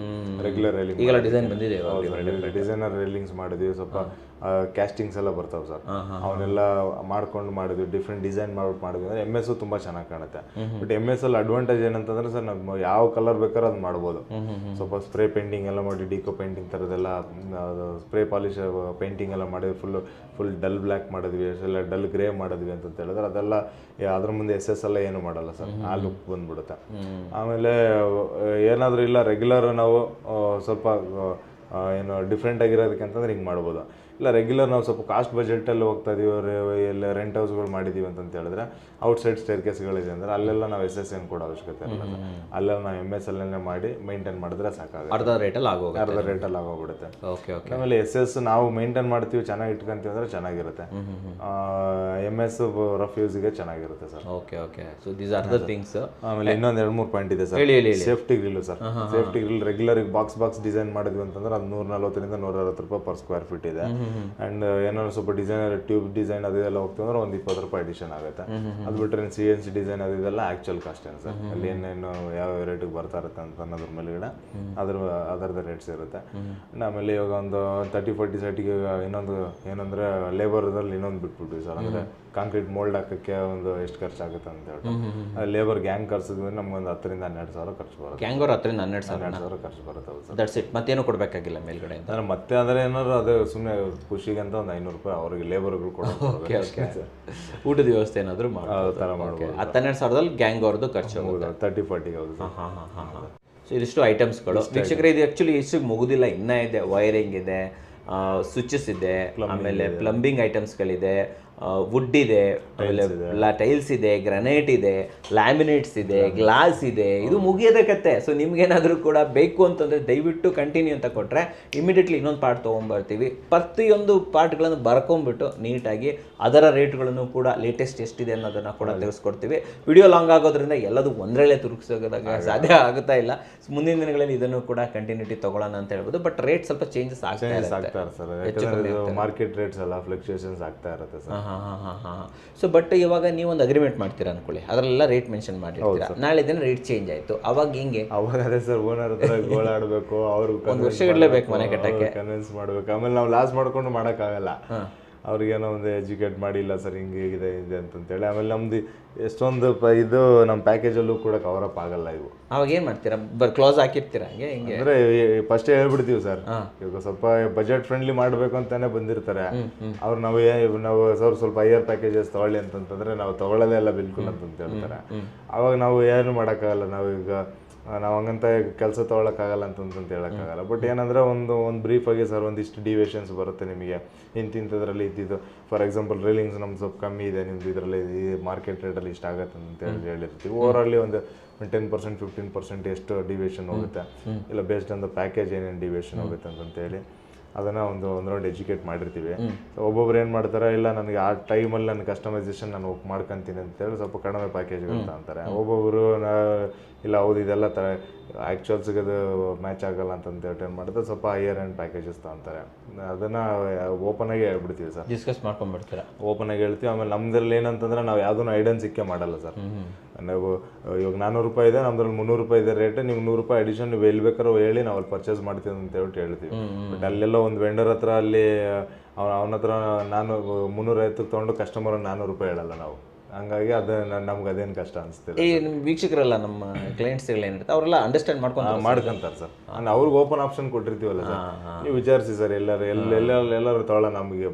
ರೆಗ್ಯುಲರ್ ರೈಲಿಂಗ್ ಈಗ ಡಿಸೈನ್ ಬಂದಿದೆ, ಡಿಸೈನರ್ ರೈಲಿಂಗ್ಸ್ ಮಾಡಿದ್ವಿ. ಸ್ವಲ್ಪ ಕ್ಯಾಸ್ಟಿಂಗ್ಸ್ ಎಲ್ಲ ಬರ್ತಾವೆ ಸರ್, ಅವನ್ನೆಲ್ಲ ಮಾಡ್ಕೊಂಡು ಮಾಡಿದ್ವಿ. ಡಿಫ್ರೆಂಟ್ ಡಿಸೈನ್ ಮಾಡಿದ್ವಿ ಅಂದರೆ MS ತುಂಬ ಚೆನ್ನಾಗಿ ಕಾಣುತ್ತೆ. ಬಟ್ MS ಅಲ್ಲಿ ಅಡ್ವಾಂಟೇಜ್ ಏನಂತಂದ್ರೆ ಸರ್ ನಾವು ಯಾವ ಕಲರ್ ಬೇಕಾದ್ರೂ ಅದು ಮಾಡ್ಬೋದು. ಸ್ವಲ್ಪ ಸ್ಪ್ರೇ ಪೇಂಟಿಂಗ್ ಎಲ್ಲ ಮಾಡಿ, ಡಿಕೋ ಪೇಂಟಿಂಗ್ ಥರದ್ದೆಲ್ಲ ಸ್ಪ್ರೇ ಪಾಲಿಶ್ ಪೇಂಟಿಂಗ್ ಎಲ್ಲ ಮಾಡಿದ್ವಿ. ಫುಲ್ ಡಲ್ ಬ್ಲ್ಯಾಕ್ ಮಾಡಿದ್ವಿ, ಎಲ್ಲ ಡಲ್ ಗ್ರೇ ಮಾಡಿದ್ವಿ ಅಂತ ಹೇಳಿದ್ರೆ ಅದೆಲ್ಲ ಅದ್ರ ಮುಂದೆ SS ಎಲ್ಲ ಏನು ಮಾಡಲ್ಲ ಸರ್, ಆ ಲುಕ್ ಬಂದ್ಬಿಡುತ್ತೆ. ಆಮೇಲೆ ಏನಾದರೂ ಇಲ್ಲ ರೆಗ್ಯುಲರ್ ನಾವು ಸ್ವಲ್ಪ ಏನು ಡಿಫ್ರೆಂಟ್ ಆಗಿರೋದಕ್ಕೆ ಅಂತಂದ್ರೆ ಹಿಂಗೆ ಮಾಡ್ಬೋದು. ಇಲ್ಲ ರೆಗ್ಯುಲರ್ ನಾವು ಸ್ವಲ್ಪ ಕಾಸ್ಟ್ ಬಜೆಟಲ್ಲಿ ಹೋಗ್ತಾ ಇದೀವಿ, ಎಲ್ಲ ರೆಂಟ್ ಹೌಸ್ಗಳು ಮಾಡಿದ್ದೀವಿ ಅಂತ ಹೇಳಿದ್ರೆ ಔಟ್ಸೈಡ್ ಸ್ಟೇರ್ ಕೇಸ್ಗಳಿದೆ ಅಂದರೆ ಅಲ್ಲೆಲ್ಲ ನಾವು SSN ಕೊಡೋ ಅವಶ್ಯಕತೆ ಇಲ್ಲ ಸರ್. ಅಲ್ಲೆಲ್ಲ ನಾವು MSLನೇ ಮಾಡಿ ಮೇಂಟೈನ್ ಮಾಡಿದ್ರೆ ಸಾಕಾಗುತ್ತೆ. ಅರ್ಧ ರೇಟಲ್ಲಿ ಆಗೋಗ್ಬಿಡುತ್ತೆ. Okay okay. ಆಮೇಲೆ SS ನಾವು ಮೇಂಟೈನ್ ಮಾಡ್ತೀವಿ, ಚೆನ್ನಾಗಿ ಇಟ್ಕೊಂತೀವಿ ಅಂದರೆ ಚೆನ್ನಾಗಿರುತ್ತೆ. MS ರಫ್ ಯೂಸ್ಗೆ ಚೆನ್ನಾಗಿರುತ್ತೆ sir. Okay okay. So these are the things. ಆಮೇಲೆ ಇನ್ನೊಂದು 2-3 ಪಾಯಿಂಟ್ ಇದೆ sir. Safety grill sir. Safety grill regular box design ಮಾಡಿದ್ವಿ ಅಂತಂದ್ರೆ ಅದು 140 ರಿಂದ 160 ರೂಪಾಯಿ ಪರ್ ಸ್ಕ್ವೇರ್ ಫೀಟ್ ಇದೆ. ಅಂಡ್ ಏನಾದ್ರು ಸ್ವಲ್ಪ ಡಿಸೈನರ್ ಟ್ಯೂಬ್ ಡಿಸೈನ್ ಅದೆಲ್ಲ ಹೋಗ್ತೀವಿ ಅಂದ್ರೆ ಒಂದು 20 ರೂಪಾಯಿ ಅಡಿಷನ್ ಆಗುತ್ತೆ. ಅದು ಬಿಟ್ಟರೆ CNC ಡಿಸೈನ್ ಅದೆಲ್ಲ ಆಕ್ಚುಯಲ್ ಕಾಸ್ಟ್ ಏನು ಸರ್. ಅಲ್ಲಿ ಏನೇನು ಯಾವ ರೇಟಿಗೆ ಬರ್ತಾ ಇರುತ್ತೆ ಅಂತ ಅನ್ನೋದ್ರ ಮೇಲೆಗಡೆ ಅದರದ ರೇಟ್ಸ್ ಇರುತ್ತೆ. ಆಮೇಲೆ ಇವಾಗ ಒಂದು 30-40 ಸೈಟಿಗೆ ಇನ್ನೊಂದು ಏನಂದ್ರೆ ಲೇಬರ್ದಲ್ಲಿ ಇನ್ನೊಂದು ಬಿಟ್ಬಿಟ್ವಿ ಸರ್. ಅಂದ್ರೆ ಕಾಂಕ್ರೀಟ್ ಮೋಲ್ಡ್ ಹಾಕಕ್ಕೆ ಒಂದು ಎಷ್ಟು ಖರ್ಚಾಗುತ್ತೆ ಅಂತ ಹೇಳ್ಬಿಟ್ಟು ಲೇಬರ್ ಗ್ಯಾಂಗ್ ಕರ್ಸಿದ್ವಿ ನಮ್ಗೊಂದು 10 ರಿಂದ 12 ಸಾವಿರ ಖರ್ಚು ಬರುತ್ತೆ. ಗ್ಯಾಂಗ್ ಅವ್ರ 10 ರಿಂದ 12 ಸಾವಿರ ಖರ್ಚು ಬರುತ್ತೆ ಸರ್. That's it. ಮತ್ತೇನು ಕೊಡಬೇಕಾಗಿಲ್ಲ ಮೇಲ್ಗಡೆ ಅಂತ. ಅಂದ್ರೆ ಮತ್ತೆ ಆದರೆ ಏನಾದ್ರು ಅದೇ ಸುಮ್ಮನೆ ಖುಷಿಗೆ ಅಂತ ಒಂದು 500 ರೂಪಾಯಿ ಅವರಿಗೆ ಲೇಬರ್ಗಳು ಕೊಡೋದು. Okay okay. ಊಟದ ವ್ಯವಸ್ಥೆ ಏನಾದರೂ ಥರ ಮಾಡ್ಬೋದು. 12 ಸಾವಿರದಲ್ಲಿ ಗ್ಯಾಂಗ್ ಅವ್ರದ್ದು ಖರ್ಚು ಹೋಗುತ್ತೆ. 30-40 ಹೌದು ಸರ್. ಸೊ ಇದಿಷ್ಟು ಐಟಮ್ಸ್ಗಳು ವೀಕ್ಷಕರೇ. ಇದು ಆ್ಯಕ್ಚುಲಿ ಇಷ್ಟು ಮುಗುದಿಲ್ಲ, ಇನ್ನೂ ಇದೆ. ವೈರಿಂಗ್ ಇದೆ, ಸ್ವಿಚಸ್ ಇದೆ, ಆಮೇಲೆ ಪ್ಲಂಬಿಂಗ್ ಐಟಮ್ಸ್ಗಳಿದೆ, ವುಡ್ ಇದೆ, ಆಮೇಲೆ ಟೈಲ್ಸ್ ಇದೆ, ಗ್ರನೈಟ್ ಇದೆ, ಲ್ಯಾಮಿನೇಟ್ಸ್ ಇದೆ, ಗ್ಲಾಸ್ ಇದೆ. ಇದು ಮುಗಿಯೋದೇ ಕತೆ. ಸೊ ನಿಮ್ಗೇನಾದರೂ ಕೂಡ ಬೇಕು ಅಂತಂದರೆ ದಯವಿಟ್ಟು ಕಂಟಿನ್ಯೂ ಅಂತ ಕೊಟ್ಟರೆ ಇಮಿಡಿಯೇಟ್ಲಿ ಇನ್ನೊಂದು ಪಾರ್ಟ್ ತೊಗೊಂಬರ್ತೀವಿ. ಪ್ರತಿಯೊಂದು ಪಾರ್ಟ್ಗಳನ್ನು ಬರ್ಕೊಂಡ್ಬಿಟ್ಟು ನೀಟಾಗಿ ಅದರ ರೇಟ್ಗಳನ್ನು ಕೂಡ ಲೇಟೆಸ್ಟ್ ಎಷ್ಟಿದೆ ಅನ್ನೋದನ್ನು ಕೂಡ ತಿಳಿಸ್ಕೊಡ್ತೀವಿ. ವಿಡಿಯೋ ಲಾಂಗ್ ಆಗೋದ್ರಿಂದ ಎಲ್ಲದೂ ಒಂದರಲ್ಲೇ ತುರುಗಿಸೋದಾಗ ಸಾಧ್ಯ ಆಗುತ್ತಾ ಇಲ್ಲ. ಮುಂದಿನ ದಿನಗಳಲ್ಲಿ ಇದನ್ನು ಕೂಡ ಕಂಟಿನ್ಯೂಟಿ ತೊಗೊಳ್ಳೋಣ ಅಂತ ಹೇಳ್ಬೋದು. ಬಟ್ ರೇಟ್ ಸ್ವಲ್ಪ ಚೇಂಜಸ್ ಆಗ್ತಾ ಇರುತ್ತೆ ಸರ್. ಮಾರ್ಕೆಟ್ ರೇಟ್ಸ್ ಎಲ್ಲ ಫ್ಲಕ್ಚುಯೇಷನ್ಸ್ ಆಗ್ತಾ ಇರುತ್ತೆ ಸರ್. ಸೊ ಬಟ್ ಇವಾಗ ನೀವೊಂದು ಅಗ್ರಿಮೆಂಟ್ ಮಾಡ್ತೀರಾ ಅನ್ಕೊಳ್ಳಿ, ಅದರಲ್ಲೆಲ್ಲ ರೇಟ್ ಮೆನ್ಷನ್ ಮಾಡಿರ್ತೀರಾ. ನಾಳೆ ದಿನ ರೇಟ್ ಚೇಂಜ್ ಆಯಿತು, ಅವಾಗ ಹೆಂಗೆ? ಅವಾಗ ಅದೇ ಸರ್, ಓನರ್ ಹತ್ರ ಗೋಳಾಡಬೇಕು, ಅವರು ಒಂದು ವರ್ಷಗಟ್ಟಲೆ ಬೇಕು ಮನೆ ಕಟ್ಟಕ್ಕೆ, ಕನ್ವಿನ್ಸ್ ಮಾಡಬೇಕು. ಆಮೇಲೆ ನಾವು ಲಾಸ್ ಮಾಡ್ಕೊಂಡು ಮಾಡೋಕ್ಕಾಗಲ್ಲ. ಅವ್ರಿಗೇನೋ ಒಂದು ಎಜುಕೇಟ್ ಮಾಡಿಲ್ಲ ಸರ್, ಹಿಂಗೆ ಇದೆ ಅಂತಂತೇಳಿ. ಆಮೇಲೆ ನಮ್ದು ಎಷ್ಟೊಂದು ಇದು ನಮ್ಮ ಪ್ಯಾಕೇಜಲ್ಲೂ ಕೂಡ ಕವರ್ ಅಪ್ ಆಗಲ್ಲ ಇವು. ಅವಾಗ ಏನು ಮಾಡ್ತೀರಾ? ಕ್ಲೋಸ್ ಹಾಕಿರ್ತೀರಾ ಹಂಗೆ ಹಿಂಗೆ? ಅಂದರೆ ಫಸ್ಟೇ ಹೇಳ್ಬಿಡ್ತೀವಿ ಸರ್, ಇವಾಗ ಸ್ವಲ್ಪ ಬಜೆಟ್ ಫ್ರೆಂಡ್ಲಿ ಮಾಡಬೇಕು ಅಂತಾನೆ ಬಂದಿರ್ತಾರೆ ಅವ್ರು. ನಾವು ಸರ್ ಸ್ವಲ್ಪ ಹೈಯರ್ ಪ್ಯಾಕೇಜಸ್ ತೊಗೊಳ್ಳಿ ಅಂತಂತಂದ್ರೆ ನಾವು ತೊಗೊಳ್ಳೋದೇ ಇಲ್ಲ ಬಿಲ್ಕುಲ್ ಅಂತಂತ ಹೇಳ್ತಾರೆ. ಅವಾಗ ನಾವು ಏನು ಮಾಡೋಕ್ಕಾಗಲ್ಲ. ನಾವು ಹಂಗಂತ ಕೆಲಸ ತೊಗೊಳಕ್ಕಾಗಲ್ಲ ಅಂತಂತ ಹೇಳೋಕ್ಕಾಗಲ್ಲ. ಬಟ್ ಏನಂದರೆ ಒಂದು ಬ್ರೀಫಾಗಿ ಸರ್ ಒಂದಿಷ್ಟು ಡಿವಿಯೇಷನ್ಸ್ ಬರುತ್ತೆ ನಿಮಗೆ, ಇಂಥದ್ರಲ್ಲಿ ಇದ್ದಿದ್ದು. ಫಾರ್ ಎಕ್ಸಾಂಪಲ್ ರೈಲಿಂಗ್ಸ್ ನಮ್ದು ಸ್ವಲ್ಪ ಕಮ್ಮಿ ಇದೆ, ನಿಮ್ದು ಇದರಲ್ಲಿ ಈ ಮಾರ್ಕೆಟ್ ರೇಟಲ್ಲಿ ಇಷ್ಟ ಆಗುತ್ತೆ ಅಂತ ಹೇಳಿರ್ತೀವಿ. ಓವರಾಲಿ ಒಂದು 10% 15% ಎಷ್ಟು ಡಿವಿಯೇಷನ್ ಹೋಗುತ್ತೆ, ಇಲ್ಲ ಬೇಸ್ಡ್ ಆನ್ ದ ಪ್ಯಾಕೇಜ್ ಏನೇನು ಡಿವಿಯೇಷನ್ ಹೋಗುತ್ತೆ ಅಂತಂತೇಳಿ ಅದನ್ನು ಒಂದು ರೌಂಡ್ ಎಜುಕೇಟ್ ಮಾಡಿರ್ತೀವಿ. ಒಬ್ಬೊಬ್ರು ಏನು ಮಾಡ್ತಾರೆ, ಇಲ್ಲ ನನಗೆ ಆ ಟೈಮಲ್ಲಿ ನನ್ನ ಕಸ್ಟಮೈಸೇಷನ್ ನಾನು ಮಾಡ್ಕೊತೀನಿ ಅಂತೇಳಿ ಸ್ವಲ್ಪ ಕಡಿಮೆ ಪ್ಯಾಕೇಜ್ ಇರುತ್ತೆ ಅಂತಾರೆ. ಒಬ್ಬೊಬ್ಬರು ಇಲ್ಲ ಹೌದು ಇದೆಲ್ಲ ಆ್ಯಕ್ಚುಯಲ್ಸ್ಗೆ ಅದು ಮ್ಯಾಚ್ ಆಗಲ್ಲ ಅಂತಂತೇಳಿ ಏನು ಮಾಡಿದ್ರೆ ಸ್ವಲ್ಪ ಹೈಯರ್ ಆ್ಯಂಡ್ ಪ್ಯಾಕೇಜಸ್ ತಗೊಂತಾರೆ. ಅದನ್ನು ಓಪನಾಗಿ ಹೇಳ್ಬಿಡ್ತೀವಿ ಸರ್, ಡಿಸ್ಕಸ್ ಮಾಡ್ಕೊಂಡ್ಬಿಡ್ತೀರಾ, ಓಪನಾಗಿ ಹೇಳ್ತೀವಿ. ಆಮೇಲೆ ನಮ್ದ್ರಲ್ಲಿ ಏನಂತಂದ್ರೆ ನಾವು ಯಾವುದೂ ಐಡನ್ ಸಿಕ್ಕೇ ಮಾಡಲ್ಲ ಸರ್. ನಾವು ಇವಾಗ 400 ರೂಪಾಯಿ ಇದೆ, ನಮ್ದ್ರಲ್ಲಿ 300 ರೂಪಾಯಿ ಇದೆ ರೇಟ್, ನೀವು 100 ರೂಪಾಯಿ ಅಡಿಷನ್ ನೀವು ಎಲ್ಲಿ ಬೇಕಾದ್ರೂ ಹೇಳಿ ನಾವು ಅಲ್ಲಿ ಪರ್ಚೇಸ್ ಮಾಡ್ತೀವಿ ಅಂತ ಹೇಳ್ತೀವಿ. ಬಟ್ ಅಲ್ಲೆಲ್ಲ ಒಂದು ವೆಂಡರ್ ಹತ್ರ ಅಲ್ಲಿ ಅವನ ಹತ್ರ 350 ತೊಗೊಂಡು ಕಸ್ಟಮರ್ 400 ರೂಪಾಯಿ ಹೇಳಲ್ಲ ನಾವು. ಹಂಗಾಗಿ ಅದು ನಮ್ಗೆ ಅದೇನು ಕಷ್ಟ ಅನಿಸ್ತಿಲ್ಲ. ಈ ನಿಮ್ಮ ವೀಕ್ಷಕರೆಲ್ಲ ನಮ್ಮ ಕ್ಲೈಂಟ್ಸ್ಗಳು ಏನಿರುತ್ತೆ ಅವರೆಲ್ಲ ಅಂಡರ್ಸ್ಟ್ಯಾಂಡ್ ಮಾಡ್ಕೊಂತಾರೆ ಸರ್. ಅವ್ರಿಗೆ ಓಪನ್ ಆಪ್ಷನ್ ಕೊಟ್ಟಿರ್ತೀವಲ್ಲ ಸರ್, ನೀವು ವಿಚಾರಿಸಿ ಸರ್. ಎಲ್ಲರೂ ತೊಗೊಳ್ಳೋಣ, ನಮಗೆ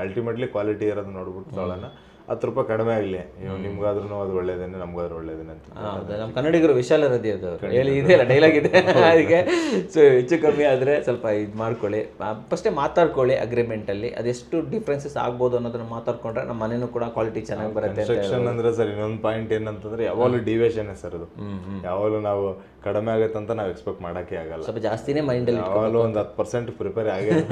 ಅಲ್ಟಿಮೇಟ್ಲಿ ಕ್ವಾಲಿಟಿ ಇರೋದು ನೋಡ್ಬಿಟ್ಟು ತೊಗೊಳ್ಳೋಣ. 10 ರೂಪಾಯಿ ಕಡಿಮೆ ಆಗಲಿ, ನಿಮ್ಗಾದ್ರೂ ಅದು ಒಳ್ಳೇದೇನೆ, ನಮ್ಗಾದ್ರೂ ಒಳ್ಳೇದೇನೆ ಅಂತ. ನಮ್ಮ ಕನ್ನಡಿಗರು ವಿಶಾಲ ಹೃದಯ ಅದು ಹೇಳಿ ಇದೆಯಲ್ಲ, ಡೈಲಾಗ್ ಇದೆ ಅದಕ್ಕೆ. ಸೊ ಹೆಚ್ಚು ಕಮ್ಮಿ ಆದರೆ ಸ್ವಲ್ಪ ಇದು ಮಾಡ್ಕೊಳ್ಳಿ, ಫಸ್ಟೇ ಮಾತಾಡ್ಕೊಳ್ಳಿ ಅಗ್ರಿಮೆಂಟಲ್ಲಿ. ಅದೆಷ್ಟು ಡಿಫ್ರೆನ್ಸಸ್ ಆಗ್ಬೋದು ಅನ್ನೋದನ್ನ ಮಾತಾಡ್ಕೊಂಡ್ರೆ ನಮ್ಮ ಮನೇನೂ ಕೂಡ ಕ್ವಾಲಿಟಿ ಚೆನ್ನಾಗಿ ಬರುತ್ತೆ. ಸೆಕ್ಷನ್ ಅಂದರೆ ಸರ್ ಇನ್ನೊಂದು ಪಾಯಿಂಟ್ ಏನಂತಂದ್ರೆ ಯಾವಾಗಲೂ ಡಿವಿಯೇಷನ್ ಸರ್. ಅದು ಯಾವಾಗಲೂ ನಾವು ಕಡಿಮೆ ಆಗುತ್ತೆ ಅಂತ ನಾವು ಎಕ್ಸ್ಪೆಕ್ಟ್ ಮಾಡೋಕ್ಕೆ ಆಗಲ್ಲ. ಸ್ವಲ್ಪ ಜಾಸ್ತಿನೇ ಮೈಂಡಲ್ಲಿ ಯಾವಾಗಲೂ ಒಂದು 10% ಪ್ರಿಪೇರ್ ಆಗಿದೆ.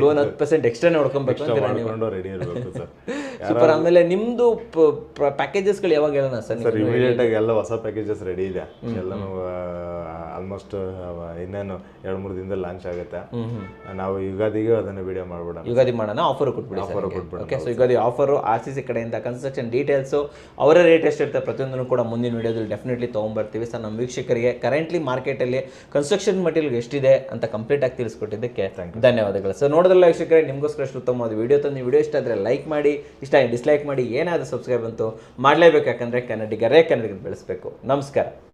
ಲೋನ್ 10% ಎಕ್ಸ್ಟ್ರಾ ನೋಡ್ಕೊಬೇಕು ಮಾಡ್ಕೊಂಡು ರೆಡಿ ಇರಬೇಕು ಸರ್. ಸೂಪರ್. ಆಮೇಲೆ ನಿಮ್ಮದು ಪ್ಯಾಕೇಜಸ್ಗಳು ಯಾವಾಗ ಹೇಳೋಣ ಸರ್? ಸರ್ ಇಮಿಡಿಯೇಟ್ ಆಗಿ ಎಲ್ಲ ಹೊಸ ಪ್ಯಾಕೇಜಸ್ ರೆಡಿ ಇದೆ, ಎಲ್ಲನೂ ಆಲ್ಮೋಸ್ಟ್ ಇನ್ನೇನು 2-3 ದಿನದಲ್ಲಿ ಲಾಂಚ್ ಆಗುತ್ತೆ. ನಾವು ಯುಗಾದಿಗೆ ಅದನ್ನು ವಿಡಿಯೋ ಮಾಡ್ಬಿಡೋಣ. ಯುಗಾದಿ ಮಾಡೋಣ, ಆಫರ್ ಕೊಟ್ಬಿಡಿ. Okay, so Ugadi offer RCC ಕಡೆಯಿಂದ ಕನ್ಸ್ಟ್ರಕ್ಷನ್ ಡೀಟೇಲ್ಸು ಅವರ ರೇಟ್ ಎಷ್ಟಿರುತ್ತೆ ಪ್ರತಿಯೊಂದನ್ನು ಕೂಡ ಮುಂದಿನ ವಿಡಿಯೋದಲ್ಲಿ ಡೆಫಿನೆಟ್ಲಿ ತೊಗೊಂಡ್ಬರ್ತೀವಿ ಸರ್. ನಮ್ಮ ವೀಕ್ಷಕರಿಗೆ ಕರೆಂಟ್ಲಿ ಮಾರ್ಕೆಟಲ್ಲಿ ಕನ್ಸ್ಟ್ರಕ್ಷನ್ ಮಟೀರಿಯಲ್ ಎಷ್ಟಿದೆ ಅಂತ ಕಂಪ್ಲೀಟಾಗಿ ತಿಳಿಸ್ಕೊಟ್ಟಿದ್ದಕ್ಕೆ ಧನ್ಯವಾದಗಳು ಸರ್. ನೋಡೋದಲ್ಲ ವೀಕ್ಷಕರೇ, ನಿಮಗೋಸ್ಕರ ಅಷ್ಟು ಉತ್ತಮವಾದ ವಿಡಿಯೋ ತಂದು ವಿಡಿಯೋ ಇಷ್ಟ ಆದರೆ ಲೈಕ್ ಮಾಡಿ, ಇಷ್ಟ ಡಿಸ್ಲೈಕ್ ಮಾಡಿ, ಏನಾದರೂ ಸಬ್ಸ್ಕ್ರೈಬ್ ಅಂತೂ ಮಾಡಲೇಬೇಕು. ಯಾಕಂದರೆ ಕನ್ನಡಿಗರೇ ಕನ್ನಡಿಗರು ಬೆಳೆಸಬೇಕು. ನಮಸ್ಕಾರ.